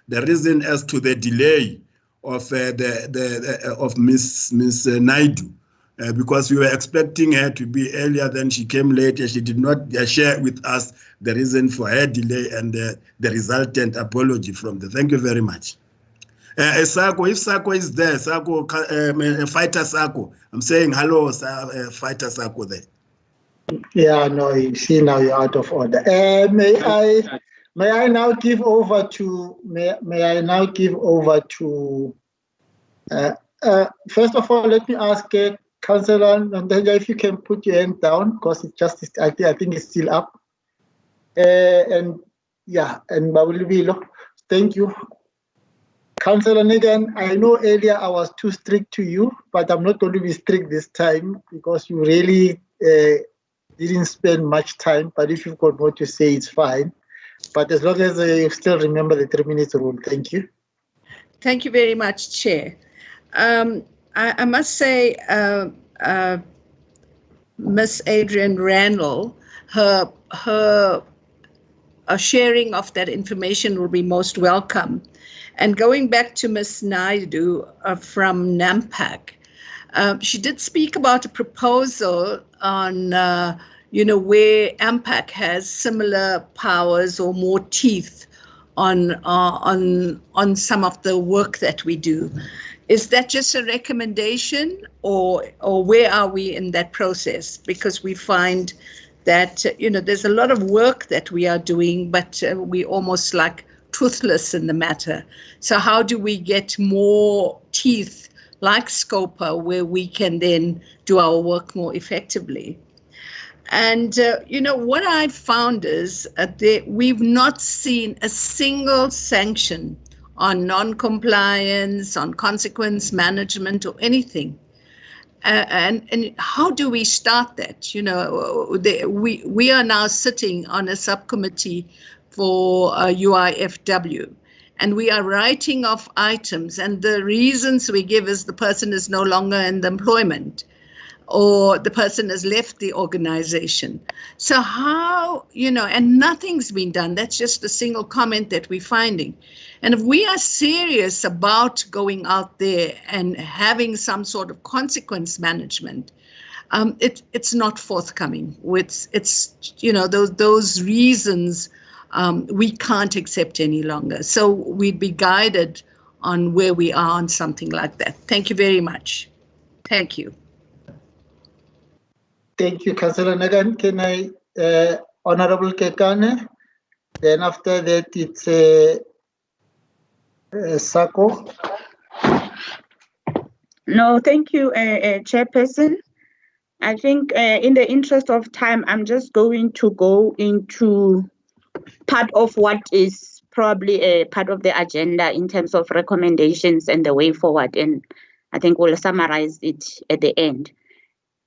F: the reason as to the delay of of Miss Naidu. Because we were expecting her to be earlier, then she came late and she did not share with us the reason for her delay and the resultant apology from the. Thank you very much. Sako, if Sako is there, Sako, Fighter Sako, I'm saying hello, Fighter Sako there.
A: Yeah, no, you see now you're out of order. May I now give over to first of all, let me ask Councillor Ndanjaya, if you can put your hand down, because it just I think it's still up. And Babulubilo, thank you. Councillor Negan, I know earlier I was too strict to you, but I'm not going to be strict this time, because you really didn't spend much time. But if you've got more to say, it's fine. But as long as you still remember the 3-minute rule, thank you.
S: Thank you very much, Chair. I must say, Miss Adrian Randall, her sharing of that information will be most welcome. And going back to Miss Naidu from NAMPAC, she did speak about a proposal on, where AMPAC has similar powers or more teeth on some of the work that we do. Is that just a recommendation, or where are we in that process? Because we find that, there's a lot of work that we are doing, but we almost like toothless in the matter. So how do we get more teeth like SCOPA, where we can then do our work more effectively? And, what I found is that we've not seen a single sanction on non-compliance, on consequence management, or anything. And how do we start that? We are now sitting on a subcommittee for UIFW, and we are writing off items, and the reasons we give is the person is no longer in the employment, or the person has left the organization. So how, and nothing's been done. That's just a single comment that we're finding. And if we are serious about going out there and having some sort of consequence management, it's not forthcoming. It's those reasons we can't accept any longer. So we'd be guided on where we are on something like that. Thank you very much. Thank you.
A: Thank you, Councillor Nagan. Can I, Honorable Kekane? Then after that, it's Sako.
P: No, thank you, Chairperson. I think in the interest of time, I'm just going to go into part of what is probably a part of the agenda in terms of recommendations and the way forward. And I think we'll summarize it at the end.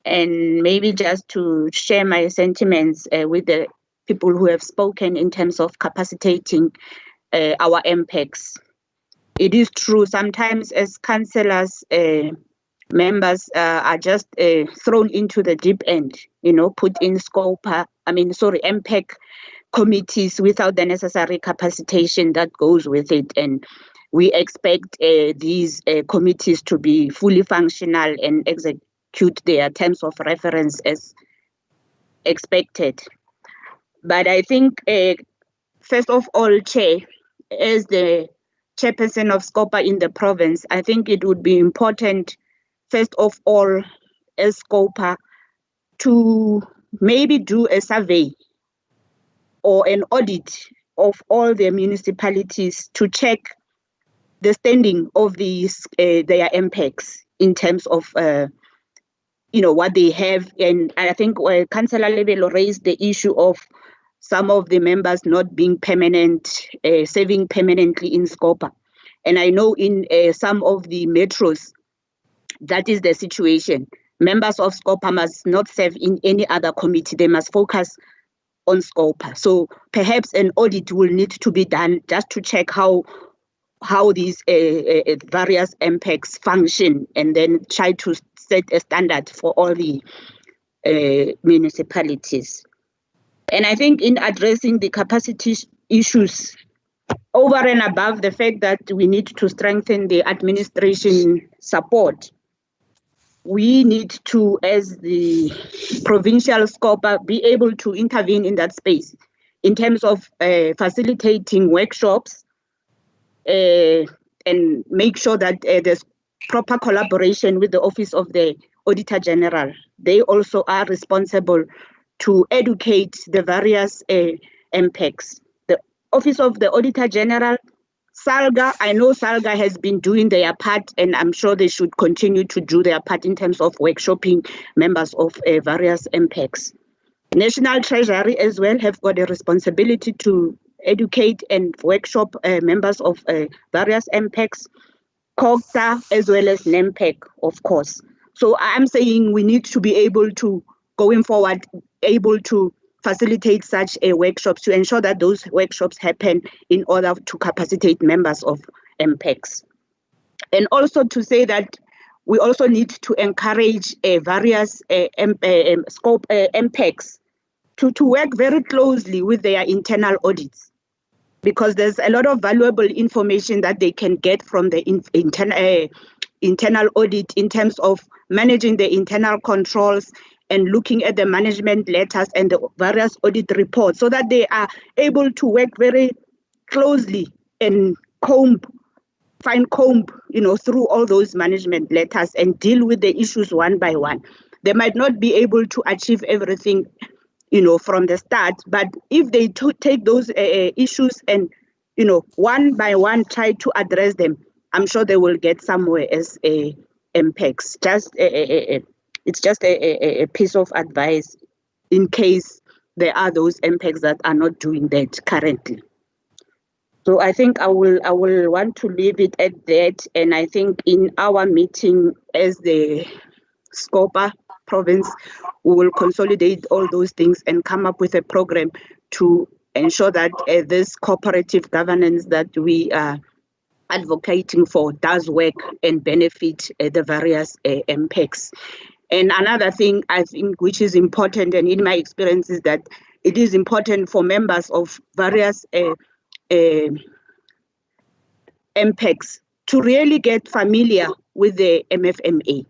P: And maybe just to share my sentiments with the people who have spoken in terms of capacitating our MPECs. It is true, sometimes as councillors, members are just thrown into the deep end, put in MPEC committees without the necessary capacitation that goes with it. And we expect these committees to be fully functional and execute their terms of reference as expected. But I think, first of all, Chair, as the chairperson of SCOPA in the province, I think it would be important, first of all, as SCOPA, to maybe do a survey or an audit of all the municipalities to check the standing of these their impacts in terms of what they have. And I think Councillor Lebelo raised the issue of some of the members not being permanent, serving permanently in SCOPA. And I know in some of the metros, that is the situation. Members of SCOPA must not serve in any other committee. They must focus on SCOPA. So perhaps an audit will need to be done just to check how these various impacts function, and then try to set a standard for all the municipalities. And I think in addressing the capacity issues, over and above the fact that we need to strengthen the administration support, we need to, as the provincial SCOPA, be able to intervene in that space in terms of facilitating workshops and make sure that there's proper collaboration with the Office of the Auditor General. They also are responsible to educate the various impacts. The Office of the Auditor General, SALGA, I know SALGA has been doing their part, and I'm sure they should continue to do their part in terms of workshopping members of various impacts. National Treasury as well have got a responsibility to educate and workshop members of various impacts, COGTA as well as NEMPEC, of course. So I'm saying we need to be able to, going forward, able to facilitate such workshops to ensure that those workshops happen in order to capacitate members of MPECs. And also to say that we also need to encourage various MPECs to work very closely with their internal audits, because there's a lot of valuable information that they can get from the internal audit in terms of managing the internal controls and looking at the management letters and the various audit reports, so that they are able to work very closely and fine comb, through all those management letters and deal with the issues one by one. They might not be able to achieve everything, from the start, but if they take those issues and, one by one try to address them, I'm sure they will get somewhere as MPECs. It's just a piece of advice in case there are those MPECs that are not doing that currently. So I think I will want to leave it at that. And I think in our meeting as the SCOPA province, we will consolidate all those things and come up with a program to ensure that this cooperative governance that we are advocating for does work and benefit the various MPECs. And another thing I think which is important, and in my experience, is that it is important for members of various MPECs to really get familiar with the MFMA.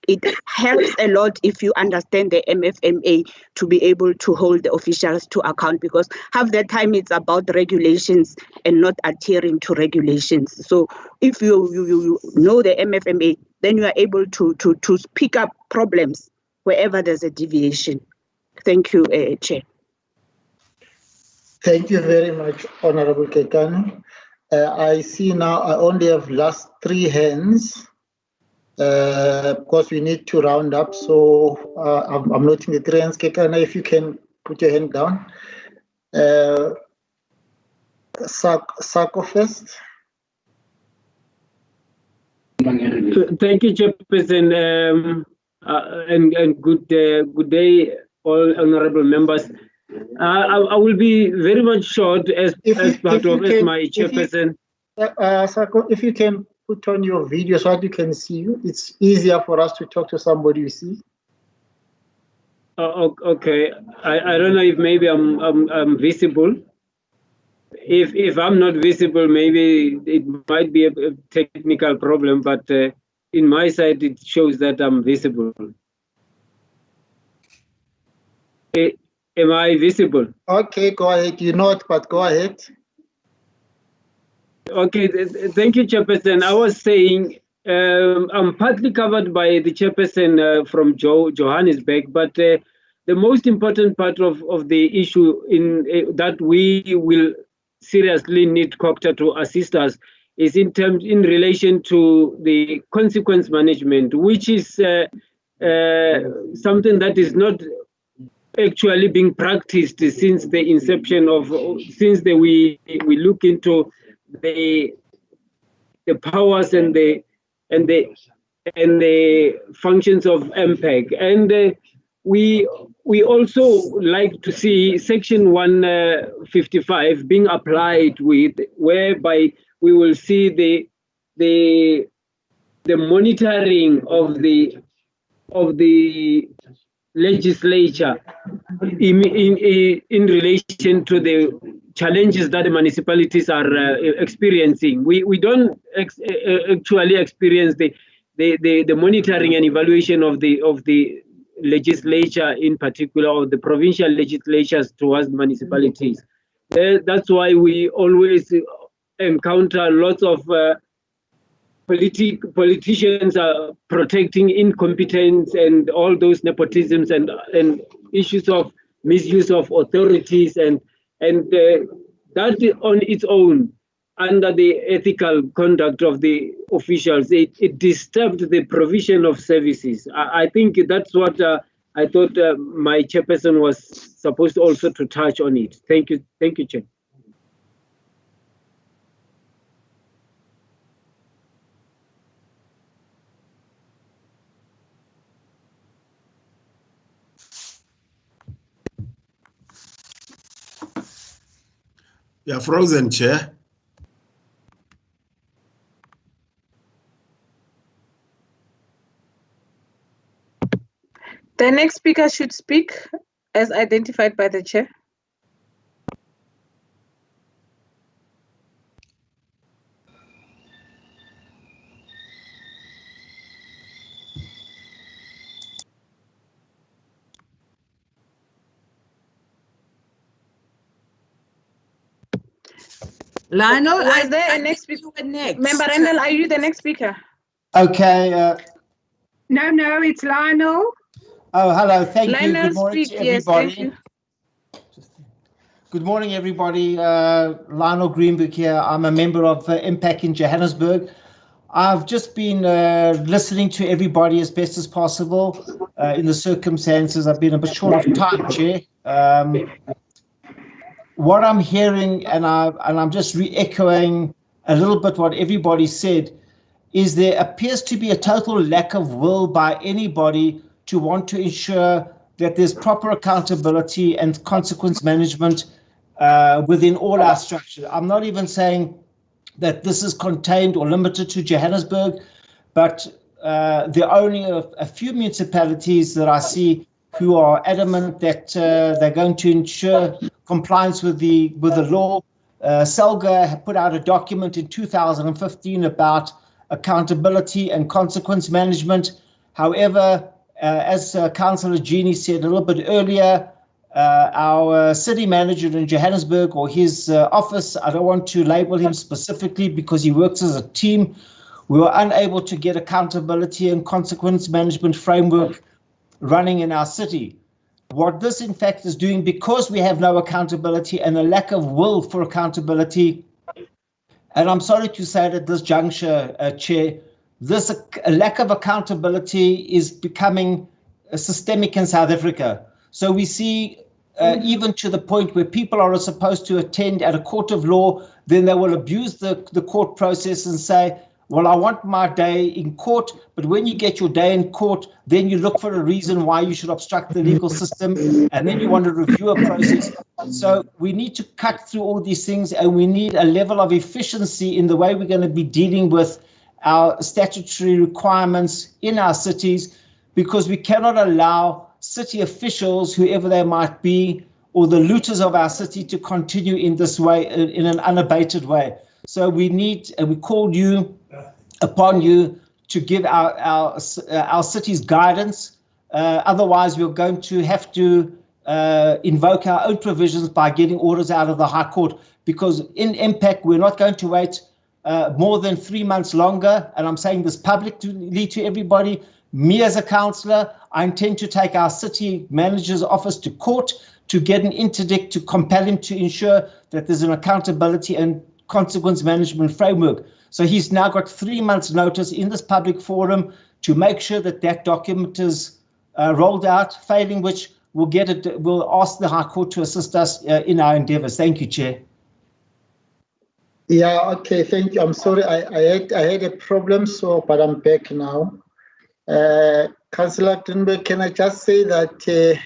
P: It helps a lot if you understand the MFMA to be able to hold the officials to account, because half the time it's about regulations and not adhering to regulations. So if you know the MFMA, then you are able to pick up problems wherever there's a deviation. Thank you, Chair.
A: Thank you very much, Honorable Kekana. I see now I only have last 3 hands. Because we need to round up, so I'm noting the 3 hands. Kekana, if you can put your hand down. Sako first.
D: Thank you, Chairperson, and good day, all honourable members. I will be very much short as part of my Chairperson.
A: Sako, if you can put on your video so that you can see you. It's easier for us to talk to somebody you see.
D: Okay, I don't know if maybe I'm visible. if I'm not visible, maybe it might be a technical problem, but in my side, it shows that I'm visible. Am I visible?
A: Okay, go ahead. You're not, but go ahead.
D: Okay, thank you, Chairperson. I was saying I'm partly covered by the Chairperson from Johannesburg, but the most important part of the issue in that we will seriously need COCTA to assist us is in relation to the consequence management, which is something that is not actually being practiced since the inception of we look into the powers and the functions of MPEG, and we also like to see Section 155 being applied with, whereby we will see the monitoring of the legislature in relation to the challenges that the municipalities are experiencing. We don't actually experience the monitoring and evaluation of the legislature, in particular, or the provincial legislatures towards municipalities. That's why we always encounter lots of politicians are protecting incompetence and all those nepotisms and issues of misuse of authorities, and that on its own, under the ethical conduct of the officials, it disturbed the provision of services. I think that's what I thought my chairperson was supposed also to touch on it. Thank you, Chair.
F: Yeah, frozen, Chair.
K: The next speaker should speak as identified by the chair.
G: Lionel,
K: was there a next speaker? Member Randall, are you the next speaker?
G: Okay.
C: No, it's Lionel.
G: Oh, hello. Thank
K: Lionel,
G: you. Good morning
K: speak.
G: to everybody.
K: Yes, thank you.
G: Good morning, everybody. Lionel Greenberg here. I'm a member of Impact in Johannesburg. I've just been listening to everybody as best as possible in the circumstances. I've been a bit short of time, Chair. What I'm hearing, and I'm just re-echoing a little bit what everybody said, is there appears to be a total lack of will by anybody to want to ensure that there's proper accountability and consequence management within all our structure. I'm not even saying that this is contained or limited to Johannesburg, but there are only a few municipalities that I see who are adamant that they're going to ensure compliance with the law. SALGA put out a document in 2015 about accountability and consequence management. However, as Councillor Jeannie said a little bit earlier, our city manager in Johannesburg, or his office, I don't want to label him specifically because he works as a team, we were unable to get accountability and consequence management framework running in our city. What this in fact is doing, because we have no accountability and a lack of will for accountability, and I'm sorry to say it at this juncture, Chair, this lack of accountability is becoming systemic in South Africa. So we see even to the point where people are supposed to attend at a court of law, then they will abuse the court process and say, well, I want my day in court, but when you get your day in court, then you look for a reason why you should obstruct the legal system, and then you want to review a process. So we need to cut through all these things, and we need a level of efficiency in the way we're going to be dealing with our statutory requirements in our cities, because we cannot allow city officials, whoever they might be, or the looters of our city to continue in this way, in an unabated way. So we need, and we call upon you to give our city's guidance. Otherwise, we're going to have to invoke our own provisions by getting orders out of the High Court, because in impact, we're not going to wait more than 3 months longer. And I'm saying this publicly to everybody. Me as a councillor, I intend to take our city manager's office to court to get an interdict to compel him to ensure that there's an accountability and consequence management framework. So he's now got 3 months notice in this public forum to make sure that that document is rolled out, failing which we'll ask the High Court to assist us in our endeavours. Thank you, Chair.
A: Yeah, okay, thank you. I'm sorry, I had a problem, but I'm back now. Councillor Greenberg, can I just say that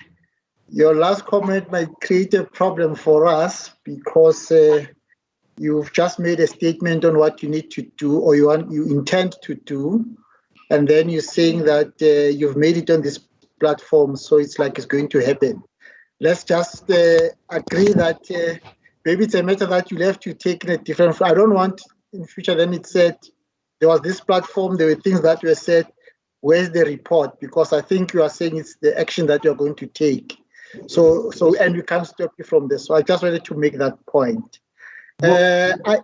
A: your last comment might create a problem for us, because you've just made a statement on what you need to do, or you intend to do, and then you're saying that you've made it on this platform, so it's like it's going to happen. Let's just agree that maybe it's a matter that you'll have to take in a different. I don't want in future then it said there was this platform, there were things that were said. Where's the report? Because I think you are saying it's the action that you're going to take. So and we can't stop you from this. So I just wanted to make that point. You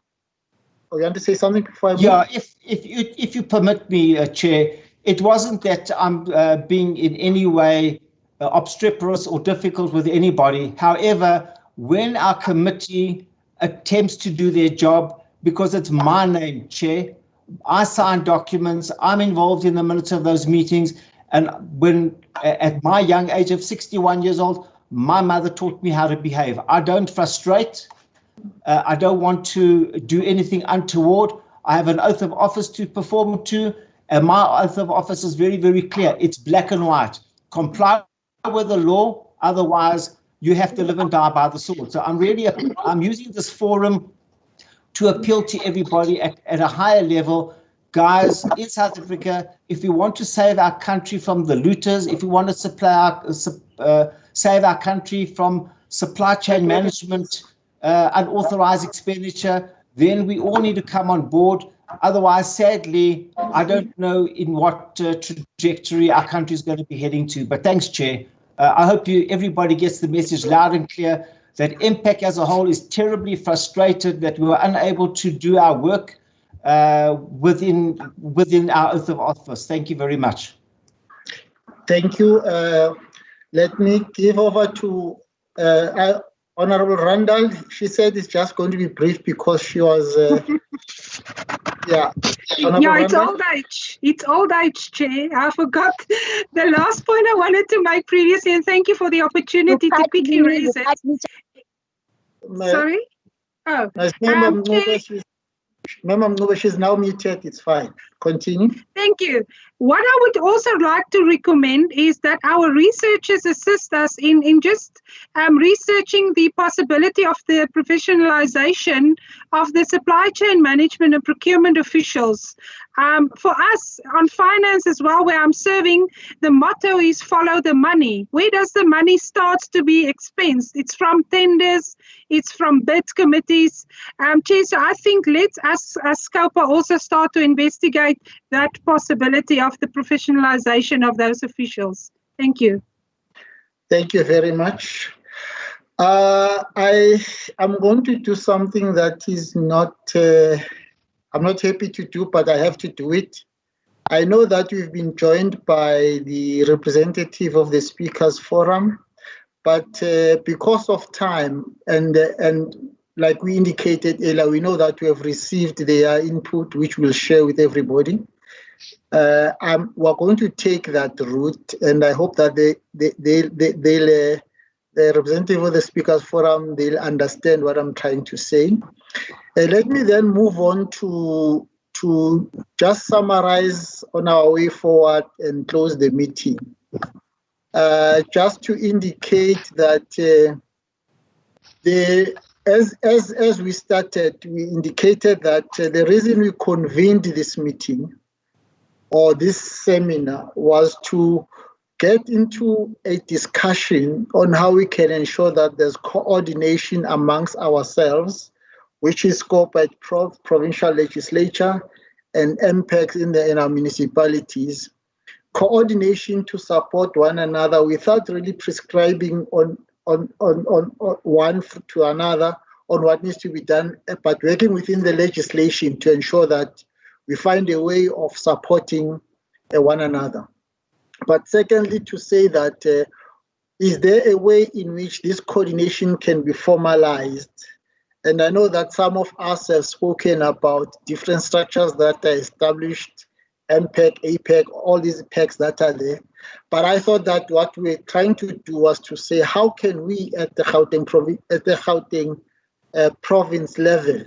A: want to say something before I move?
G: Yeah, if you permit me, Chair, it wasn't that I'm being in any way obstreperous or difficult with anybody. However, when our committee attempts to do their job, because it's my name, Chair, I sign documents, I'm involved in the minutes of those meetings, and when at my young age of 61 years old, my mother taught me how to behave. I don't frustrate. I don't want to do anything untoward. I have an oath of office to perform to, and my oath of office is very, very clear. It's black and white. Comply with the law, otherwise you have to live and die by the sword. So I'm using this forum to appeal to everybody at a higher level. Guys, in South Africa, if we want to save our country from the looters, if we want to save our country from supply chain management, unauthorized expenditure, then we all need to come on board. Otherwise, sadly, I don't know in what trajectory our country is going to be heading to. But thanks, Chair. I hope everybody gets the message loud and clear that MPAC as a whole is terribly frustrated that we were unable to do our work within our oath of office. Thank you very much.
A: Thank you. Let me give over to Honorable Randall. She said it's just going to be brief because she was, yeah.
C: Yeah, it's old age. It's old age, Chair. I forgot the last point I wanted to make previously, and thank you for the opportunity to quickly raise it. Sorry? Oh.
A: Member, she's now muted. It's fine. Continue.
C: Thank you. What I would also like to recommend is that our researchers assist us in just researching the possibility of the professionalization of the supply chain management and procurement officials. For us on finance as well, where I'm serving, the motto is follow the money. Where does the money start to be expensed? It's from tenders, it's from bid committees. Chair, so I think let's, as SCOPA, also start to investigate that possibility of the professionalization of those officials. Thank you.
A: Thank you very much. I am going to do something that is not, I'm not happy to do, but I have to do it. I know that we've been joined by the representative of the Speakers Forum, but because of time and like we indicated earlier, we know that we have received their input, which we'll share with everybody. We're going to take that route, and I hope that the representative of the Speakers Forum, they'll understand what I'm trying to say. Let me then move on to just summarize on our way forward and close the meeting. Just to indicate that as we started, we indicated that the reason we convened this meeting or this seminar was to get into a discussion on how we can ensure that there's coordination amongst ourselves, which is SCOPA at Provincial Legislature and MPECs in our municipalities. Coordination to support one another without really prescribing on one to another on what needs to be done, but working within the legislation to ensure that we find a way of supporting one another. But secondly, to say that is there a way in which this coordination can be formalized? And I know that some of us have spoken about different structures that are established, MPEC, APEC, all these PECs that are there. But I thought that what we're trying to do was to say, how can we at the Gauteng province level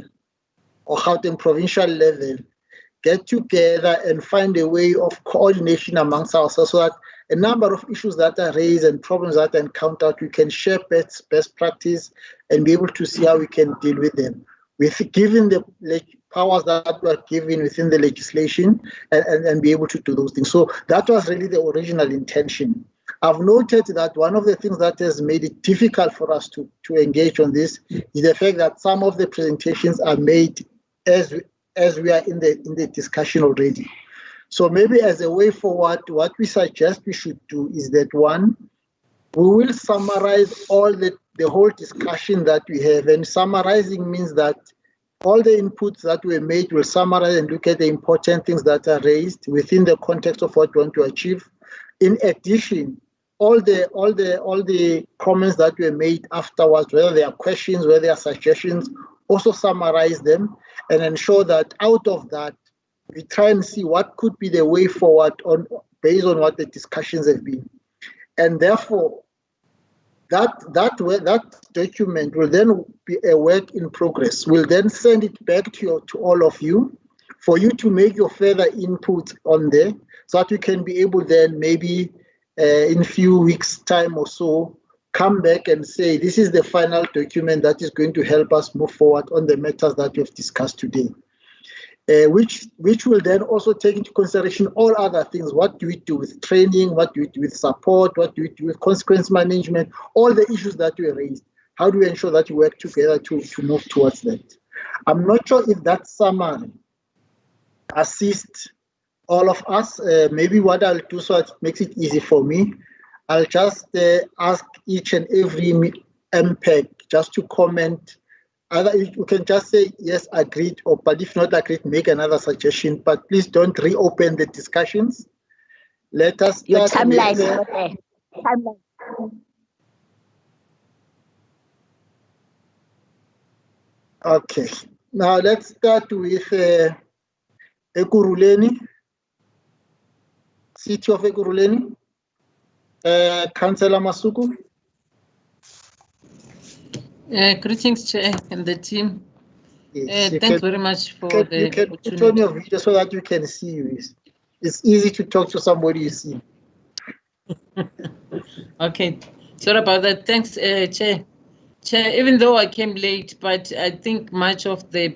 A: or Gauteng provincial level get together and find a way of coordination amongst ourselves so that a number of issues that are raised and problems that are encountered, we can share best practice and be able to see how we can deal with them. With given the powers that were given within the legislation and be able to do those things. So that was really the original intention. I've noted that one of the things that has made it difficult for us to engage on this is the fact that some of the presentations are made as we are in the discussion already. So maybe as a way forward, what we suggest we should do is that one, we will summarize all the whole discussion that we have, and summarizing means that all the inputs that were made will summarize and look at the important things that are raised within the context of what we want to achieve. In addition, all the comments that were made afterwards, whether they are questions, whether they are suggestions, also summarize them and ensure that out of that, we try and see what could be the way forward based on what the discussions have been. And therefore, that document will then be a work in progress. We'll then send it back to all of you for you to make your further input on there so that we can be able then maybe in a few weeks' time or so, come back and say, this is the final document that is going to help us move forward on the matters that we've discussed today. Which will then also take into consideration all other things. What do we do with training? What do we do with support? What do we do with consequence management? All the issues that we raised. How do we ensure that we work together to move towards that? I'm not sure if that summary assists all of us. Maybe what I'll do so it makes it easy for me, I'll just ask each and every MPEC just to comment. Either you can just say, yes, agreed, but if not agreed, make another suggestion. But please don't reopen the discussions. Let us start
M: your timeline.
A: Okay. Now let's start with Ekurhuleni, City of Ekurhuleni. Councillor Masuku.
H: Greetings, Chair and the team.
A: Yes,
H: thanks very much for the
A: opportunity. You can put on your video so that you can see you. It's easy to talk to somebody you see.
H: Okay, sorry about that. Thanks, Chair. Chair, even though I came late, but I think much of the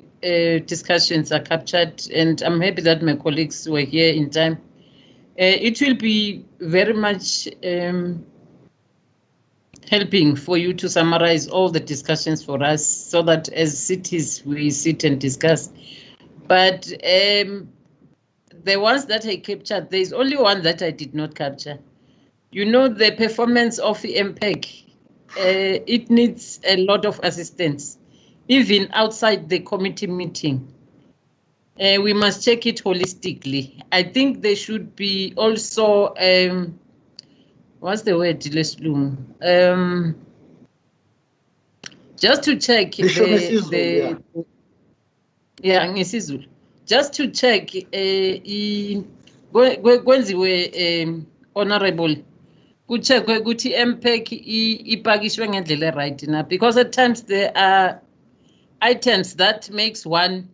H: discussions are captured, and I'm happy that my colleagues were here in time. It will be very much helping for you to summarize all the discussions for us so that as cities we sit and discuss. But the ones that I captured, there's only one that I did not capture. You know, the performance of the MPEC, it needs a lot of assistance, even outside the committee meeting. We must check it holistically. I think there should be also, what's the word, Leslum? Just to check just to check kwenziwe honorable kucheckwe ukuthi MPEC ipakishwe ngendlela right na, because at times there are items that makes one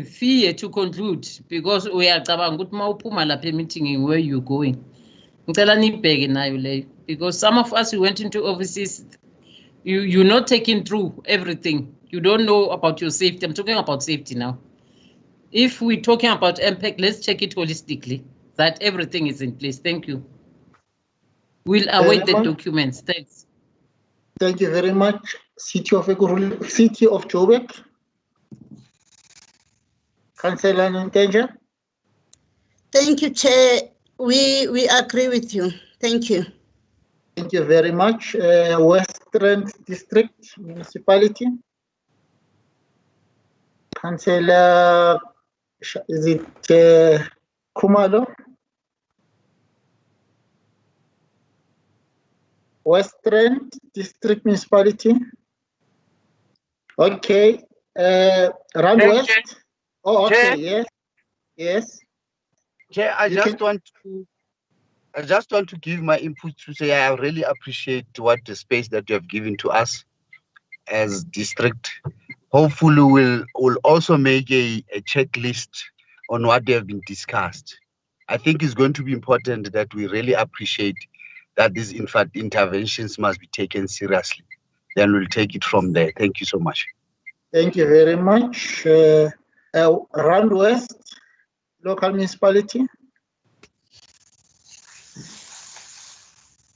H: fear to conclude because uyacabanga ukuthi mawuphuma lapha meeting where you going. Ngicela nibheke nayo leyo, because some of us who went into offices, you're not taking through everything. You don't know about your safety. I'm talking about safety now. If we're talking about MPEC, let's check it holistically, that everything is in place. Thank you. We'll await the documents. Thanks.
A: Thank you very much. City of Joburg. Councillor Ntenja.
B: Thank you, Chair. We agree with you. Thank you.
A: Thank you very much. Western District Municipality. Councillor, is it Kumalo? Western District Municipality. Okay. Rand West. Oh, okay. Chair. Yes. Yes.
I: Chair, I just want to give my input to say I really appreciate what the space that you have given to us as district. Hopefully we'll also make a checklist on what they have been discussed. I think it's going to be important that we really appreciate that these interventions must be taken seriously. Then we'll take it from there. Thank you so much.
A: Thank you very much. Rand West, local municipality.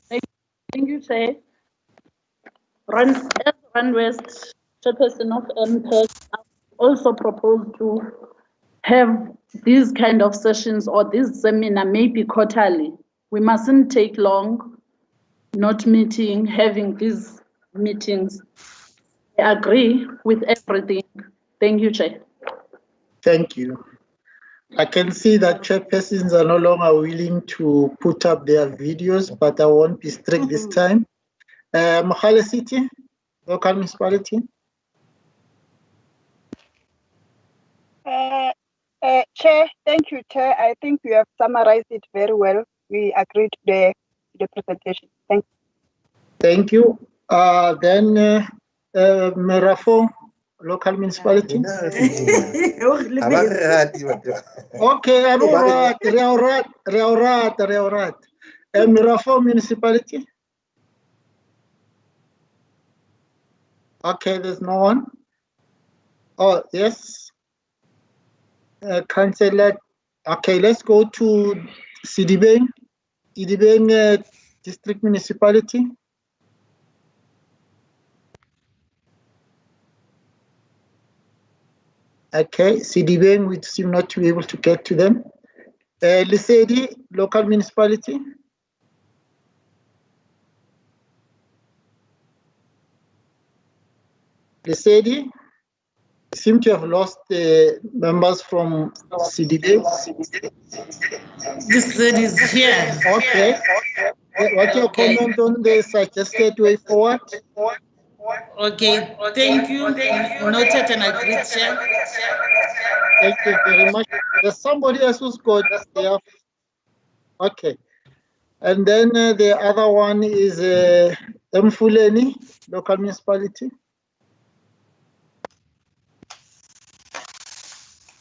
J: Thank you, Chair. Rand West, Chairperson of MPEC, also proposed to have these kind of sessions or this seminar maybe quarterly. We mustn't take long, not meeting, having these meetings. I agree with everything. Thank you, Chair.
A: Thank you. I can see that chairpersons are no longer willing to put up their videos, but I won't be strict this time. Mohale City, local municipality.
V: Chair, thank you, Chair. I think you have summarized it very well. We agree to the presentation. Thank you.
A: Thank you. Then Merafo, local municipality. Okay, Reaurat. Merafo municipality. Okay, there's no one. Oh, yes. Councillor. Okay, let's go to Sidibeng district municipality. Okay, Sidibeng, we seem not to be able to get to them. Lesedi, local municipality. Lesedi, seem to have lost the members from CDB.
H: Lesedi is here.
A: Okay. What's your comment on the suggested way forward?
H: Okay, thank you. Noted and agreed, Chair.
A: Thank you very much. There's somebody else who's got there. Okay. And then the other one is Mfuleni, local municipality.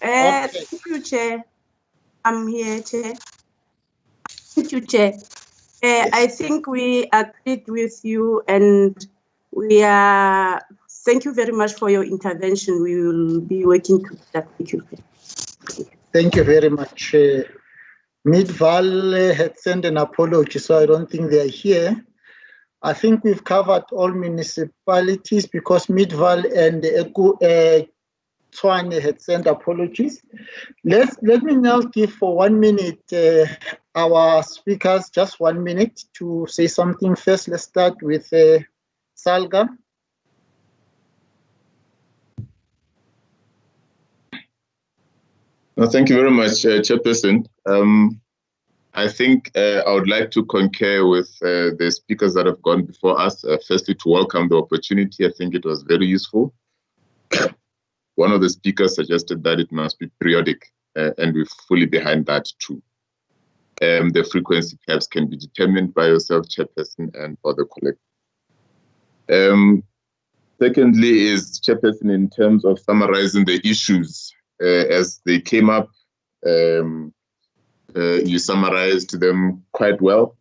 V: Thank you, Chair. I'm here, Chair. Thank you, Chair. I think we agreed with you, and we are. Thank you very much for your intervention. We will be working to that. Thank you.
A: Thank you very much. Midval had sent an apology, so I don't think they are here. I think we've covered all municipalities because Midval and Tshwane had sent apologies. Let me now give for 1 minute our speakers just 1 minute to say something first. Let's start with SALGA.
L: Thank you very much, Chairperson. I think I would like to concur with the speakers that have gone before us. Firstly, to welcome the opportunity. I think it was very useful. One of the speakers suggested that it must be periodic, and we're fully behind that too. The frequency perhaps can be determined by yourself, Chairperson, and for the collective. Secondly is, Chairperson, in terms of summarizing the issues as they came up, you summarized them quite well.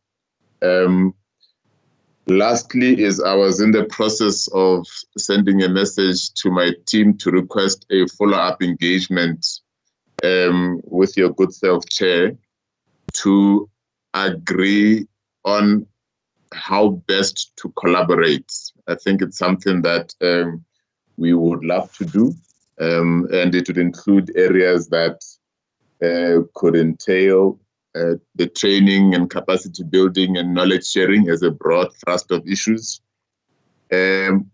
L: Lastly is I was in the process of sending a message to my team to request a follow-up engagement with your good self, Chair, to agree on how best to collaborate. I think it's something that we would love to do, and it would include areas that could entail the training and capacity building and knowledge sharing as a broad thrust of issues,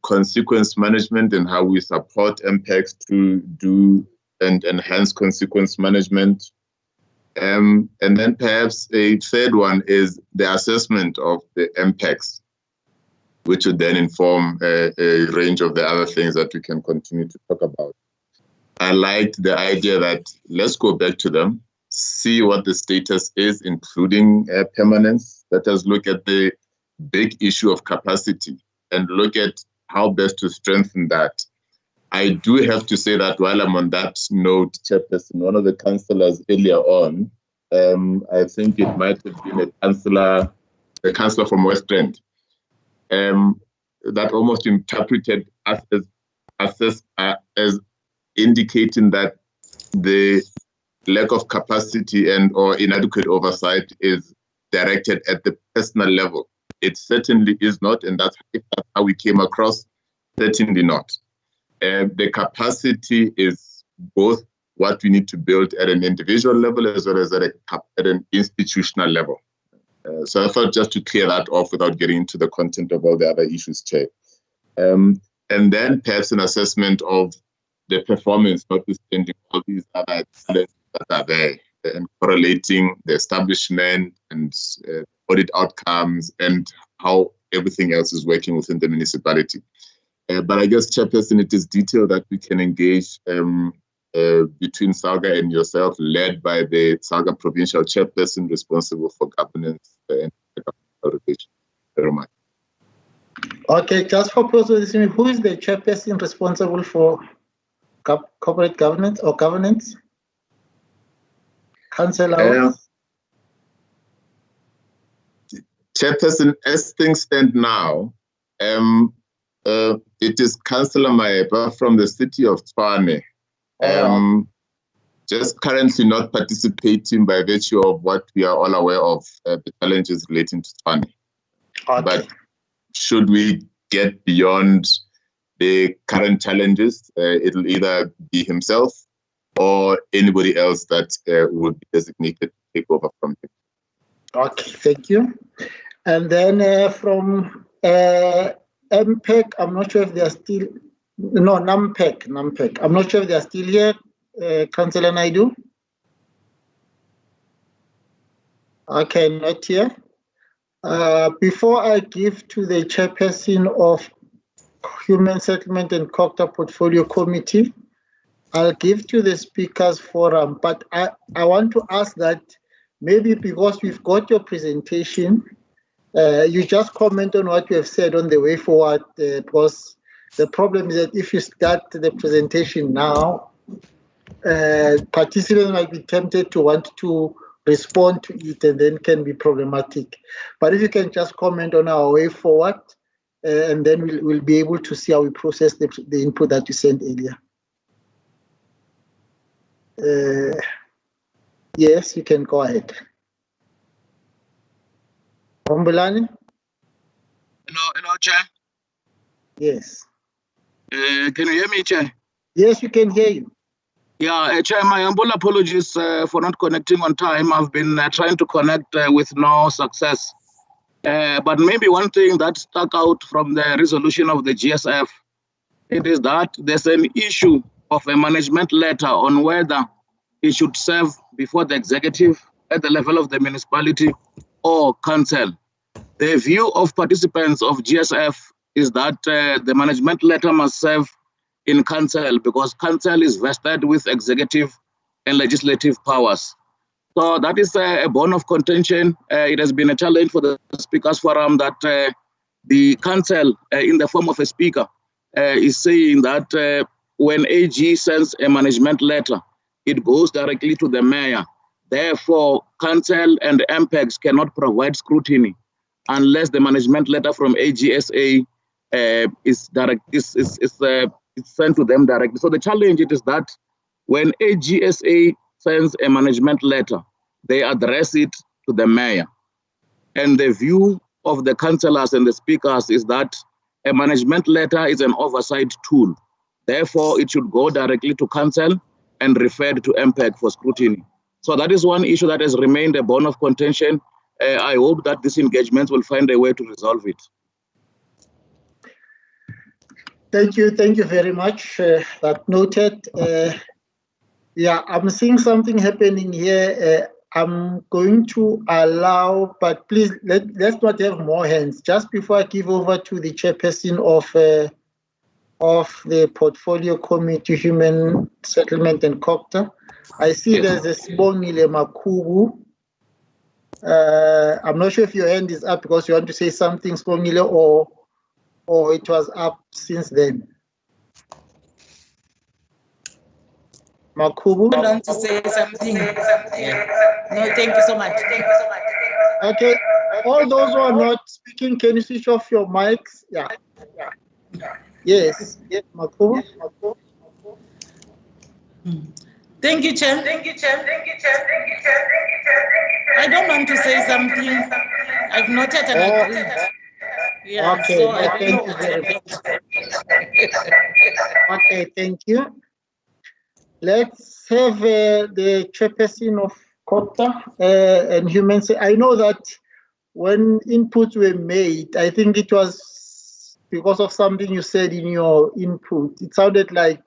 L: consequence management and how we support MPECs to do and enhance consequence management. And then perhaps a third one is the assessment of the MPECs, which would then inform a range of the other things that we can continue to talk about. I liked the idea that let's go back to them, see what the status is, including permanence. Let us look at the big issue of capacity and look at how best to strengthen that. I do have to say that while I'm on that note, Chairperson, one of the councillors earlier on, I think it might have been a councillor from West End, that almost interpreted us as indicating that the lack of capacity and or inadequate oversight is directed at the personal level. It certainly is not, and that's how we came across, certainly not. The capacity is both what we need to build at an individual level as well as at an institutional level. So I thought just to clear that off without getting into the content of all the other issues, Chair. And then perhaps an assessment of the performance, notwithstanding all these other challenges that are there, and correlating the establishment and audit outcomes and how everything else is working within the municipality. But I guess, Chairperson, it is detail that we can engage between SALGA and yourself, led by the SALGA Provincial Chairperson responsible for governance and relation. Very much.
A: Okay, just for position, who is the Chairperson responsible for corporate governance or governance? Councillor?
L: Chairperson, as things stand now, it is Councillor Maeba from the city of Tshwane. Just currently not participating by virtue of what we are all aware of, the challenges relating to Tshwane. Okay. But should we get beyond the current challenges, it'll either be himself or anybody else that would be designated to take over from him.
A: Okay, thank you. And then from MPEC, I'm not sure if they are still, no, NAMPEC. I'm not sure if they are still here. Councillor Naidu? Okay, not here. Before I give to the Chairperson of Human Settlement and Cooperative Portfolio Committee, I'll give to the Speakers Forum, but I want to ask that maybe because we've got your presentation, you just comment on what you have said on the way forward, because the problem is that if you start the presentation now, participants might be tempted to want to respond to it and then can be problematic. But if you can just comment on our way forward, and then we'll be able to see how we process the input that you sent earlier. Yes, you can go ahead. Mbulani?
N: Hello, Chair.
A: Yes.
N: Can you hear me, Chair?
A: Yes, we can hear you.
N: Yeah, Chair, my humble apologies for not connecting on time. I've been trying to connect with no success. But maybe one thing that stuck out from the resolution of the GSF, it is that there's an issue of a management letter on whether it should serve before the executive at the level of the municipality or council. The view of participants of GSF is that the management letter must serve in council because council is vested with executive and legislative powers. So that is a bone of contention. It has been a challenge for the Speakers Forum that the council, in the form of a speaker, is saying that when AG sends a management letter, it goes directly to the mayor. Therefore, council and MPECs cannot provide scrutiny unless the management letter from AGSA is sent to them directly. So the challenge is that when AGSA sends a management letter, they address it to the mayor. And the view of the councillors and the speakers is that a management letter is an oversight tool. Therefore, it should go directly to council and referred to MPEC for scrutiny. So that is one issue that has remained a bone of contention. I hope that this engagement will find a way to resolve it.
A: Thank you very much. That noted. Yeah, I'm seeing something happening here. I'm going to allow, but please let's not have more hands. Just before I give over to the chairperson of the Portfolio Committee, Human Settlement and Cooperative, I see there's a Sibongile Makubu. I'm not sure if your hand is up because you want to say something, Sibongile, or it was up since then. Makubu?
O: I want to say something. Yeah. No, thank you so much.
A: Okay, all those who are not speaking, can you switch off your mics? Yeah. Yes, Makubu.
O: Thank you, Chair. I don't want to say something. I've noted and agreed. Yeah,
A: okay,
O: so I
A: thank
O: don't
A: you
O: know
A: very much. Okay, thank you. Let's have the chairperson of Cooperative and Human. I know that when inputs were made, I think it was because of something you said in your input. It sounded like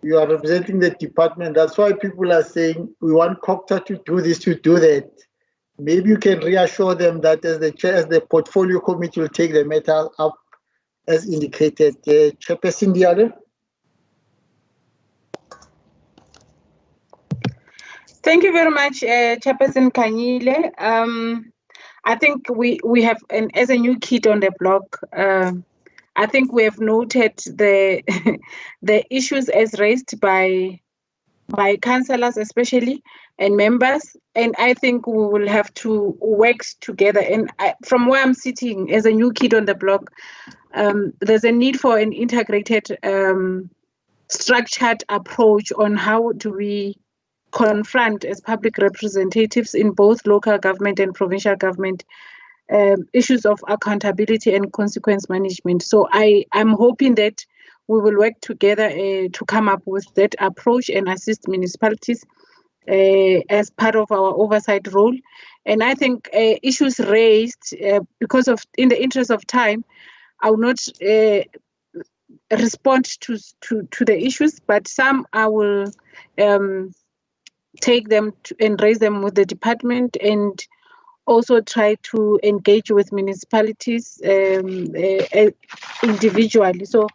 A: you are representing the department. That's why people are saying we want Cooperative to do this, to do that. Maybe you can reassure them that as the chair, as the portfolio committee will take the matter up as indicated. Chairperson Diale.
K: Thank you very much, Chairperson Kanyile. I think we have, and as a new kid on the block, I think we have noted the the issues as raised by councillors especially and members, and I think we will have to work together. And from where I'm sitting as a new kid on the block, there's a need for an integrated, structured approach on how do we confront as public representatives in both local government and provincial government issues of accountability and consequence management. So I'm hoping that we will work together to come up with that approach and assist municipalities as part of our oversight role. And I think issues raised, because of, in the interest of time, I will not respond to the issues, but some I will take them and raise them with the department, and also try to engage with municipalities individually. So,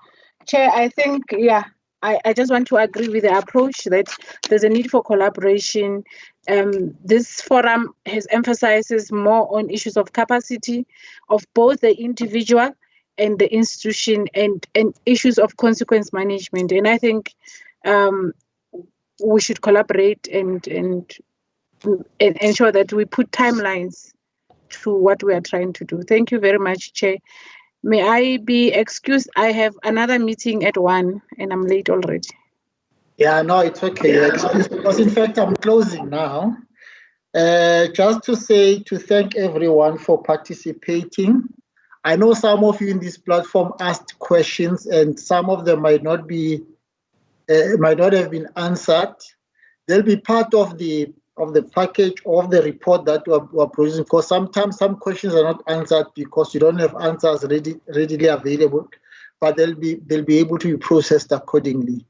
K: Chair, I think, yeah, I just want to agree with the approach that there's a need for collaboration. This forum has emphasizes more on issues of capacity of both the individual and the institution, and issues of consequence management. And I think we should collaborate and ensure that we put timelines to what we are trying to do. Thank you very much, Chair. May I be excused? I have another meeting at 1 and I'm late already.
A: Yeah, no, it's okay. You're excused because in fact I'm closing now. Just to say, to thank everyone for participating. I know some of you in this platform asked questions and some of them might not have been answered. They'll be part of the package of the report that we're producing, because sometimes some questions are not answered because you don't have answers readily available, but they'll be able to be processed accordingly.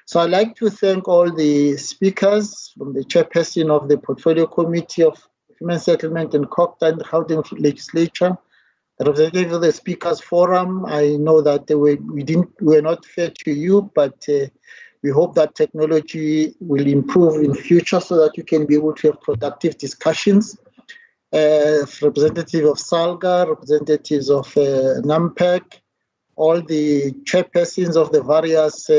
A: So I'd like to thank all the speakers, from the chairperson of the Portfolio Committee of Human Settlement and Cooperative and Gauteng Legislature, the representative of the Speakers Forum. I know that we were not fair to you, but we hope that technology will improve in future so that you can be able to have productive discussions. Representative of SALGA, representatives of NAMPEC, all the chairpersons of the various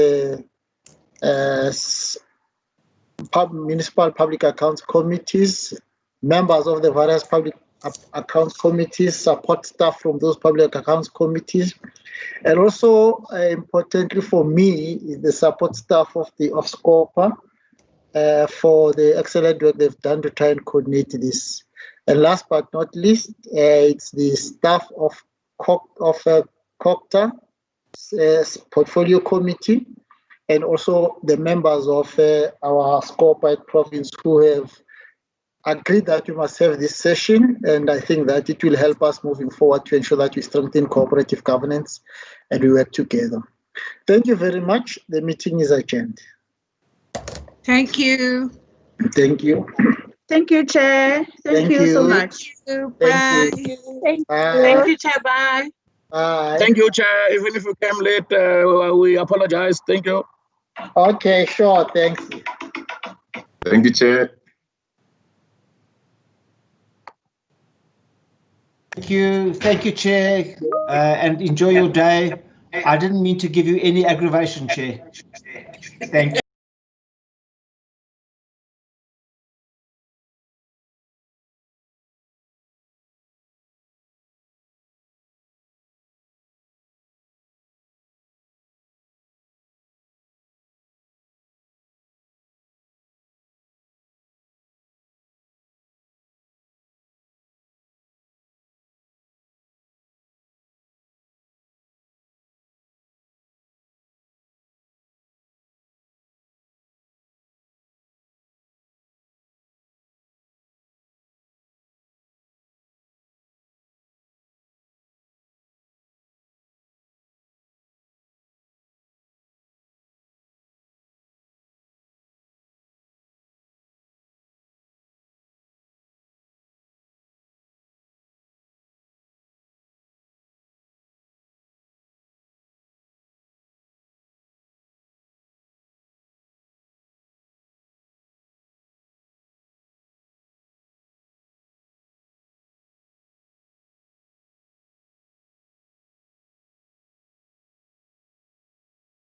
A: municipal public accounts committees, members of the various public accounts committees, support staff from those public accounts committees, and also importantly for me is the support staff of SCOPA for the excellent work they've done to try and coordinate this. And last but not least, it's the staff of COPTA portfolio committee, and also the members of our SCOPA at Province who have agreed that we must have this session, and I think that it will help us moving forward to ensure that we strengthen cooperative governance and we work together. Thank you very much. The meeting is adjourned.
C: Thank you.
A: Thank you.
P: Thank you, Chair. Thank you so much.
C: Bye.
K: Thank you, Chair. Bye.
A: Bye.
N: Thank you, Chair. Even if you came late, we apologize. Thank you.
A: Okay, sure. Thanks.
L: Thank you, Chair.
G: Thank you, Chair, and enjoy your day. I didn't mean to give you any aggravation, Chair. Thank you.